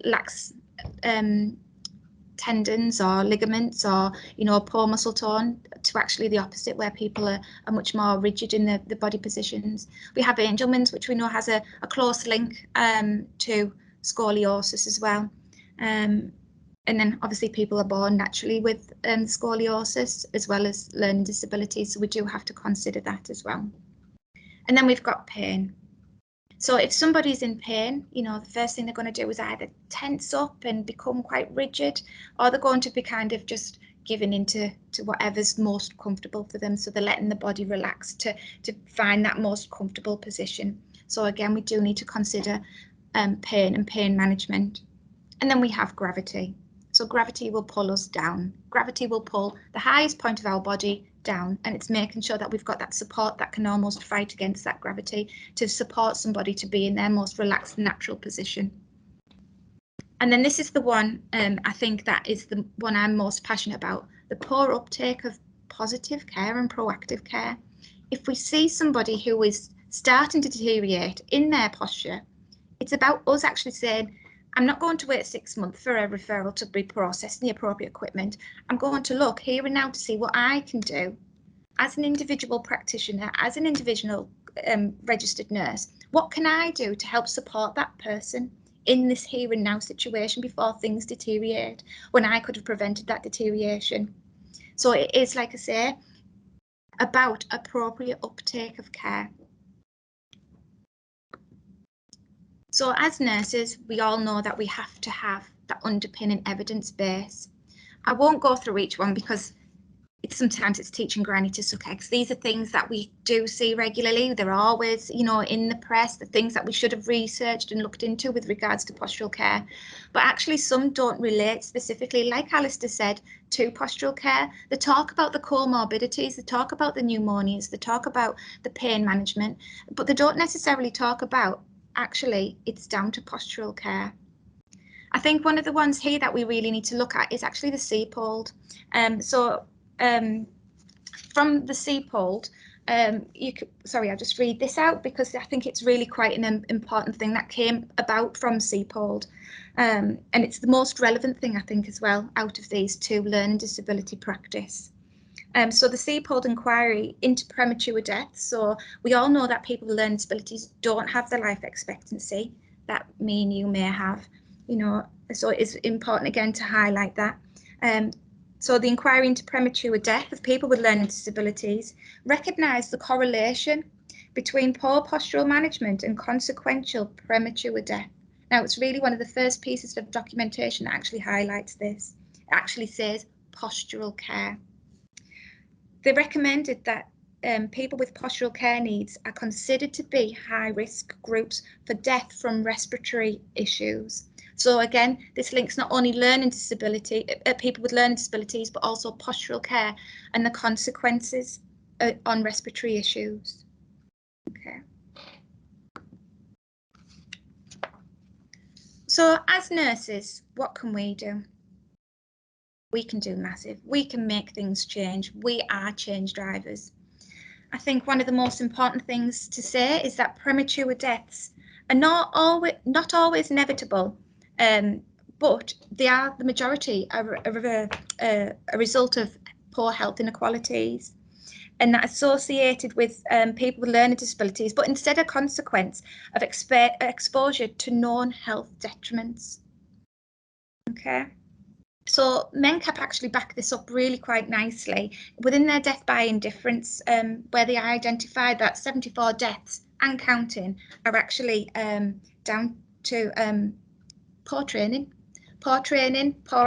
lax tendons or ligaments, or, you know, poor muscle tone, to actually the opposite, where people are much more rigid in the body positions. We have Angelman's, which we know has a close link to scoliosis as well. And then obviously people are born naturally with scoliosis as well as learning disabilities, so we do have to consider that as well. And then we've got pain. So if somebody's in pain, you know, the first thing they're going to do is either tense up and become quite rigid, or they're going to be kind of just giving into whatever's most comfortable for them. So they're letting the body relax to find that most comfortable position. So again, we do need to consider pain and pain management. And then we have gravity. So gravity will pull us down. Gravity will pull the highest point of our body down, and it's making sure that we've got that support that can almost fight against that gravity to support somebody to be in their most relaxed, natural position. And then this is the one, I think that is the one I'm most passionate about, the poor uptake of positive care and proactive care. If we see somebody who is starting to deteriorate in their posture, it's about us actually saying, I'm not going to wait 6 months for a referral to be processed in the appropriate equipment. I'm going to look here and now to see what I can do as an individual practitioner, as an individual registered nurse. What can I do to help support that person in this here and now situation before things deteriorate, when I could have prevented that deterioration? So it is, like I say, about appropriate uptake of care. So as nurses, we all know that we have to have that underpinning evidence base. I won't go through each one because sometimes it's teaching granny to suck eggs. These are things that we do see regularly. They're always, you know, in the press, the things that we should have researched and looked into with regards to postural care. But actually some don't relate specifically, like Alistair said, to postural care. They talk about the comorbidities, they talk about the pneumonias, they talk about the pain management, but they don't necessarily talk about actually it's down to postural care. I think one of the ones here that we really need to look at is actually the CPOLD. From the CPOLD, sorry, I'll just read this out because I think it's really quite an important thing that came about from CPOLD. And it's the most relevant thing, I think, as well, out of these two, learning disability practice. So the CPOLD inquiry into premature death. So we all know that people with learning disabilities don't have the life expectancy that me and you may have, you know, so it's important again to highlight that. So the inquiry into premature death of people with learning disabilities recognised the correlation between poor postural management and consequential premature death. Now, it's really one of the first pieces of documentation that actually highlights this. It actually says postural care. They recommended that people with postural care needs are considered to be high-risk groups for death from respiratory issues. So again, this links not only learning disability, people with learning disabilities, but also postural care and the consequences on respiratory issues. Okay. So as nurses, what can we do? We can do massive. We can make things change. We are change drivers. I think one of the most important things to say is that premature deaths are not always inevitable, but they are the majority are a result of poor health inequalities, and that associated with people with learning disabilities, but instead a consequence of exposure to known health detriments. Okay. So MenCap actually back this up really quite nicely within their death by indifference, where they identified that 74 deaths and counting are actually down to poor training, poor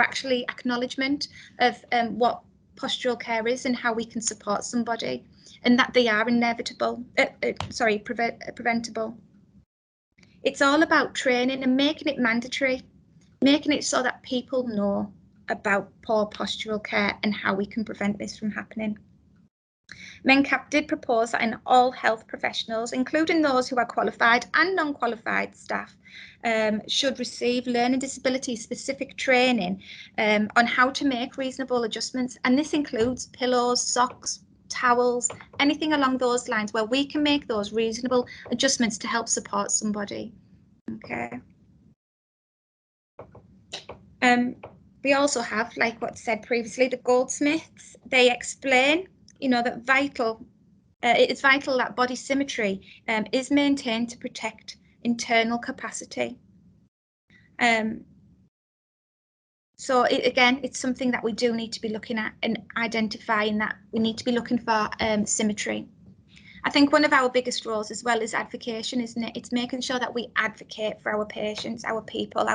actually acknowledgement of what postural care is and how we can support somebody, and that they are preventable. It's all about training and making it mandatory, making it so that people know about poor postural care and how we can prevent this from happening. MenCap did propose that in all health professionals, including those who are qualified and non-qualified staff, should receive learning disability specific training on how to make reasonable adjustments, and this includes pillows, socks, towels, anything along those lines where we can make those reasonable adjustments to help support somebody. Okay. We also have, like what said previously, the Goldsmiths. They explain, you know, that it's vital that body symmetry is maintained to protect internal capacity. So again, it's something that we do need to be looking at and identifying that we need to be looking for symmetry. I think one of our biggest roles as well is advocation, isn't it? It's making sure that we advocate for our patients, our people,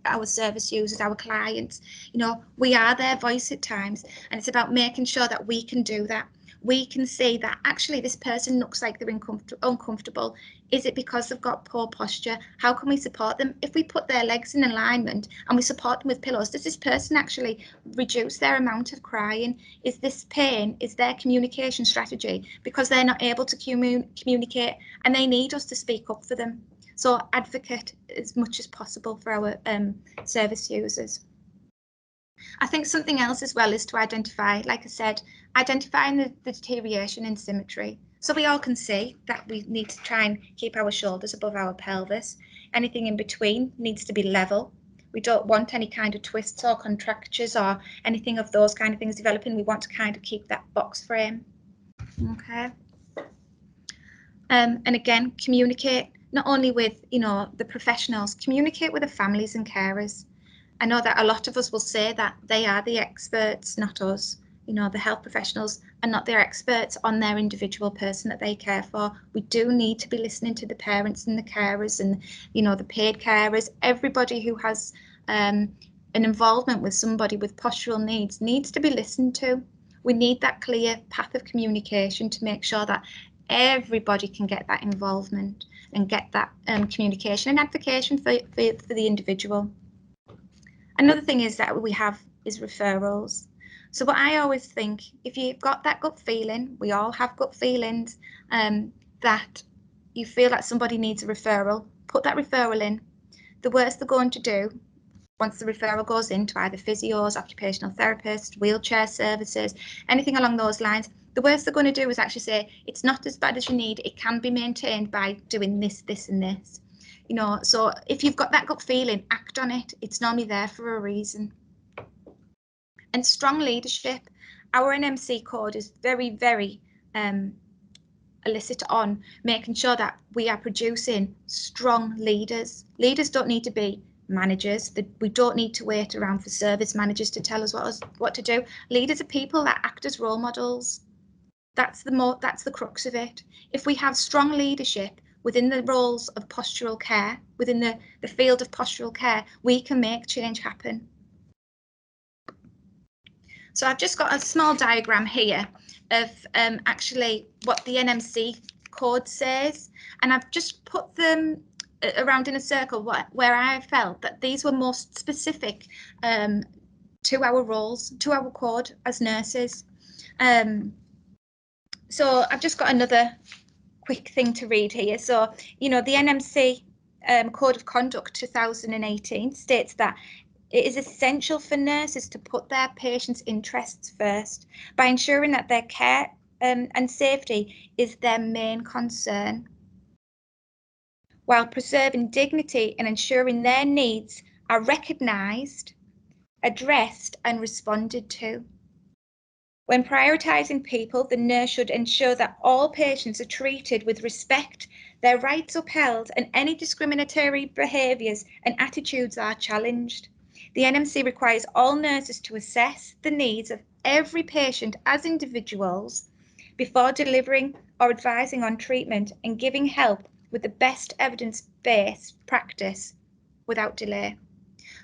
our service users, our clients. You know, we are their voice at times, and it's about making sure that we can do that. We can see that actually this person looks like they're uncomfortable. Is it because they've got poor posture? How can we support them? If we put their legs in alignment and we support them with pillows, does this person actually reduce their amount of crying? Is this pain, is their communication strategy because they're not able to communicate and they need us to speak up for them? So advocate as much as possible for our service users. I think something else as well is to identify, like I said, identifying the deterioration in symmetry. So we all can see that we need to try and keep our shoulders above our pelvis. Anything in between needs to be level. We don't want any kind of twists or contractures or anything of those kind of things developing. We want to kind of keep that box frame. Okay. And again, communicate not only with, you know, the professionals, communicate with the families and carers. I know that a lot of us will say that they are the experts, not us. You know, the health professionals are not their experts on their individual person that they care for. We do need to be listening to the parents and the carers and, you know, the paid carers. Everybody who has an involvement with somebody with postural needs to be listened to. We need that clear path of communication to make sure that everybody can get that involvement and get that communication and advocacy for the individual. Another thing is that we have is referrals. So what I always think, if you've got that gut feeling, we all have gut feelings, that you feel that somebody needs a referral, put that referral in. The worst they're going to do, once the referral goes into either physios, occupational therapists, wheelchair services, anything along those lines, the worst they're going to do is actually say, it's not as bad as you need, it can be maintained by doing this, this and this. You know, so if you've got that gut feeling, act on it. It's normally there for a reason. And strong leadership. Our NMC code is very, very illicit on making sure that we are producing strong leaders. Leaders don't need to be managers. We don't need to wait around for service managers to tell us what to do. Leaders are people that act as role models. That's the crux of it. If we have strong leadership within the roles of postural care, within the field of postural care, we can make change happen. So I've just got a small diagram here of actually what the NMC code says, and I've just put them around in a circle where I felt that these were most specific to our roles, to our code as nurses. So I've just got another quick thing to read here. So, you know, the NMC Code of Conduct 2018 states that it is essential for nurses to put their patients' interests first by ensuring that their care and safety is their main concern, while preserving dignity and ensuring their needs are recognised, addressed and responded to. When prioritising people, the nurse should ensure that all patients are treated with respect, their rights upheld, and any discriminatory behaviours and attitudes are challenged. The NMC requires all nurses to assess the needs of every patient as individuals before delivering or advising on treatment and giving help with the best evidence-based practice without delay.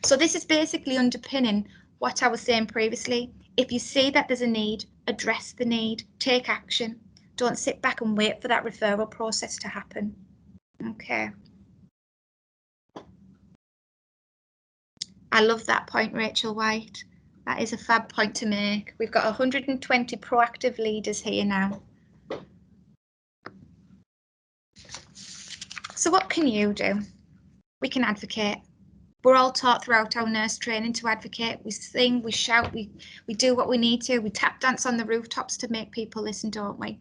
So this is basically underpinning what I was saying previously. If you see that there's a need, address the need, take action. Don't sit back and wait for that referral process to happen. Okay. I love that point, Rachel White. That is a fab point to make. We've got 120 proactive leaders here now. So what can you do? We can advocate. We're all taught throughout our nurse training to advocate. We sing, we shout, we do what we need to. We tap dance on the rooftops to make people listen, don't we?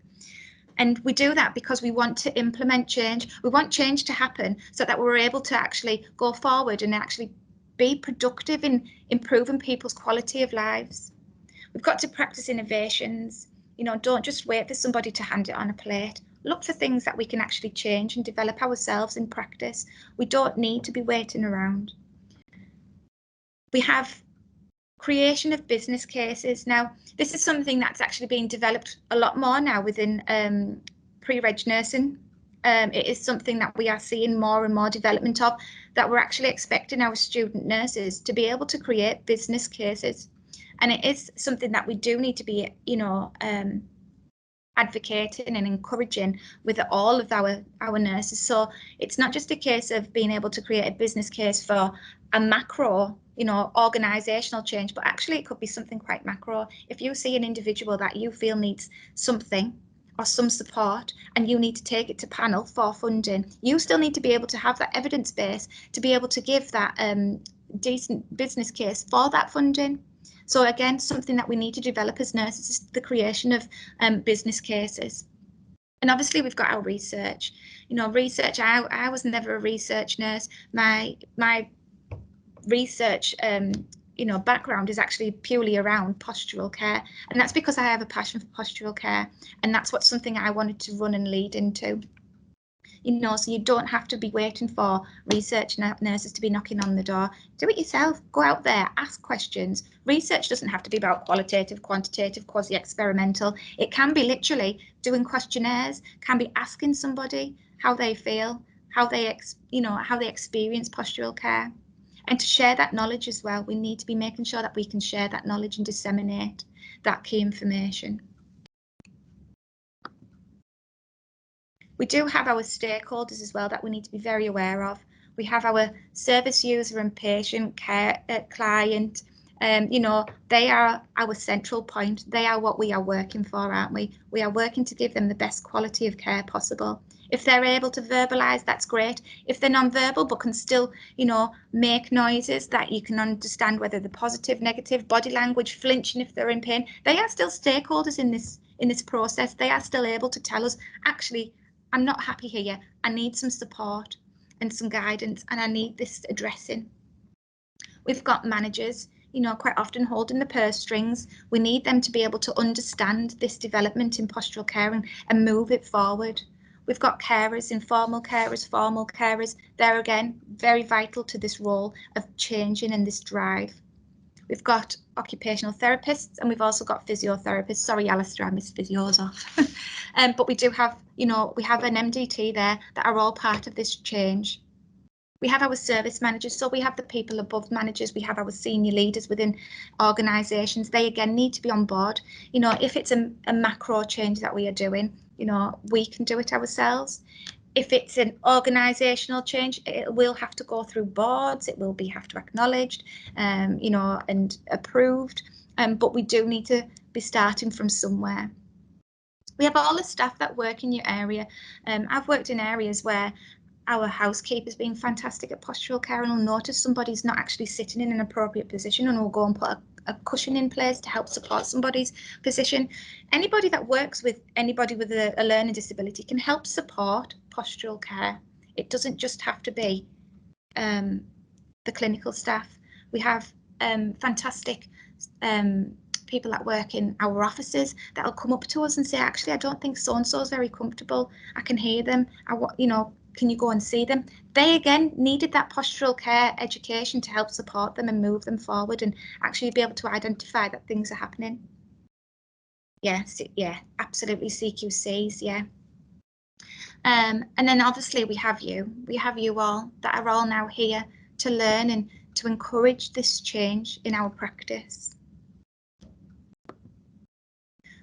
And we do that because we want to implement change. We want change to happen so that we're able to actually go forward and actually be productive in improving people's quality of lives. We've got to practice innovations. You know, don't just wait for somebody to hand it on a plate. Look for things that we can actually change and develop ourselves in practice. We don't need to be waiting around. We have creation of business cases. Now, this is something that's actually being developed a lot more now within pre-reg nursing. It is something that we are seeing more and more development of, that we're actually expecting our student nurses to be able to create business cases. And it is something that we do need to be, you know, advocating and encouraging with all of our nurses. So it's not just a case of being able to create a business case for a macro, you know, organizational change, but actually it could be something quite macro. If you see an individual that you feel needs something or some support and you need to take it to panel for funding, you still need to be able to have that evidence base to be able to give that decent business case for that funding. So again, something that we need to develop as nurses is the creation of business cases. And obviously we've got our research. You know, research, I was never a research nurse. My research you know, background is actually purely around postural care. And that's because I have a passion for postural care. And that's what something I wanted to run and lead into. You know, so you don't have to be waiting for research nurses to be knocking on the door. Do it yourself. Go out there, ask questions. Research doesn't have to be about qualitative, quantitative, quasi-experimental. It can be literally doing questionnaires, can be asking somebody how they feel, how they, you know, how they experience postural care. And to share that knowledge as well, we need to be making sure that we can share that knowledge and disseminate that key information. We do have our stakeholders as well that we need to be very aware of. We have our service user and patient care client. You know, they are our central point. They are what we are working for, aren't we? We are working to give them the best quality of care possible. If they're able to verbalise, that's great. If they're non-verbal but can still, you know, make noises that you can understand whether they're positive, negative, body language, flinching if they're in pain, they are still stakeholders in this process. They are still able to tell us, actually, I'm not happy here. I need some support and some guidance, and I need this addressing. We've got managers, you know, quite often holding the purse strings. We need them to be able to understand this development in postural care and move it forward. We've got carers, informal carers, formal carers. They're again very vital to this role of changing and this drive. We've got occupational therapists, and we've also got physiotherapists. Sorry, Alistair, I missed physios off. But we do have, you know, we have an MDT there that are all part of this change. We have our service managers, so we have the people above managers. We have our senior leaders within organisations. They again need to be on board. You know, if it's a macro change that we are doing, you know, we can do it ourselves. If it's an organisational change, it will have to go through boards. It will have to be acknowledged, you know, and approved. But we do need to be starting from somewhere. We have all the staff that work in your area. I've worked in areas where our housekeeper's been fantastic at postural care and will notice somebody's not actually sitting in an appropriate position and will go and put a cushion in place to help support somebody's position. Anybody that works with anybody with a learning disability can help support postural care. It doesn't just have to be the clinical staff. We have fantastic people that work in our offices that will come up to us and say, actually, I don't think so-and-so is very comfortable. I can hear them. You know, can you go and see them? They again needed that postural care education to help support them and move them forward and actually be able to identify that things are happening. Yes, yeah, absolutely, CQCs, yeah. And then obviously we have you all that are all now here to learn and to encourage this change in our practice.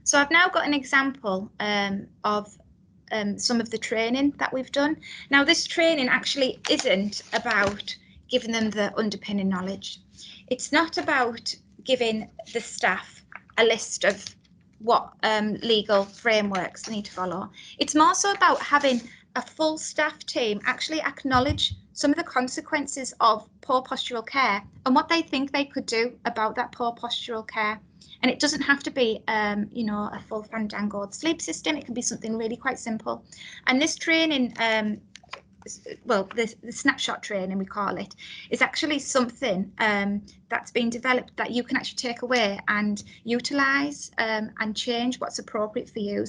So I've now got an example of some of the training that we've done. Now, this training actually isn't about giving them the underpinning knowledge. It's not about giving the staff a list of what legal frameworks they need to follow. It's more so about having a full staff team actually acknowledge some of the consequences of poor postural care and what they think they could do about that poor postural care. And it doesn't have to be, you know, a full fandangled sleep system. It can be something really quite simple. And this training, well, the snapshot training, we call it, is actually something that's been developed that you can actually take away and utilise and change what's appropriate for you.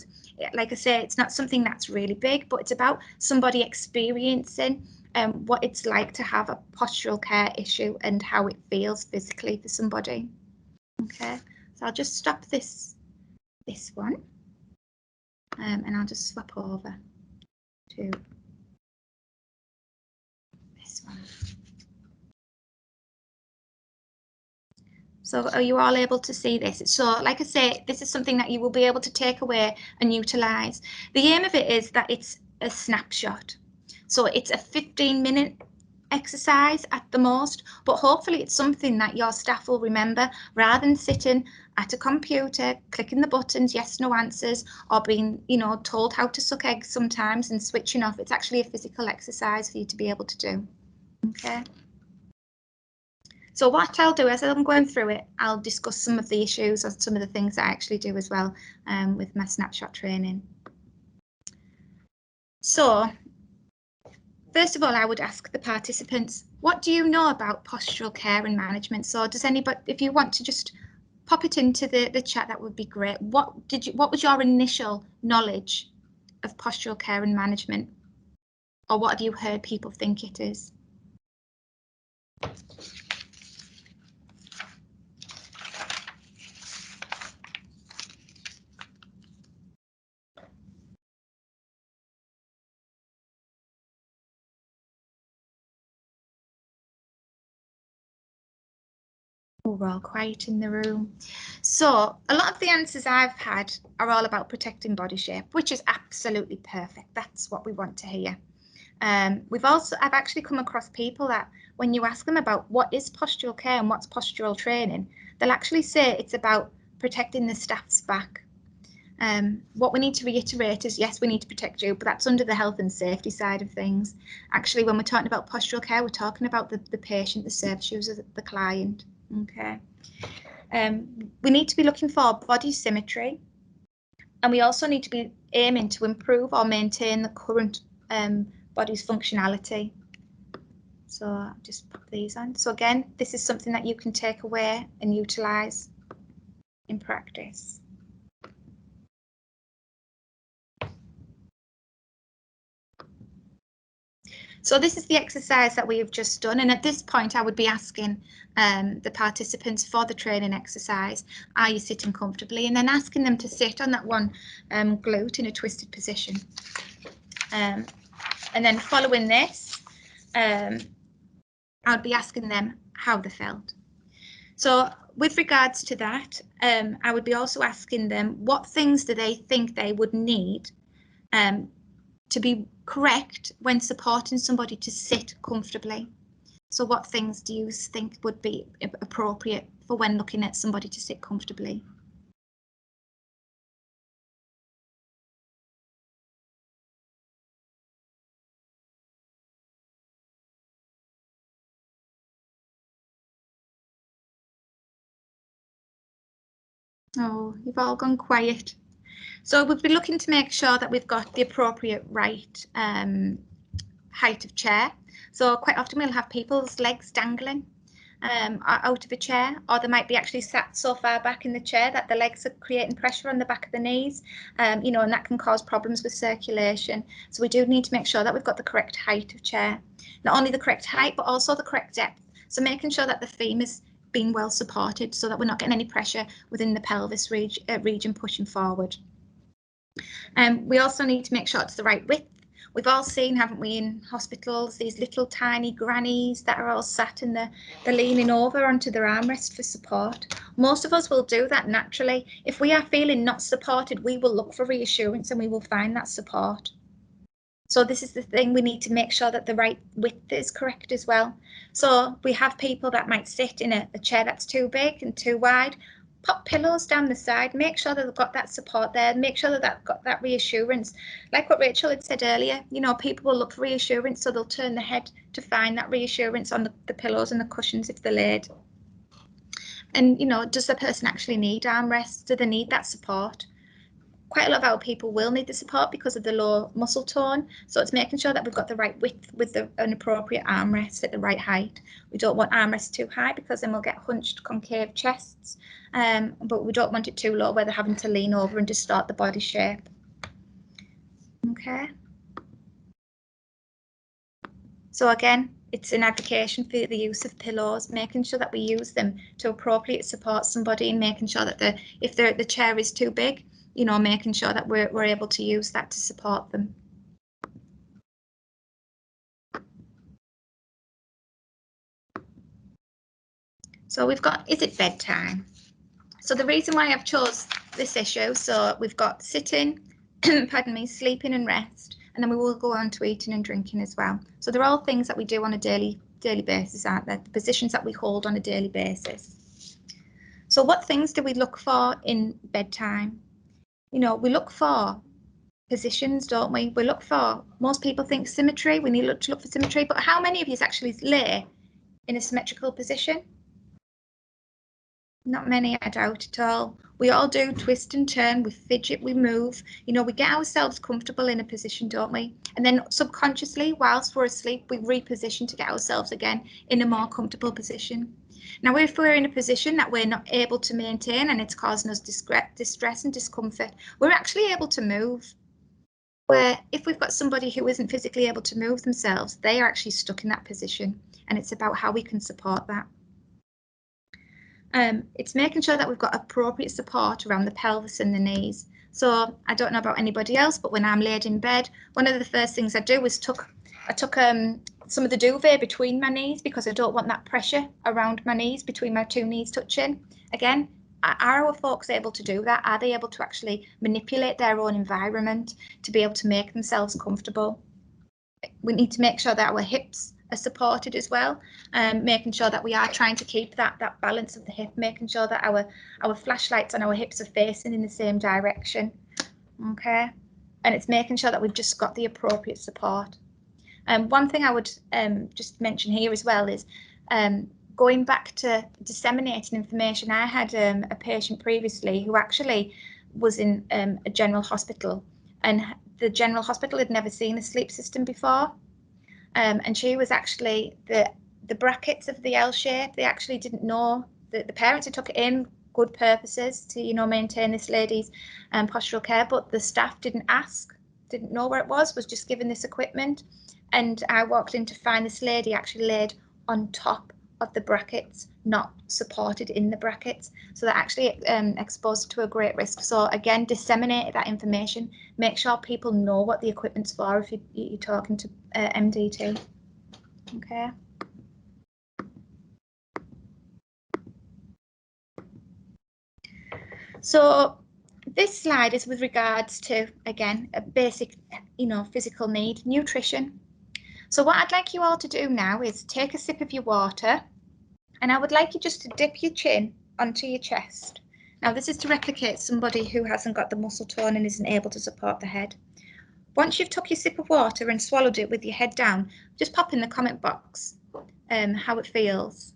Like I say, it's not something that's really big, but it's about somebody experiencing what it's like to have a postural care issue and how it feels physically for somebody. Okay, so I'll just stop this one, and I'll just swap over to this one. So are you all able to see this? So like I say, this is something that you will be able to take away and utilize. The aim of it is that it's a snapshot. So it's a 15-minute exercise at the most, but hopefully it's something that your staff will remember rather than sitting at a computer, clicking the buttons, yes, no answers, or being, you know, told how to suck eggs sometimes and switching off. It's actually a physical exercise for you to be able to do. Okay. So what I'll do as I'm going through it, I'll discuss some of the issues or some of the things that I actually do as well with my snapshot training. So first of all, I would ask the participants, what do you know about postural care and management? So does anybody, if you want to just pop it into the chat, that would be great. What was your initial knowledge of postural care and management? Or what have you heard people think it is? Oh, we're all quiet in the room. So a lot of the answers I've had are all about protecting body shape, which is absolutely perfect. That's what we want to hear. I've actually come across people that when you ask them about what is postural care and what's postural training, they'll actually say it's about protecting the staff's back. What we need to reiterate is, yes, we need to protect you, but that's under the health and safety side of things. Actually, when we're talking about postural care, we're talking about the patient, the service user, the client. Okay. We need to be looking for body symmetry, and we also need to be aiming to improve or maintain the current body's functionality. So I'll just put these on. So again, this is something that you can take away and utilize in practice. So this is the exercise that we have just done, and at this point I would be asking the participants for the training exercise, are you sitting comfortably, and then asking them to sit on that one glute in a twisted position. And then following this, I'd be asking them how they felt. So with regards to that, I would be also asking them what things do they think they would need to be correct when supporting somebody to sit comfortably. So what things do you think would be appropriate for when looking at somebody to sit comfortably? Oh, you've all gone quiet. So we'll be looking to make sure that we've got the appropriate right height of chair. So quite often we'll have people's legs dangling out of a chair, or they might be actually sat so far back in the chair that the legs are creating pressure on the back of the knees, you know, and that can cause problems with circulation. So we do need to make sure that we've got the correct height of chair, not only the correct height, but also the correct depth. So making sure that the femur's being well supported so that we're not getting any pressure within the pelvis region pushing forward. We also need to make sure it's the right width. We've all seen, haven't we, in hospitals, these little tiny grannies that are all sat and they're leaning over onto their armrest for support. Most of us will do that naturally. If we are feeling not supported, we will look for reassurance and we will find that support. So this is the thing, we need to make sure that the right width is correct as well. So we have people that might sit in a chair that's too big and too wide. Pop pillows down the side, make sure that they've got that support there, make sure that they've got that reassurance. Like what Rachel had said earlier, you know, people will look for reassurance, so they'll turn the head to find that reassurance on the pillows and the cushions if they're laid. And, you know, does the person actually need armrests? Do they need that support? Quite a lot of our people will need the support because of the low muscle tone. So it's making sure that we've got the right width with an appropriate armrest at the right height. We don't want armrests too high because then we'll get hunched concave chests. But we don't want it too low where they're having to lean over and distort the body shape. Okay. So again, it's an advocation for the use of pillows, making sure that we use them to appropriately support somebody, and making sure that if the chair is too big, you know, making sure that we're able to use that to support them. So we've got, is it bedtime? So the reason why I've chose this issue, so we've got sitting, pardon me, sleeping and rest, and then we will go on to eating and drinking as well. So they're all things that we do on a daily basis, aren't they? The positions that we hold on a daily basis. So what things do we look for in bedtime? You know, we look for positions, don't we? We look for, most people think symmetry, we need to look for symmetry, but how many of you actually lay in a symmetrical position? Not many, I doubt at all. We all do twist and turn, we fidget, we move. You know, we get ourselves comfortable in a position, don't we? And then subconsciously, whilst we're asleep, we reposition to get ourselves again in a more comfortable position. Now, if we're in a position that we're not able to maintain and it's causing us distress and discomfort, we're actually able to move. Where if we've got somebody who isn't physically able to move themselves, they are actually stuck in that position. And it's about how we can support that. It's making sure that we've got appropriate support around the pelvis and the knees. So I don't know about anybody else, but when I'm laid in bed, one of the first things I do is I took some of the duvet between my knees, because I don't want that pressure around my knees, between my two knees touching. Again, are our folks able to do that? Are they able to actually manipulate their own environment to be able to make themselves comfortable? We need to make sure that our hips are supported as well, making sure that we are trying to keep that balance of the hip, making sure that our flashlights on our hips are facing in the same direction. Okay, and it's making sure that we've just got the appropriate support. One thing I would just mention here as well is going back to disseminating information. I had a patient previously who actually was in a general hospital, and the general hospital had never seen a sleep system before. And she was actually, the brackets of the L shape, they actually didn't know, the parents had took it in good purposes to, you know, maintain this lady's postural care, but the staff didn't ask, didn't know where it was just given this equipment. And I walked in to find this lady actually laid on top of the brackets, not supported in the brackets. So that actually exposed to a great risk. So again, disseminate that information, make sure people know what the equipment's for if you're talking to MDT. Okay. So this slide is with regards to, again, a basic, you know, physical need, nutrition. So what I'd like you all to do now is take a sip of your water, and I would like you just to dip your chin onto your chest. Now this is to replicate somebody who hasn't got the muscle tone and isn't able to support the head. Once you've took your sip of water and swallowed it with your head down, just pop in the comment box how it feels.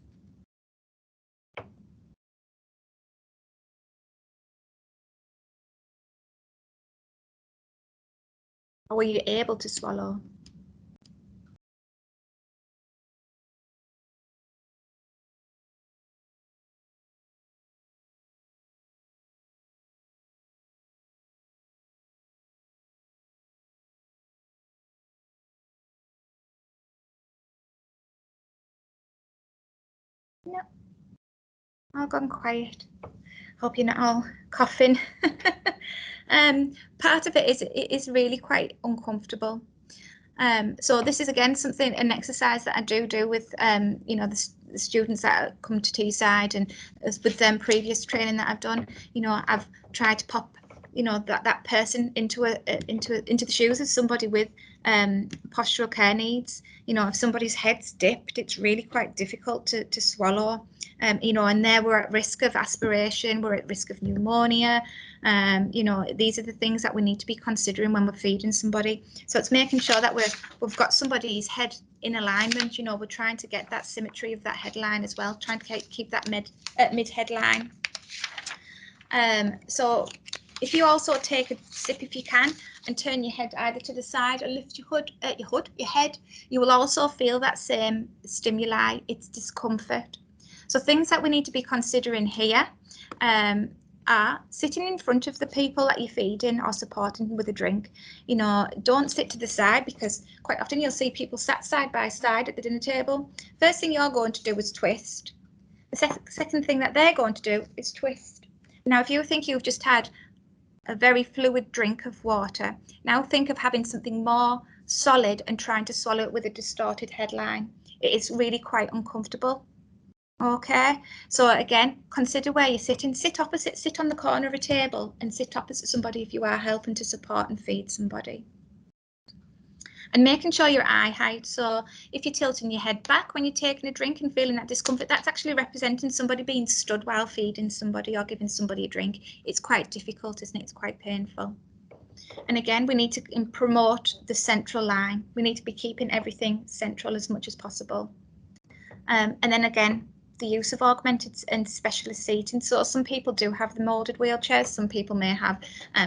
Or were you able to swallow? No. All gone quiet. Hope you're not all coughing. Part of it is really quite uncomfortable. So this is again an exercise that I do with you know, the students that come to Teesside, and with them previous training that I've done. You know, I've tried to pop, you know, that person into the shoes of somebody with postural care needs. You know, if somebody's head's dipped, it's really quite difficult to swallow. You know, and there we're at risk of aspiration, we're at risk of pneumonia. You know, these are the things that we need to be considering when we're feeding somebody. So it's making sure that we've got somebody's head in alignment. You know, we're trying to get that symmetry of that headline as well, trying to keep that mid headline. So if you also take a sip if you can, and turn your head either to the side or lift your head, you will also feel that same stimuli. It's discomfort. So things that we need to be considering here, are sitting in front of the people that you're feeding or supporting with a drink. You know, don't sit to the side, because quite often you'll see people sat side by side at the dinner table. First thing you're going to do is twist. The second thing that they're going to do is twist. Now, if you think you've just had a very fluid drink of water, now think of having something more solid and trying to swallow it with a distorted headline. It is really quite uncomfortable. Okay, so again, consider where you're sitting. Sit opposite, sit on the corner of a table, and sit opposite somebody if you are helping to support and feed somebody. And making sure your eye height. So if you're tilting your head back when you're taking a drink and feeling that discomfort, that's actually representing somebody being stood while feeding somebody or giving somebody a drink. It's quite difficult, isn't it? It's quite painful. And again, we need to promote the central line. We need to be keeping everything central as much as possible. And then again, the use of augmented and specialist seating. So some people do have the moulded wheelchairs. Some people may have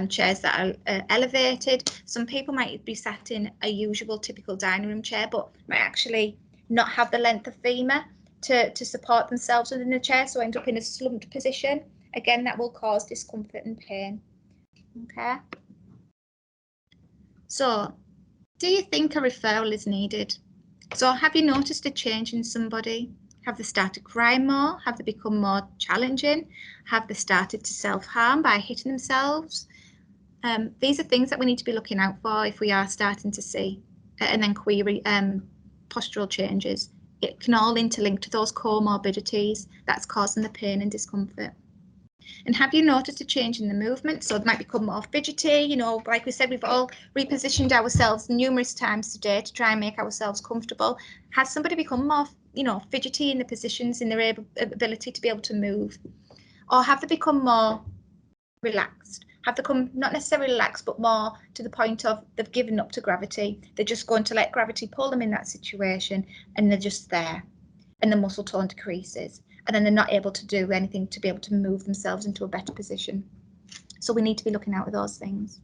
chairs that are elevated. Some people might be sat in a usual typical dining room chair, but might actually not have the length of femur to support themselves within the chair, so end up in a slumped position. Again, that will cause discomfort and pain. Okay. So, do you think a referral is needed? So have you noticed a change in somebody? Have they started crying more? Have they become more challenging? Have they started to self-harm by hitting themselves? These are things that we need to be looking out for if we are starting to see and then query postural changes. It can all interlink to those comorbidities that's causing the pain and discomfort. And have you noticed a change in the movement? So they might become more fidgety, you know, like we said, we've all repositioned ourselves numerous times today to try and make ourselves comfortable. Has somebody become more, you know, fidgety in the positions, in their ability to be able to move? Or have they become more relaxed? Have they come not necessarily relaxed, but more to the point of they've given up to gravity? They're just going to let gravity pull them in that situation, and they're just there, and the muscle tone decreases. And then they're not able to do anything to be able to move themselves into a better position. So we need to be looking out for those things.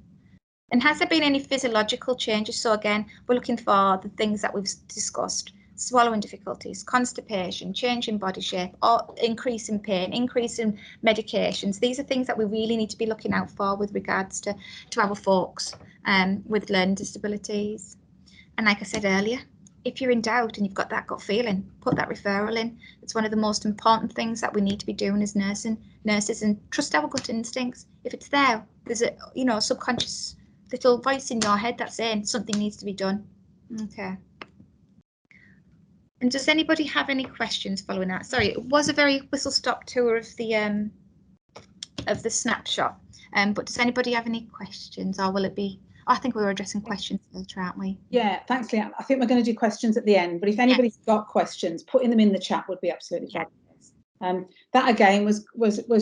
And has there been any physiological changes? So again, we're looking for the things that we've discussed: swallowing difficulties, constipation, change in body shape, or increase in pain, increase in medications. These are things that we really need to be looking out for with regards to our folks with learning disabilities. And like I said earlier, if you're in doubt and you've got that gut feeling, put that referral in. It's one of the most important things that we need to be doing as nurses, and trust our gut instincts. If it's there, there's a, you know, subconscious little voice in your head that's saying something needs to be done. Okay. And does anybody have any questions following that? Sorry, it was a very whistle-stop tour of the snapshot. But does anybody have any questions, or will it be? I think we were addressing questions later, aren't we? Yeah, thanks, Leanne. I think we're going to do questions at the end, but if anybody's got questions, putting them in the chat would be absolutely fabulous. That again was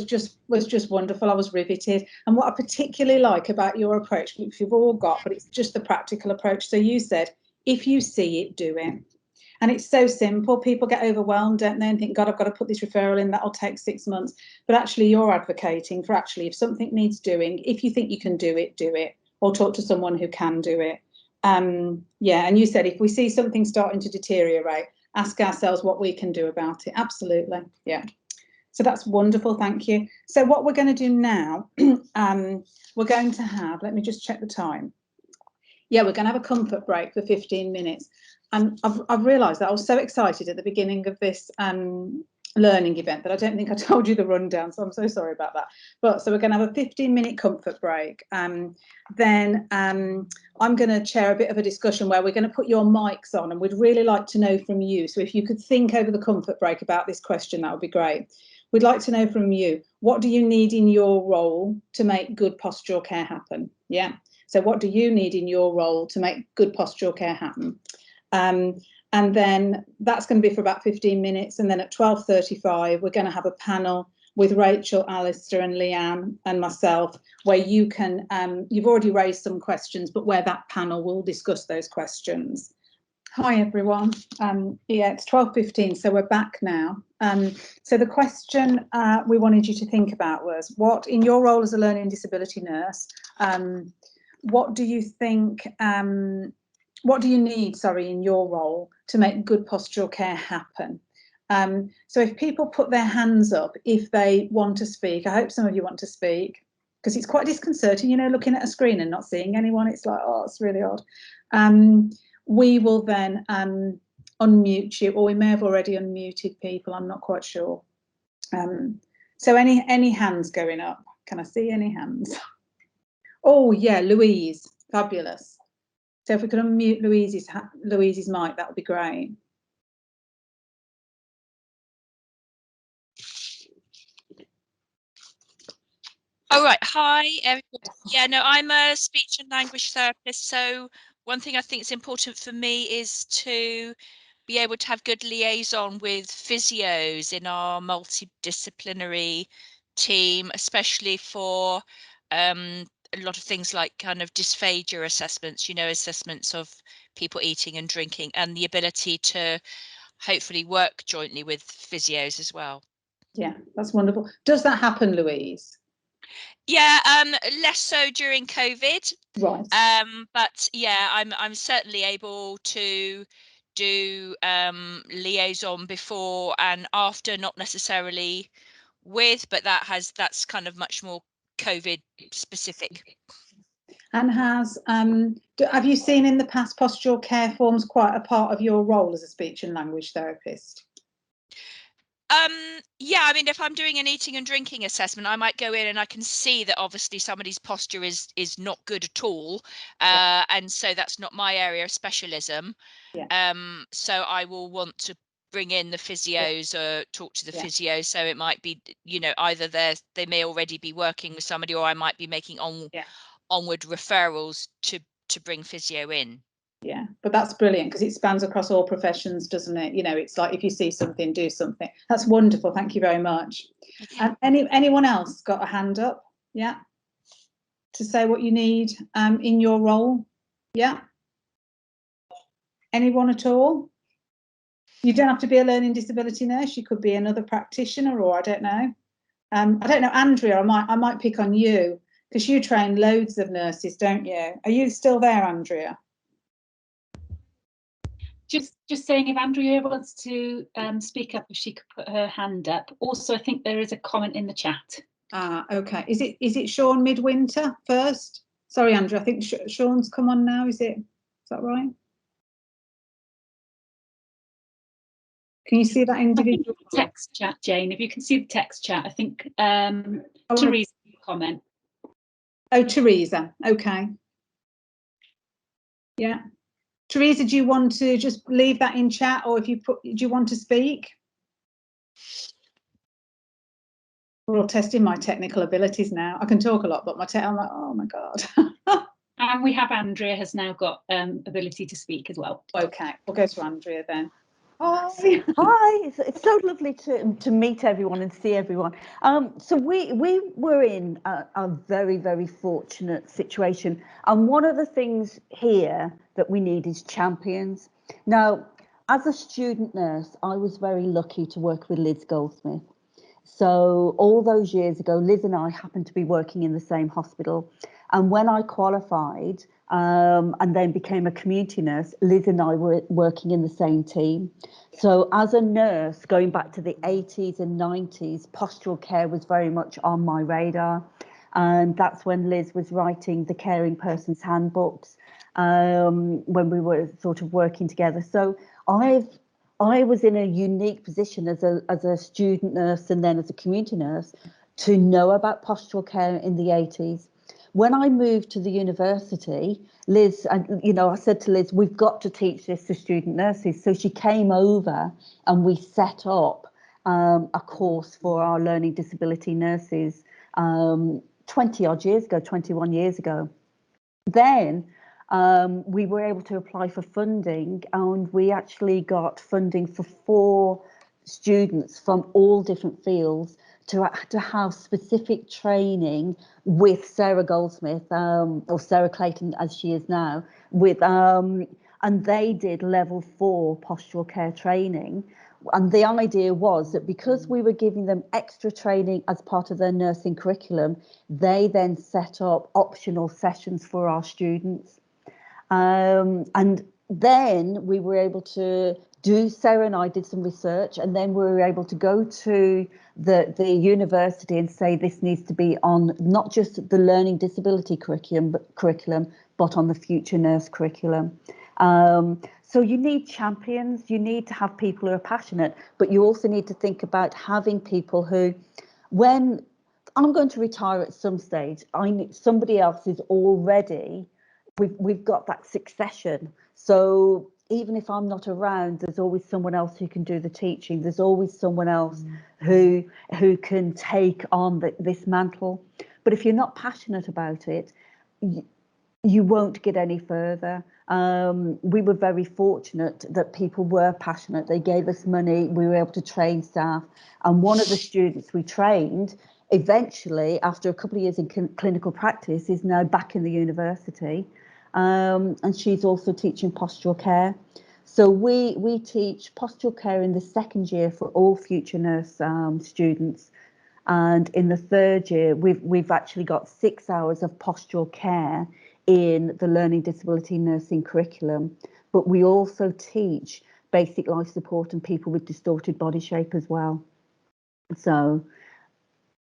just wonderful. I was riveted. And what I particularly like about your approach, which you've all got, but it's just the practical approach. So you said, if you see it, do it. And it's so simple. People get overwhelmed, don't they, and think, God, I've got to put this referral in, that'll take 6 months. But actually you're advocating for actually, if something needs doing, if you think you can do it, or talk to someone who can do it. Yeah, and you said if we see something starting to deteriorate, ask ourselves what we can do about it. Absolutely, yeah. So that's wonderful, thank you. So what we're going to do now, we're going to have, let me just check the time. Yeah, we're going to have a comfort break for 15 minutes. And I've realised that I was so excited at the beginning of this learning event that I don't think I told you the rundown, so I'm so sorry about that. But so we're going to have a 15-minute comfort break. Then I'm going to chair a bit of a discussion where we're going to put your mics on, and we'd really like to know from you. So if you could think over the comfort break about this question, that would be great. We'd like to know from you, what do you need in your role to make good postural care happen? Yeah. So what do you need in your role to make good postural care happen? And then that's going to be for about 15 minutes. And then at 12:35, we're going to have a panel with Rachel, Alistair and Leanne and myself, where you can, you've already raised some questions, but where that panel will discuss those questions. Hi, everyone. Yeah, it's 12:15, so we're back now. So the question we wanted you to think about was, what, in your role as a learning disability nurse, what do you think, what do you need, sorry, in your role to make good postural care happen? So if people put their hands up if they want to speak, I hope some of you want to speak, because it's quite disconcerting, you know, looking at a screen and not seeing anyone. It's like, oh, it's really odd. We will then unmute you, or we may have already unmuted people. I'm not quite sure. So any hands going up? Can I see any hands? Oh yeah, Louise, fabulous. So if we could unmute Louise's mic, that would be great. All right. Hi, everybody. Yeah, no, I'm a speech and language therapist. So one thing I think is important for me is to be able to have good liaison with physios in our multidisciplinary team, especially for a lot of things like kind of dysphagia assessments, you know, assessments of people eating and drinking, and the ability to hopefully work jointly with physios as well. Yeah, that's wonderful. Does that happen, Louise? Yeah, less so during COVID. Right. But yeah, I'm certainly able to do liaison before and after, not necessarily with, but that's kind of much more COVID specific. And have you seen in the past postural care forms quite a part of your role as a speech and language therapist? Yeah, I mean, if I'm doing an eating and drinking assessment, I might go in and I can see that obviously somebody's posture is not good at all, and so that's not my area of specialism. Yeah. So I will want to bring in the physios or talk to the physio. So it might be, you know, either they may already be working with somebody, or I might be making onward referrals to bring physio in. Yeah, but that's brilliant because it spans across all professions, doesn't it? You know, it's like if you see something, do something. That's wonderful. Thank you very much. Okay. Anyone else got a hand up? Yeah. To say what you need in your role? Yeah. Anyone at all? You don't have to be a learning disability nurse. You could be another practitioner, or I don't know. I don't know, Andrea. I might pick on you because you train loads of nurses, don't you? Are you still there, Andrea? Just saying, if Andrea wants to speak up, if she could put her hand up. Also, I think there is a comment in the chat. Okay. Is it Sean Midwinter first? Sorry, Andrea. I think Sean's come on now. Is that right? Can you see that individual text chat, Jane? If you can see the text chat, I think Teresa comment. Oh, Teresa. Okay. Yeah. Teresa, do you want to just leave that in chat, or do you want to speak? We're all testing my technical abilities now. I can talk a lot, but I'm like, oh my God. And we have Andrea has now got ability to speak as well. Okay, we'll go to Andrea then. Hi, it's so lovely to meet everyone and see everyone. So we were in a very, very fortunate situation, and one of the things here that we need is champions. Now, as a student nurse, I was very lucky to work with Liz Goldsmith. So all those years ago, Liz and I happened to be working in the same hospital, and when I qualified and then became a community nurse, Liz and I were working in the same team. So as a nurse, going back to the 80s and 90s, postural care was very much on my radar. And that's when Liz was writing the Caring Person's Handbooks, when we were sort of working together. So I was in a unique position as a student nurse and then as a community nurse to know about postural care in the 80s. When I moved to the university, Liz, I said to Liz, we've got to teach this to student nurses. So she came over and we set up a course for our learning disability nurses 20 odd years ago, 21 years ago. Then we were able to apply for funding, and we actually got funding for 4 students from all different fields to have specific training with Sarah Goldsmith, or Sarah Clayton as she is now, and they did level 4 postural care training. And the idea was that because we were giving them extra training as part of their nursing curriculum, they then set up optional sessions for our students. And then we were able to Sarah and I did some research, and then we were able to go to the university and say this needs to be on not just the learning disability curriculum, but on the future nurse curriculum. So you need champions, you need to have people who are passionate, but you also need to think about having people who, when I'm going to retire at some stage, somebody else is already, we've got that succession. So even if I'm not around, there's always someone else who can do the teaching. There's always someone else who can take on this mantle. But if you're not passionate about it, you won't get any further. We were very fortunate that people were passionate. They gave us money. We were able to train staff. And one of the students we trained, eventually, after a couple of years in clinical practice, is now back in the university. And she's also teaching postural care. So we teach postural care in the second year for all future nurse students. And in the third year, we've actually got 6 hours of postural care in the learning disability nursing curriculum. But we also teach basic life support and people with distorted body shape as well. So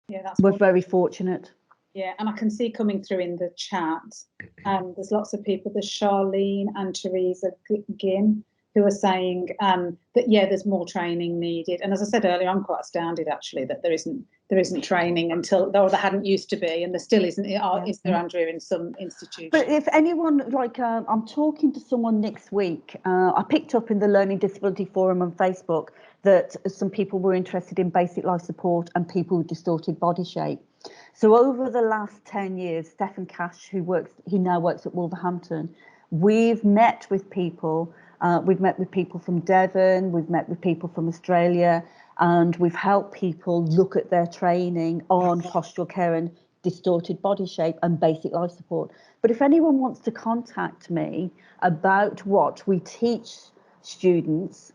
yeah, we're very fortunate. Yeah, and I can see coming through in the chat, there's lots of people, there's Charlene and Teresa Ginn, who are saying that, yeah, there's more training needed. And as I said earlier, I'm quite astounded, actually, that there isn't training until, or there hadn't used to be, and there still isn't, is there, Andrea, in some institutions? But if anyone, like, I'm talking to someone next week, I picked up in the Learning Disability Forum on Facebook that some people were interested in basic life support and people with distorted body shape. So over the last 10 years, Stephen Cash, he now works at Wolverhampton, we've met with people from Devon, we've met with people from Australia, and we've helped people look at their training on postural care and distorted body shape and basic life support. But if anyone wants to contact me about what we teach students,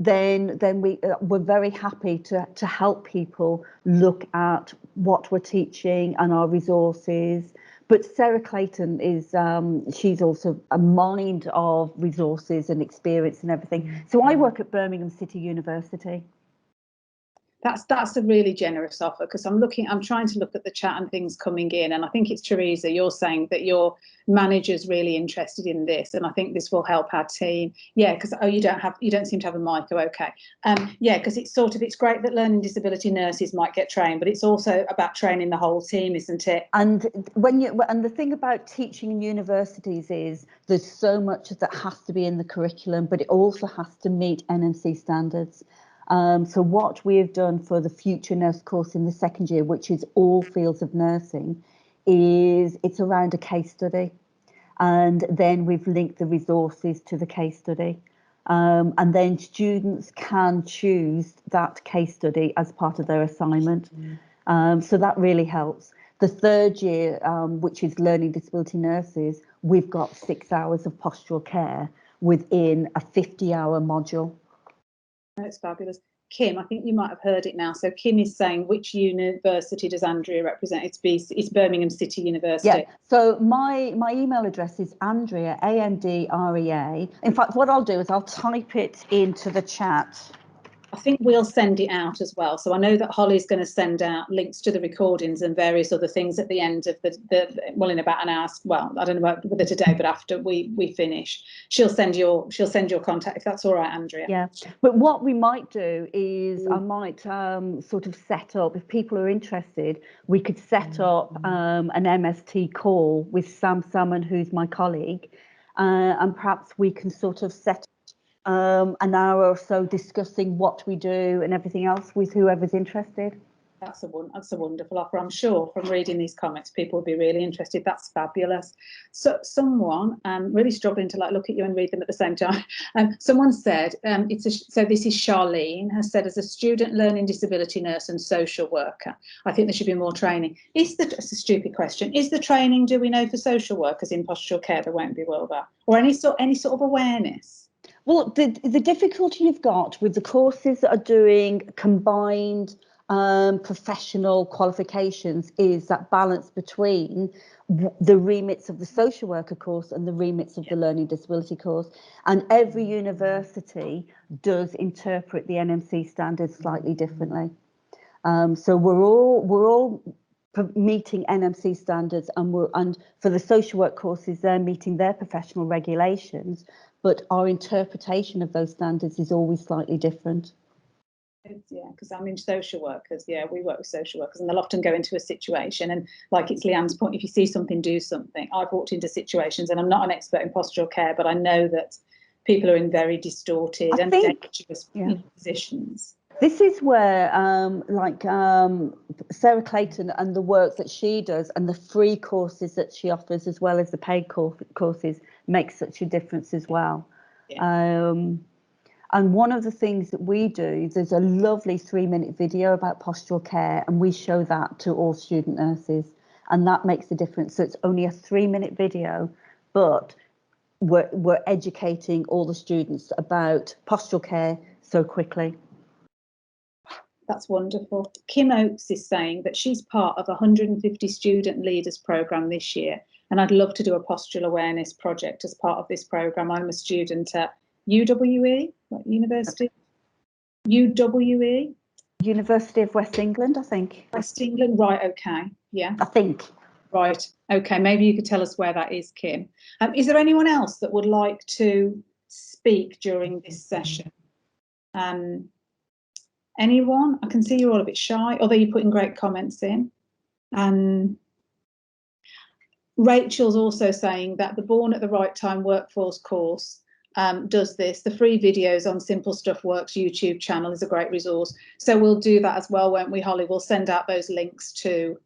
then we're very happy to help people look at what we're teaching and our resources. But Sarah Clayton is, she's also a mind of resources and experience and everything. So I work at Birmingham City University. That's a really generous offer, because I'm trying to look at the chat and things coming in, and I think it's Teresa, you're saying that your manager's really interested in this, and I think this will help our team. Yeah, because you don't seem to have a mic. Oh, okay. Yeah, because it's great that learning disability nurses might get trained, but it's also about training the whole team, isn't it? And the thing about teaching in universities is there's so much that has to be in the curriculum, but it also has to meet NMC standards. So what we have done for the future nurse course in the second year, which is all fields of nursing, is it's around a case study. And then we've linked the resources to the case study. And then students can choose that case study as part of their assignment. So that really helps. The third year, which is learning disability nurses, we've got 6 hours of postural care within a 50-hour module. That's fabulous. Kim, I think you might have heard it now. So Kim is saying, which university does Andrea represent? It's Birmingham City University. Yeah. So my email address is Andrea, Andrea. In fact, what I'll do is I'll type it into the chat. I think we'll send it out as well. So I know that Holly's going to send out links to the recordings and various other things at the end of well, in about an hour. Well, I don't know about whether today, but after we finish, she'll send your contact, if that's all right, Andrea. Yeah. But what we might do is I might sort of set up, if people are interested, we could set up an MST call with Sam Salmon, who's my colleague, and perhaps we can sort of set an hour or so discussing what we do and everything else with whoever's interested. That's a wonderful offer. I'm sure from reading these comments, people will be really interested. That's fabulous. So someone, really struggling to look at you and read them at the same time. Someone said, so this is Charlene, has said, as a student learning disability nurse and social worker, I think there should be more training. It's a stupid question. Is the training, do we know, for social workers in postural care there won't be, will there? Or any sort of awareness? Well, the difficulty you've got with the courses that are doing combined professional qualifications is that balance between the remits of the social worker course and the remits of the learning disability course. And every university does interpret the NMC standards slightly differently. So we're all meeting NMC standards, and for the social work courses, they're meeting their professional regulations, but our interpretation of those standards is always slightly different. Yeah, because I'm in social workers. Yeah, we work with social workers, and they'll often go into a situation, and like it's Leanne's point, if you see something, do something. I've walked into situations, and I'm not an expert in postural care, but I know that people are in very distorted and dangerous positions. This is where, Sarah Clayton and the work that she does and the free courses that she offers, as well as the paid courses, make such a difference as well. Yeah. And one of the things that we do, there's a lovely 3-minute video about postural care, and we show that to all student nurses, and that makes a difference. So it's only a 3-minute video, but we're educating all the students about postural care so quickly. That's wonderful. Kim Oakes is saying that she's part of a 150 student leaders program this year, and I'd love to do a postural awareness project as part of this program. I'm a student at UWE, what university? UWE? University of West England, I think. West England, right, okay, yeah. I think. Right, okay, maybe you could tell us where that is, Kim. Is there anyone else that would like to speak during this session? Anyone? I can see you're all a bit shy, although you're putting great comments in. Rachel's also saying that the Born at the Right Time workforce course does this. The free videos on Simple Stuff Works YouTube channel is a great resource. So we'll do that as well, won't we, Holly? We'll send out those links to,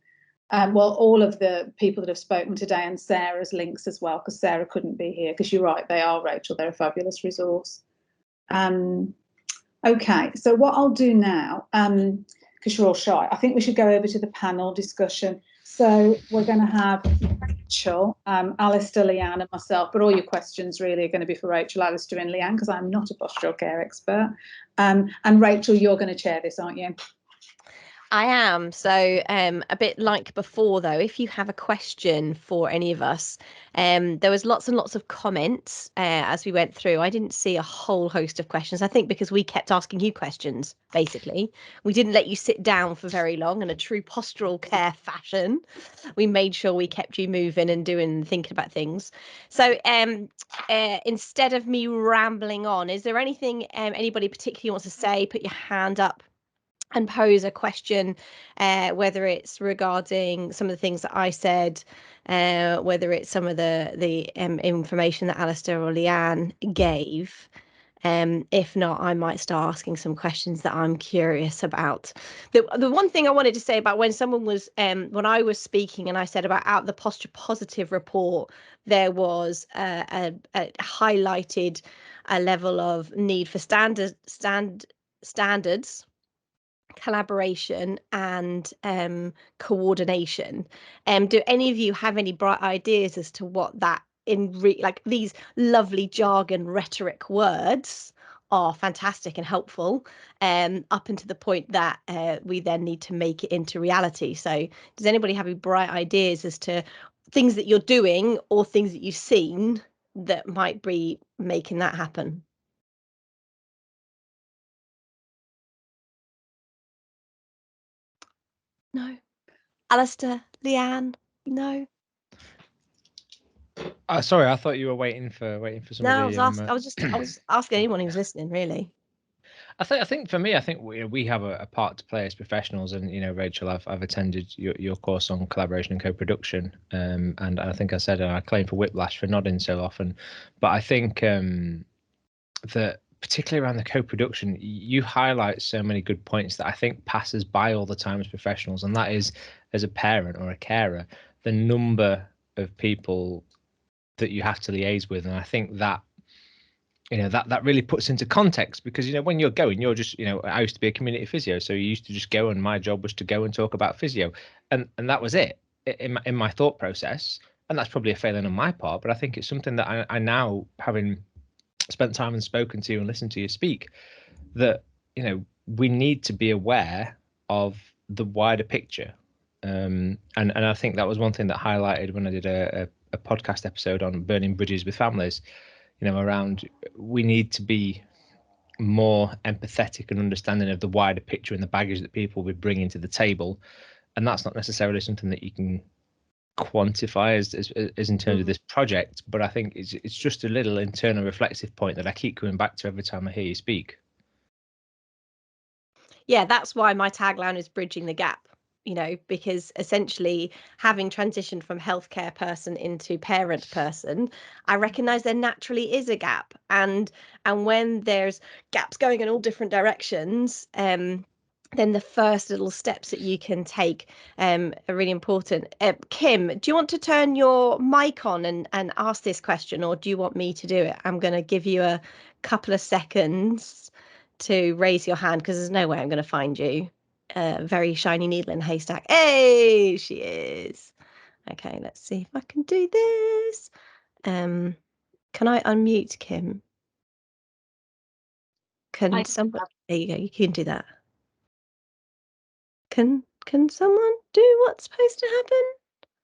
well, all of the people that have spoken today, and Sarah's links as well, because Sarah couldn't be here, because you're right, they are, Rachel, they're a fabulous resource. Okay, so what I'll do now, because you're all shy, I think we should go over to the panel discussion. So we're going to have Rachel, Alistair, Leanne and myself, but all your questions really are going to be for Rachel, Alistair and Leanne, because I'm not a postural care expert. And Rachel, you're going to chair this, aren't you? I am. So a bit like before, though, if you have a question for any of us, there was lots and lots of comments as we went through. I didn't see a whole host of questions, I think, because we kept asking you questions, basically. We didn't let you sit down for very long in a true postural care fashion. We made sure we kept you moving and doing, thinking about things. So instead of me rambling on, is there anything anybody particularly wants to say? Put your hand up and pose a question, whether it's regarding some of the things that I said, whether it's some of the information that Alistair or Leanne gave. If not, I might start asking some questions that I'm curious about. The one thing I wanted to say about when someone was, when I was speaking and I said about out the posture positive report, there was a highlighted a level of need for standards, collaboration and coordination. Do any of you have any bright ideas as to what that like these lovely jargon rhetoric words are fantastic and helpful up until the point that we then need to make it into reality? So does anybody have any bright ideas as to things that you're doing or things that you've seen that might be making that happen? No. Alistair, Leanne, no. Sorry, I thought you were waiting for somebody. No, I was asking anyone who was listening, really. I think for me, I think we have a part to play as professionals, and Rachel, I've attended your course on collaboration and co-production, and I think I said I claim for whiplash for nodding so often, but I think that particularly around the co-production, you highlight so many good points that I think passes by all the time as professionals, and that is, as a parent or a carer, the number of people that you have to liaise with. And I think that that really puts into context, because when you're going, you're just I used to be a community physio, so you used to just go, and my job was to go and talk about physio, and that was it in my thought process. And that's probably a failing on my part, but I think it's something that I now, having spent time and spoken to you and listened to you speak, that we need to be aware of the wider picture. And I think that was one thing that highlighted when I did a podcast episode on burning bridges with families, you know, around we need to be more empathetic and understanding of the wider picture and the baggage that people will be bringing to the table. And that's not necessarily something that you can quantify as in terms of this project, but I think it's just a little internal reflexive point that I keep coming back to every time I hear you speak. Yeah, that's why my tagline is bridging the gap, you know, because essentially having transitioned from healthcare person into parent person, I recognize there naturally is a gap. And when there's gaps going in all different directions, then the first little steps that you can take are really important. Kim, do you want to turn your mic on and ask this question, or do you want me to do it? I'm going to give you a couple of seconds to raise your hand because there's no way I'm going to find you. Very shiny needle in a haystack. Hey, she is. Okay, let's see if I can do this. Can I unmute Kim? Can somebody? There you go. You can do that. Can someone do what's supposed to happen?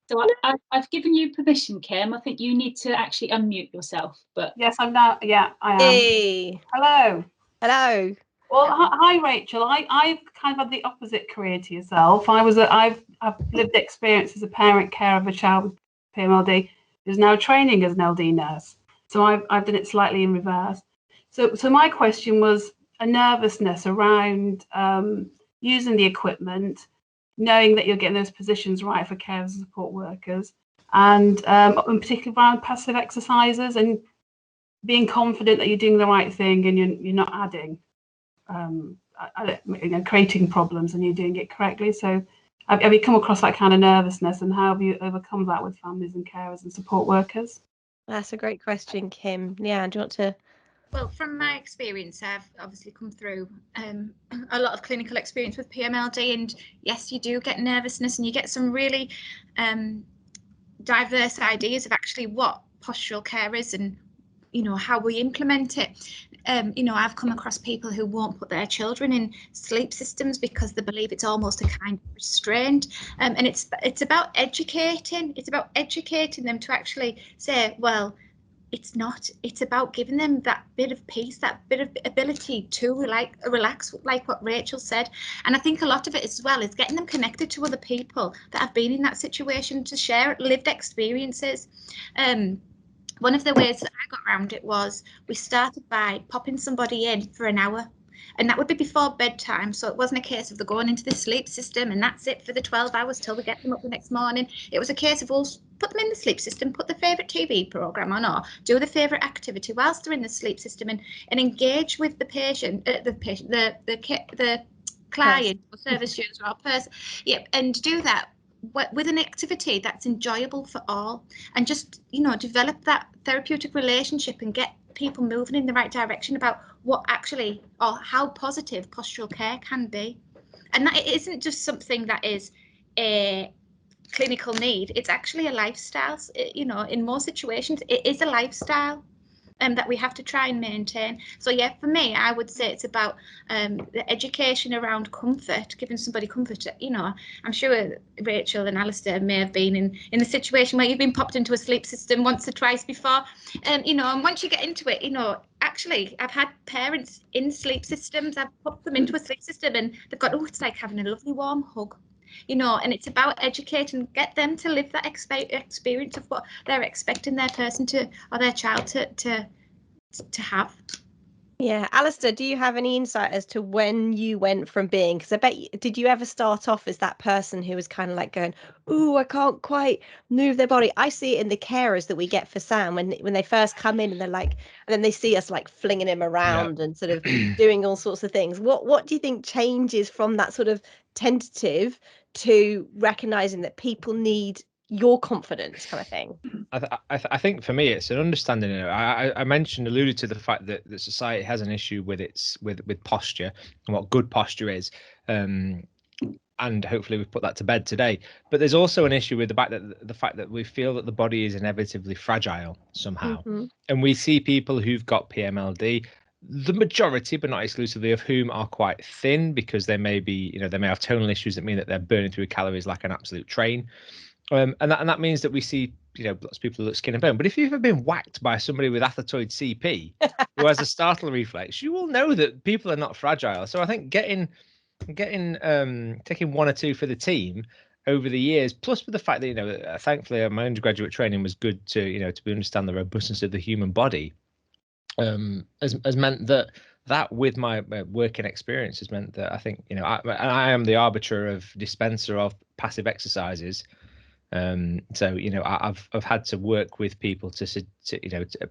So I've given you permission, Kim. I think you need to actually unmute yourself. But yes, I'm now. Yeah, I am. Hey. Hello. Hello. Well, hi, Rachel. I've kind of had the opposite career to yourself. I've lived experience as a parent care of a child with PMLD who's now training as an LD nurse. So I've done it slightly in reverse. So my question was a nervousness around using the equipment, knowing that you're getting those positions right for carers and support workers, and particularly around passive exercises and being confident that you're doing the right thing and you're not adding, creating problems, and you're doing it correctly. So have you come across that kind of nervousness, and how have you overcome that with families and carers and support workers? That's a great question, Kim. Yeah, do you want to? Well, from my experience, I've obviously come through a lot of clinical experience with PMLD, and yes, you do get nervousness, and you get some really diverse ideas of actually what postural care is and, you know, how we implement it. You know, I've come across people who won't put their children in sleep systems because they believe it's almost a kind of restraint. And it's about educating. It's about educating them to actually say, well, it's not. It's about giving them that bit of peace, that bit of ability to relax, like what Rachel said. And I think a lot of it as well is getting them connected to other people that have been in that situation to share lived experiences. One of the ways that I got around it was we started by popping somebody in for an hour, and that would be before bedtime. So it wasn't a case of they're going into the sleep system and that's it for the 12 hours till we get them up the next morning. It was a case of, well, put them in the sleep system, put the favourite TV programme on, or do the favourite activity whilst they're in the sleep system, and engage with the patient, the client or service user or person. Yep, and do that with an activity that's enjoyable for all, and just, you know, develop that therapeutic relationship and get people moving in the right direction about what actually, or how positive postural care can be. And that it isn't just something that is a clinical need, it's actually a lifestyle. You know, in more situations it is a lifestyle that we have to try and maintain. So yeah, for me, I would say it's about the education around comfort, giving somebody comfort. You know, I'm sure Rachel and Alistair may have been in the situation where you've been popped into a sleep system once or twice before. You know, and once you get into it, you know, actually, I've had parents in sleep systems, I've popped them into a sleep system and they've got, oh, it's like having a lovely warm hug. You know, and it's about educating, get them to live that experience of what they're expecting their person to, or their child to have. Yeah, Alistair, do you have any insight as to when you went from being, because I bet did you ever start off as that person who was kind of like going, ooh, I can't quite move their body? I see it in the carers that we get for Sam when they first come in and they're like, and then they see us like flinging him around and sort of doing all sorts of things. What do you think changes from that sort of tentative to recognizing that people need your confidence kind of thing? I think for me it's an understanding. I alluded to the fact that society has an issue with with posture and what good posture is, and hopefully we've put that to bed today. But there's also an issue with the fact that we feel that the body is inevitably fragile somehow, and we see people who've got PMLD the majority, but not exclusively, of whom are quite thin because they may be, they may have tonal issues that mean that they're burning through calories like an absolute train. And that means that we see, lots of people who look skin and bone. But if you've ever been whacked by somebody with athetoid CP who has a startle reflex, you will know that people are not fragile. So I think taking 1 or 2 for the team over the years, plus with the fact that thankfully my undergraduate training was good to understand the robustness of the human body, has meant that with my working experience has meant that I think I am the arbiter of dispenser of passive exercises. So I've had to work with people to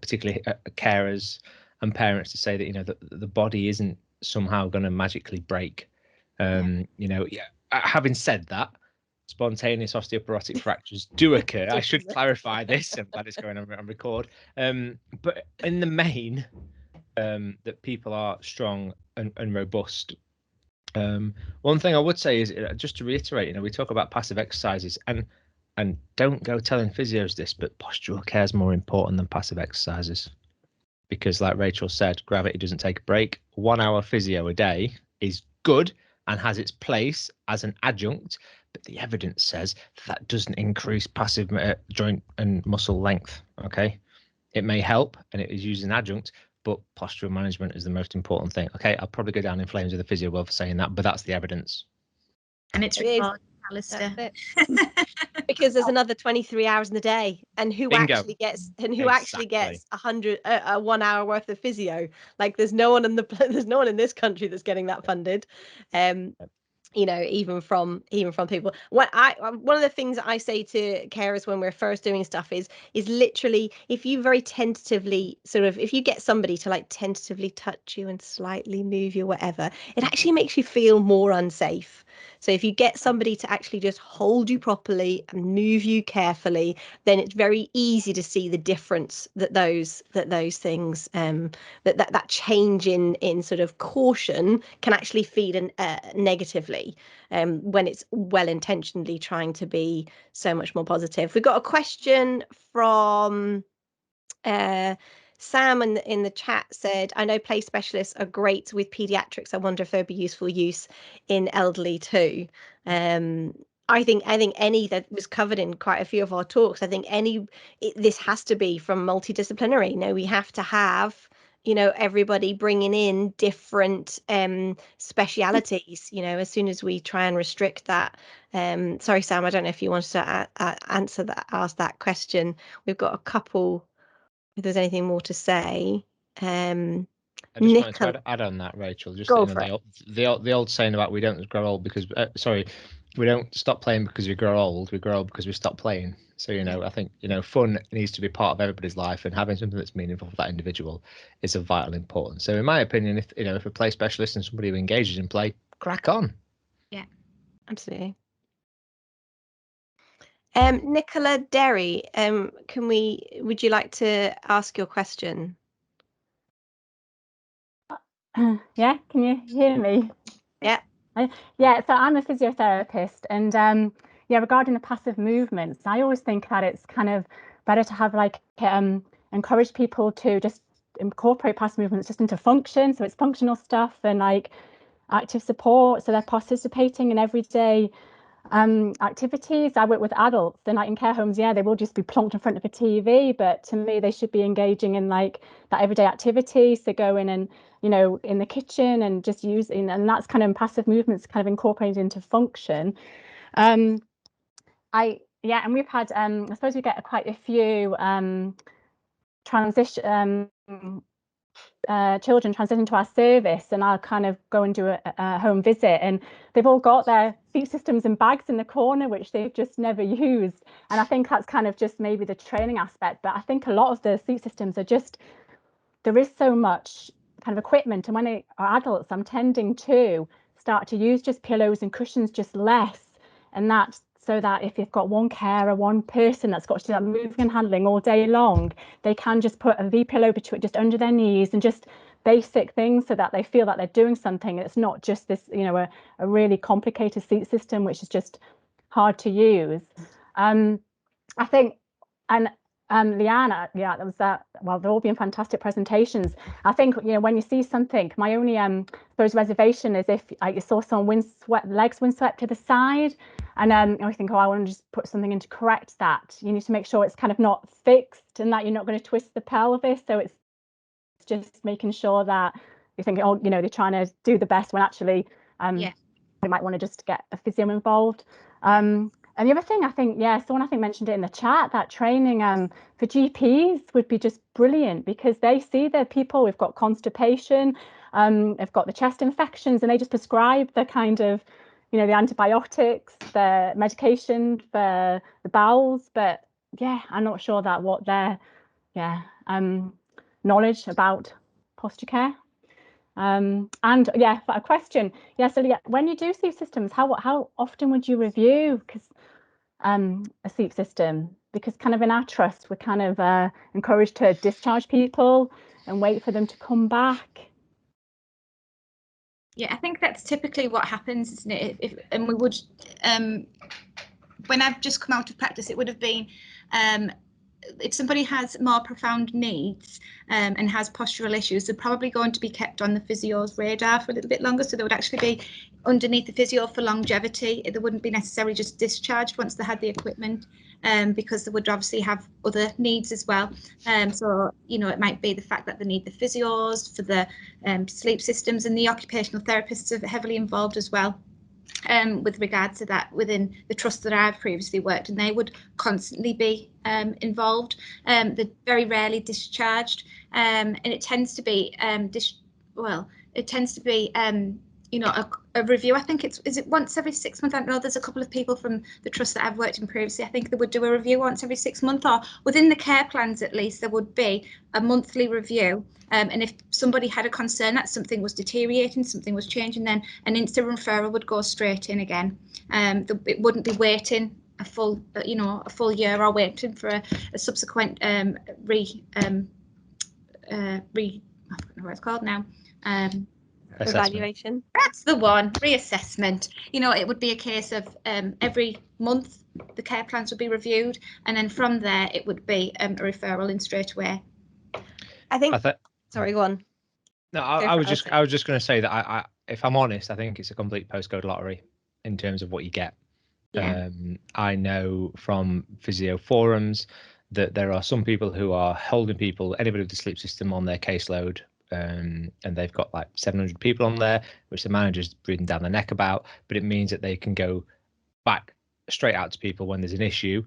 particularly carers and parents to say that the body isn't somehow going to magically break. Having said that, spontaneous osteoporotic fractures do occur. I should clarify this. I'm glad it's going on record. But in the main, that people are strong and robust. One thing I would say is, just to reiterate, we talk about passive exercises, and don't go telling physios this, but postural care is more important than passive exercises, because like Rachel said, gravity doesn't take a break. 1 hour physio a day is good and has its place as an adjunct, but the evidence says that doesn't increase passive joint and muscle length. Okay, it may help and it is used as an adjunct, but postural management is the most important thing. Okay, I'll probably go down in flames with the physio world for saying that, but that's the evidence. And it's recorded, Alistair. Because there's another 23 hours in the day, and who Bingo. actually gets 1 hour worth of physio? Like, there's no one in this country that's getting that funded. Even from people. One of the things that I say to carers when we're first doing stuff is literally, if you very tentatively if you get somebody to like tentatively touch you and slightly move you, whatever, it actually makes you feel more unsafe. So if you get somebody to actually just hold you properly and move you carefully, then it's very easy to see the difference that those things, that change in sort of caution can actually feed negatively, when it's well intentionally trying to be so much more positive. We've got a question from Sam in the chat. Said, I know play specialists are great with pediatrics. I wonder if there'd be useful use in elderly too. I think any that was covered in quite a few of our talks. I think this has to be from multidisciplinary. We have to have everybody bringing in different specialities. As soon as we try and restrict that. Sorry, Sam, I don't know if you wanted to ask that question. We've got a couple. If there's anything more to say. I just wanted to add on that, Rachel. Just the old saying about we don't grow old because we don't stop playing because we grow old. We grow old because we stop playing. So I think fun needs to be part of everybody's life, and having something that's meaningful for that individual is of vital importance. So in my opinion, if a play specialist and somebody who engages in play, crack on. Yeah, absolutely. Nicola Derry, would you like to ask your question? Yeah, can you hear me? Yeah. Yeah, so I'm a physiotherapist, and regarding the passive movements, I always think that it's kind of better to have encourage people to just incorporate passive movements just into function, so it's functional stuff and like active support, so they're participating in everyday activities. I work with adults, and like in care homes, they will just be plonked in front of a TV, but to me they should be engaging in like that everyday activity. So go in and in the kitchen and just using, and that's kind of passive movements kind of incorporated into function. And we've had I suppose we get quite a few children transition to our service, and I'll kind of go and do a home visit, and they've all got their seat systems and bags in the corner which they've just never used. And I think that's kind of just maybe the training aspect, but I think a lot of the seat systems are just, there is so much kind of equipment, and when they are adults, I'm tending to start to use just pillows and cushions just less, and that's so that if you've got one carer, one person that's got to do that moving and handling all day long, they can just put a V-pillow between just under their knees, and just basic things so that they feel that they're doing something. It's not just this, a really complicated seat system which is just hard to use. I think, and Leanne, yeah, that was that. Well, they've all been fantastic presentations. I think, you know, when you see something, my only suppose reservation is if you saw someone legs windswept to the side, and I think, oh, I want to just put something in to correct that. You need to make sure it's kind of not fixed and that you're not going to twist the pelvis. So it's just making sure that you're thinking, oh, you know, they're trying to do the best when actually we might want to just get a physio involved. And the other thing, I think, someone I think mentioned it in the chat, that training for GPs would be just brilliant, because they see their people who've got constipation, they've got the chest infections, and they just prescribe the kind of, you know, the antibiotics, the medication for the bowels. But yeah, I'm not sure that what their knowledge about posture care. And yeah, a question. Yeah, so yeah, when you do sleep systems, how often would you review a sleep system? Because kind of in our trust, we're kind of encouraged to discharge people and wait for them to come back. Yeah, I think that's typically what happens, isn't it? And we would, when I've just come out of practice, it would have been if somebody has more profound needs and has postural issues, they're probably going to be kept on the physio's radar for a little bit longer. So they would actually be underneath the physio for longevity. They wouldn't be necessarily just discharged once they had the equipment, because they would obviously have other needs as well. So, you know, it might be the fact that they need the physios for the sleep systems, and the occupational therapists are heavily involved as well. With regard to that within the trust that I've previously worked, and they would constantly be involved. They're very rarely discharged, and it tends to be you know, a review. I think is it once every 6 months? I know there's a couple of people from the trust that I've worked in previously. I think they would do a review once every 6 months, or within the care plans at least there would be a monthly review. And if somebody had a concern that something was deteriorating, something was changing, then an instant referral would go straight in again. It wouldn't be waiting a full year, or waiting for a subsequent I don't know what it's called now. Evaluation. That's the one. Reassessment. You know, it would be a case of every month the care plans would be reviewed, and then from there it would be a referral in straight away. Sorry, go on. No, I was just going to say that I, if I'm honest, I think it's a complete postcode lottery in terms of what you get. Yeah. I know from physio forums that there are some people who are holding anybody with the sleep system on their caseload, and they've got like 700 people on there, which the manager's breathing down their neck about, but it means that they can go back straight out to people when there's an issue,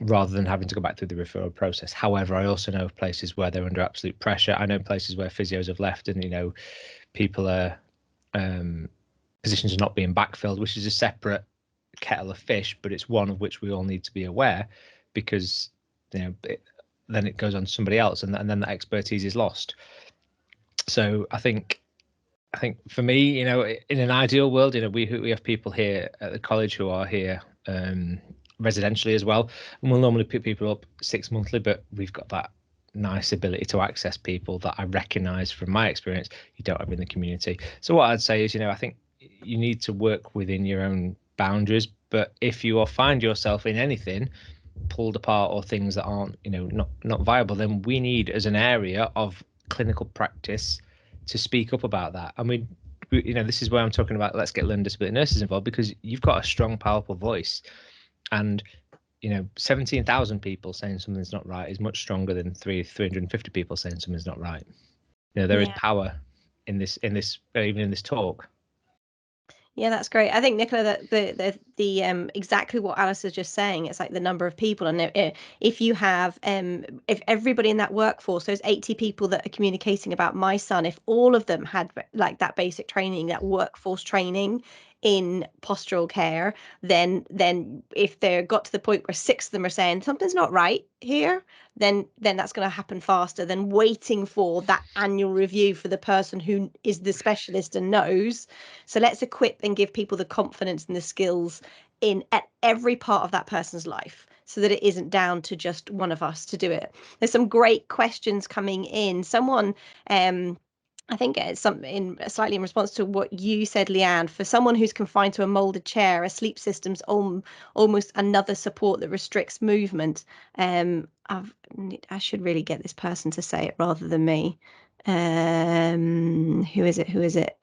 rather than having to go back through the referral process. However, I also know of places where they're under absolute pressure. I know places where physios have left, and, you know, people are positions are not being backfilled, which is a separate kettle of fish, but it's one of which we all need to be aware, because, you know, then it goes on to somebody else, and then that expertise is lost. So I think for me, you know, in an ideal world, you know, we have people here at the college who are here residentially as well, and we'll normally pick people up 6 monthly, but we've got that nice ability to access people that I recognise from my experience you don't have in the community. So what I'd say is, you know, I think you need to work within your own boundaries, but if you find yourself in anything pulled apart or things that aren't, you know, not viable, then we need, as an area of clinical practice, to speak up about that. And we you know, this is where I'm talking about, let's get learning disability nurses involved, because you've got a strong, powerful voice, and, you know, 17,000 people saying something's not right is much stronger than 350 people saying something's not right. You know, there is power in this even in this talk. Yeah, that's great. I think, Nicola, that the exactly what Alice is just saying, it's like the number of people, and if you have if everybody in that workforce, those 80 people that are communicating about my son, if all of them had like that basic training, that workforce training in postural care, then if they got to the point where 6 of them are saying something's not right here, then that's going to happen faster than waiting for that annual review for the person who is the specialist and knows. So let's equip and give people the confidence and the skills at every part of that person's life, so that it isn't down to just one of us to do it. There's some great questions coming in. Someone I think it's something slightly in response to what you said, Leanne. For someone who's confined to a molded chair, a sleep system's almost another support that restricts movement. I should really get this person to say it rather than me. Who is it?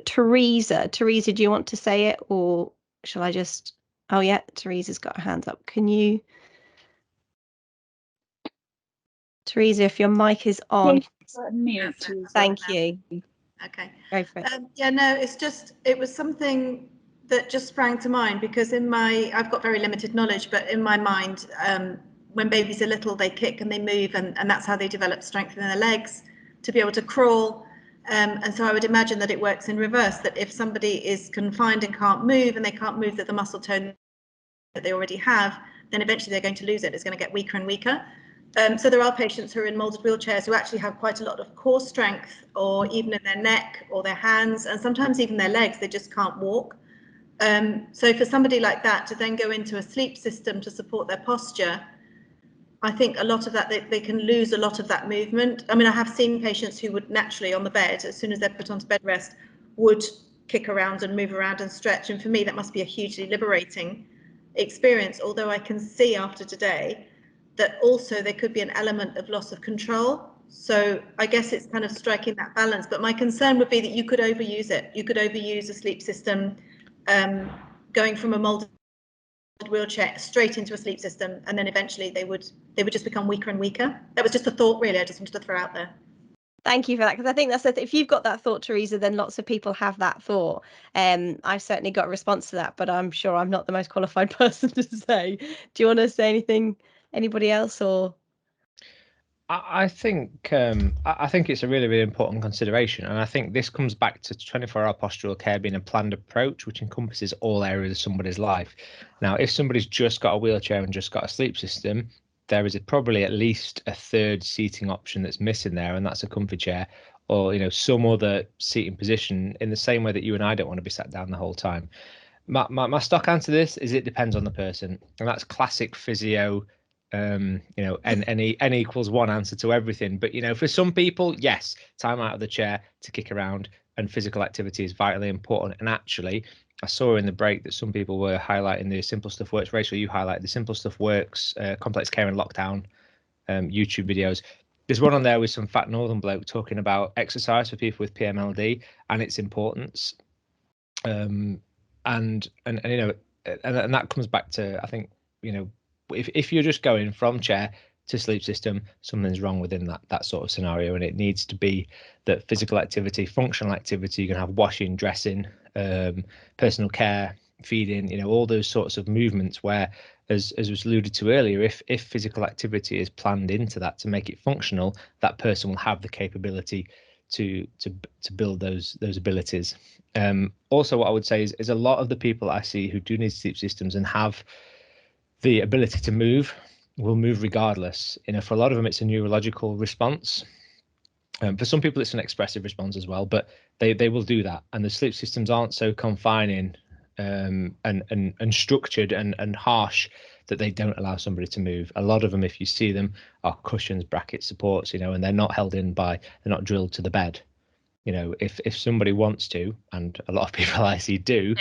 Teresa. Teresa, do you want to say it, or shall I just? Oh yeah, Teresa's got her hands up. Can you? Teresa, if your mic is on. Mute. Thank you. Okay. Go for it. Yeah, no, it was something that just sprang to mind because I've got very limited knowledge, but in my mind, when babies are little, they kick and they move, and that's how they develop strength in their legs to be able to crawl. And so I would imagine that it works in reverse, that if somebody is confined and can't move, and they can't move the muscle tone that they already have, then eventually they're going to lose it. It's going to get weaker and weaker. So there are patients who are in molded wheelchairs who actually have quite a lot of core strength, or even in their neck or their hands, and sometimes even their legs. They just can't walk. So for somebody like that to then go into a sleep system to support their posture, I think a lot of that, they can lose a lot of that movement. I mean, I have seen patients who would naturally on the bed, as soon as they're put onto bed rest, would kick around and move around and stretch. And for me, that must be a hugely liberating experience, although I can see after today that also there could be an element of loss of control. So I guess it's kind of striking that balance. But my concern would be that you could overuse it. You could overuse a sleep system, going from a molded wheelchair straight into a sleep system, and then eventually they would just become weaker and weaker. That was just a thought, really. I just wanted to throw out there. Thank you for that, because I think that's if you've got that thought, Teresa, then lots of people have that thought. I've certainly got a response to that, but I'm sure I'm not the most qualified person to say. Do you want to say anything? Anybody else? Or I think it's a really, really important consideration, and I think this comes back to 24-hour postural care being a planned approach which encompasses all areas of somebody's life. Now, if somebody's just got a wheelchair and just got a sleep system, there is probably at least a third seating option that's missing there, and that's a comfy chair, or some other seating position, in the same way that you and I don't want to be sat down the whole time. My stock answer to this is it depends on the person, and that's classic physio. And n equals one answer to everything. But for some people, yes, time out of the chair to kick around and physical activity is vitally important. And actually, I saw in the break that some people were highlighting the Simple Stuff Works. Rachel, you highlighted the Simple Stuff Works complex care and lockdown YouTube videos. There's one on there with some fat northern bloke talking about exercise for people with PMLD and its importance. And that comes back to, I think, if you're just going from chair to sleep system, something's wrong within that sort of scenario, and it needs to be that physical activity, functional activity. You can have washing, dressing, personal care, feeding, all those sorts of movements where, as was alluded to earlier, if physical activity is planned into that to make it functional, that person will have the capability to build those abilities. Also, what I would say is a lot of the people I see who do need sleep systems and have the ability to move will move regardless. For a lot of them, it's a neurological response. For some people, it's an expressive response as well, but they will do that. And the sleep systems aren't so confining and structured and harsh that they don't allow somebody to move. A lot of them, if you see them, are cushions, bracket supports, and they're not held in they're not drilled to the bed. If somebody wants to, and a lot of people I see do,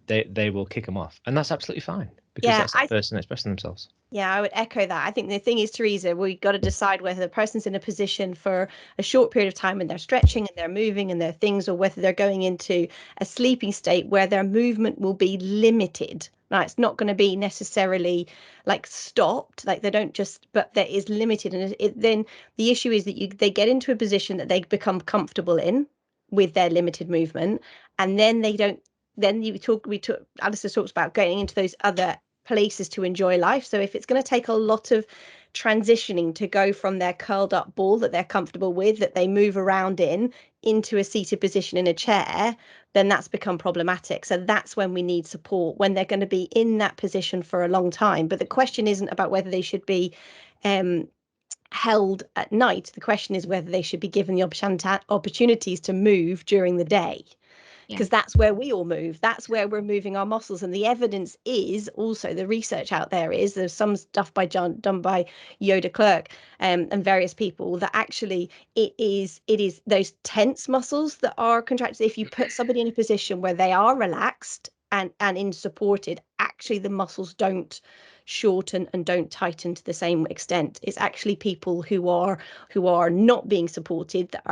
they will kick them off, and that's absolutely fine, because that's that person expressing themselves. Yeah, I would echo that. I think the thing is, Teresa, we've got to decide whether the person's in a position for a short period of time and they're stretching and they're moving and their things, or whether they're going into a sleeping state where their movement will be limited. Now, it's not going to be necessarily like stopped, like they don't just, but there is limited. And then the issue is that they get into a position that they become comfortable in with their limited movement, and then they don't. Then Alistair talks about going into those other places to enjoy life. So if it's going to take a lot of transitioning to go from their curled up ball that they're comfortable with, that they move around into a seated position in a chair, then that's become problematic. So that's when we need support, when they're going to be in that position for a long time. But the question isn't about whether they should be held at night. The question is whether they should be given the opportunities to move during the day. because that's where we all move. That's where we're moving our muscles. And the evidence is also, the research out there is, there's some stuff done by Yoda Clerk and various people, that actually it is those tense muscles that are contracted. If you put somebody in a position where they are relaxed and in supported, actually the muscles don't shorten and don't tighten to the same extent. It's actually people who are not being supported, that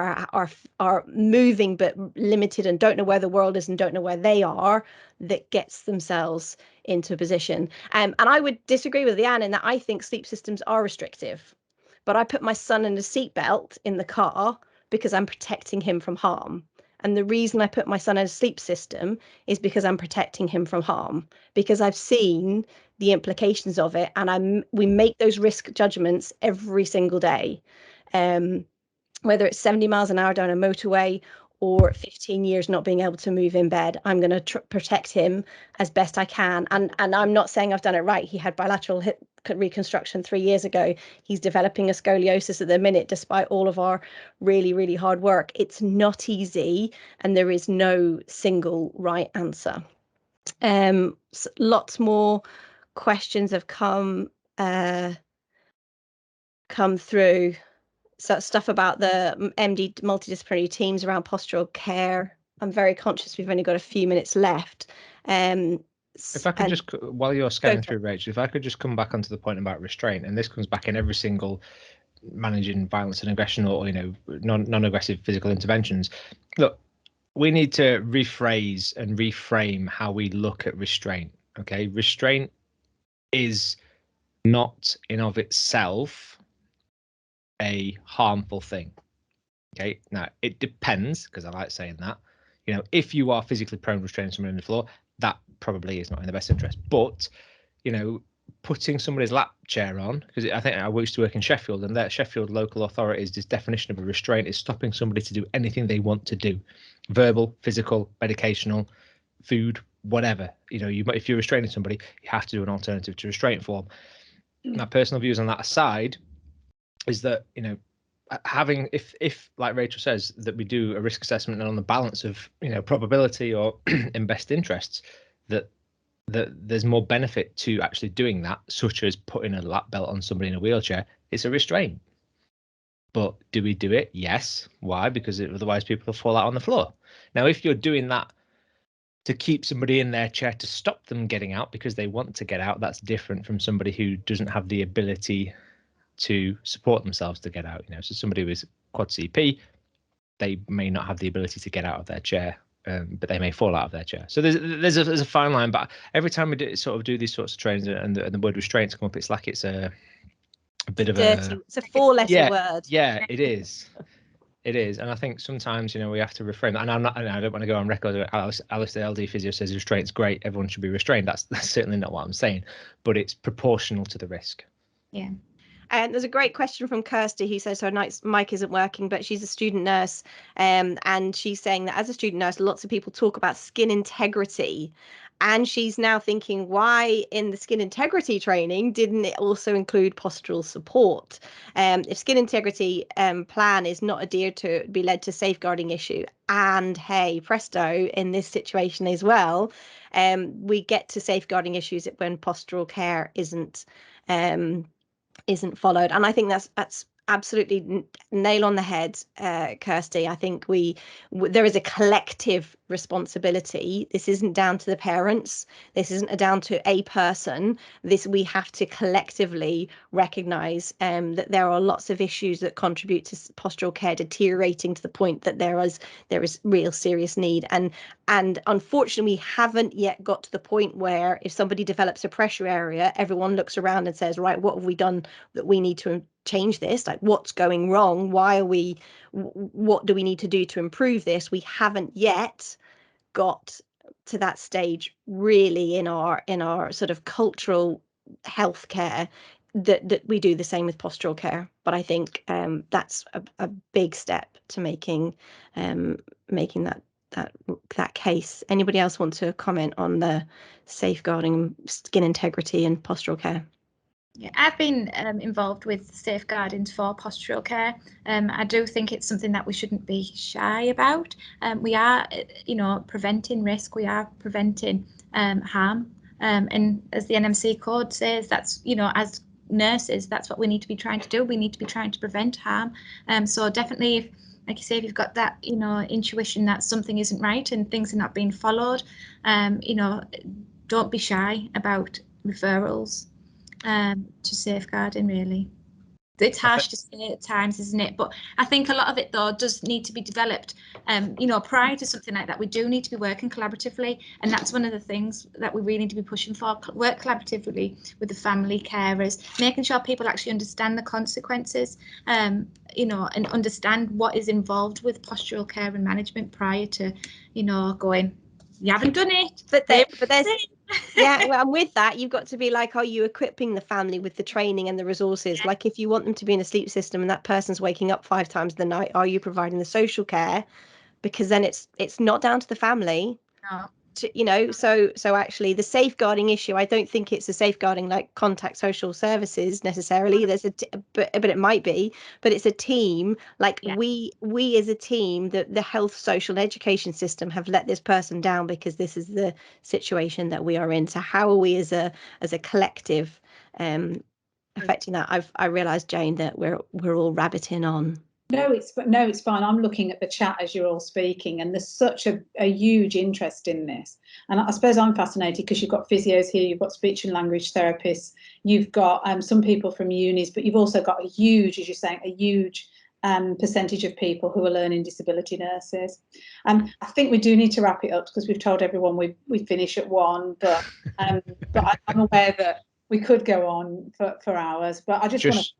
are moving but limited and don't know where the world is and don't know where they are, that gets themselves into a position. And I would disagree with Leanne in that I think sleep systems are restrictive, but I put my son in a seatbelt in the car because I'm protecting him from harm. And the reason I put my son in a sleep system is because I'm protecting him from harm, because I've seen the implications of it, and we make those risk judgments every single day. Whether it's 70 miles an hour down a motorway or 15 years not being able to move in bed, I'm going to protect him as best I can. And I'm not saying I've done it right. He had bilateral hip reconstruction 3 years ago. He's developing a scoliosis at the minute, despite all of our really, really hard work. It's not easy, and there is no single right answer. Lots more questions have come through. So stuff about the MD multidisciplinary teams around postural care. I'm very conscious we've only got a few minutes left. If I could just, while you're scanning through, Rachel, if I could just come back onto the point about restraint, and this comes back in every single managing violence and aggression, or non-aggressive physical interventions. Look, we need to rephrase and reframe how we look at restraint. Okay, restraint is not in of itself a harmful thing. Okay, now it depends, because I like saying that. If you are physically prone, restraining someone on the floor, that probably is not in the best interest. But putting somebody's lap chair on, because I think I used to work in Sheffield, and that Sheffield local authorities, this definition of a restraint is stopping somebody to do anything they want to do, verbal, physical, medicational, food, whatever. If you're restraining somebody, you have to do an alternative to restraint form. My personal views on that aside is that having, if like Rachel says, that we do a risk assessment and on the balance of probability or in best interests, that there's more benefit to actually doing that, such as putting a lap belt on somebody in a wheelchair. It's a restraint. But do we do it? Yes. Why? Because otherwise people will fall out on the floor. Now, if you're doing that to keep somebody in their chair to stop them getting out because they want to get out, that's different from somebody who doesn't have the ability to support themselves to get out. So somebody with quad CP, they may not have the ability to get out of their chair, but they may fall out of their chair. So there's a fine line. But every time we do these sorts of trainings and the word restraints come up, it's like it's a bit of it's a four-letter word. Yeah, it is. It is, and I think sometimes we have to reframe that. And I don't want to go on record. Alice the LD physio says restraint's great. Everyone should be restrained. That's certainly not what I'm saying. But it's proportional to the risk. Yeah. And there's a great question from Kirsty, who says her mic isn't working, but she's a student nurse. And she's saying that as a student nurse, lots of people talk about skin integrity. And she's now thinking, why in the skin integrity training didn't it also include postural support? If skin integrity plan is not adhered to, be led to safeguarding issue. And hey, presto, in this situation as well, we get to safeguarding issues when postural care isn't followed. And I think that's absolutely nail on the head, Kirsty. I think there is a collective responsibility. This isn't down to the parents. This isn't down to a person. We have to collectively recognise that there are lots of issues that contribute to postural care deteriorating to the point that there is real serious need. And unfortunately, we haven't yet got to the point where if somebody develops a pressure area, everyone looks around and says, right, what have we done that we need to change this? Like, what's going wrong? What do we need to do to improve this? We haven't yet got to that stage really in our sort of cultural healthcare that we do the same with postural care. But I think that's a big step to making that case. Anybody else want to comment on the safeguarding skin integrity and postural care? Yeah, I've been involved with safeguarding for postural care. I do think it's something that we shouldn't be shy about. We are, preventing risk. We are preventing harm. And as the NMC code says, that's, as nurses, that's what we need to be trying to do. We need to be trying to prevent harm. So definitely, if, like you say, if you've got that, intuition that something isn't right and things are not being followed, don't be shy about referrals. To safeguarding, really. It's harsh to say at times, isn't it? But I think a lot of it, though, does need to be developed. Prior to something like that, we do need to be working collaboratively, and that's one of the things that we really need to be pushing for. Work collaboratively with the family carers, making sure people actually understand the consequences, and understand what is involved with postural care and management prior to, going, you haven't done it. But there's yeah, well, and with that, you've got to be like, are you equipping the family with the training and the resources? Yeah. Like, if you want them to be in a sleep system and that person's waking up 5 times in the night, are you providing the social care? Because then it's not down to the family. No. So actually the safeguarding issue, I don't think it's a safeguarding like contact social services necessarily. There's but it might be, but it's a team. Like, Yeah. we as a team, the health, social, and education system have let this person down because this is the situation that we are in. So how are we as a collective affecting that? I realized, Jane, that we're all rabbiting on. No, it's fine. I'm looking at the chat as you're all speaking, and there's such a huge interest in this. And I suppose I'm fascinated because you've got physios here, you've got speech and language therapists, you've got some people from unis, but you've also got a huge, as you're saying, a huge percentage of people who are learning disability nurses. I think we do need to wrap it up because we've told everyone we finish at 1, but I'm aware that we could go on for hours. But I just want to.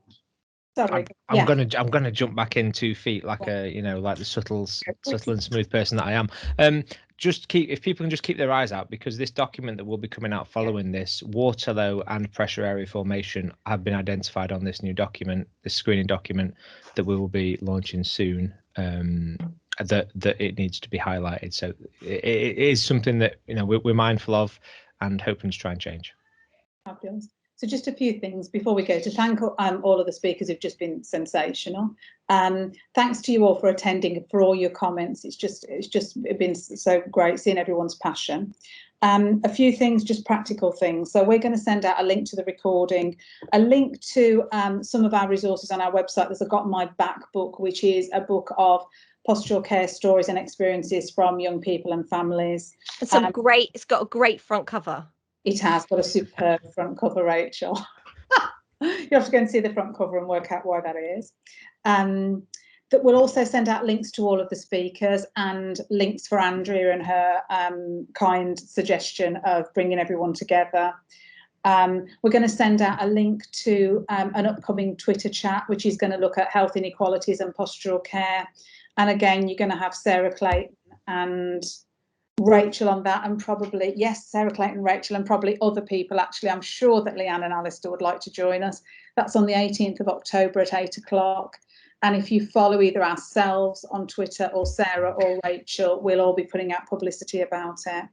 Sorry. I'm gonna jump back in 2 feet like like the subtle and smooth person that I am. If people can just keep their eyes out, because this document that will be coming out following this, water low and pressure area formation, have been identified on this new document, this screening document that we will be launching soon. That it needs to be highlighted. So it is something that we're mindful of and hoping to try and change. Fabulous. So just a few things before we go, to thank all of the speakers who've just been sensational. Thanks to you all for attending, for all your comments. It's been so great seeing everyone's passion. A few things, just practical things. So we're going to send out a link to the recording, a link to some of our resources on our website. There's a Got My Back book, which is a book of postural care stories and experiences from young people and families. It's got a great front cover. It has got a superb front cover, Rachel. You have to go and see the front cover and work out why that is. That we'll also send out links to all of the speakers and links for Andrea and her kind suggestion of bringing everyone together. We're going to send out a link to an upcoming Twitter chat, which is going to look at health inequalities and postural care. And again, you're going to have Sarah Clayton and Rachel on that, and probably, yes, Sarah Clayton, Rachel, and probably other people. Actually, I'm sure that Leanne and Alistair would like to join us. That's on the 18th of October at 8 o'clock. And if you follow either ourselves on Twitter or Sarah or Rachel, we'll all be putting out publicity about it.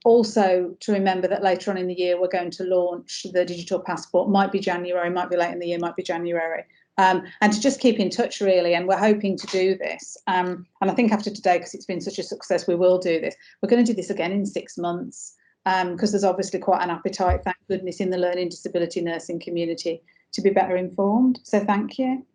Also, to remember that later on in the year, we're going to launch the digital passport. Might be January, might be late in the year, might be January. And to just keep in touch, really, and we're hoping to do this. And I think after today, because it's been such a success, we will do this. We're going to do this again in 6 months, because there's obviously quite an appetite, thank goodness, in the learning disability nursing community to be better informed. So thank you.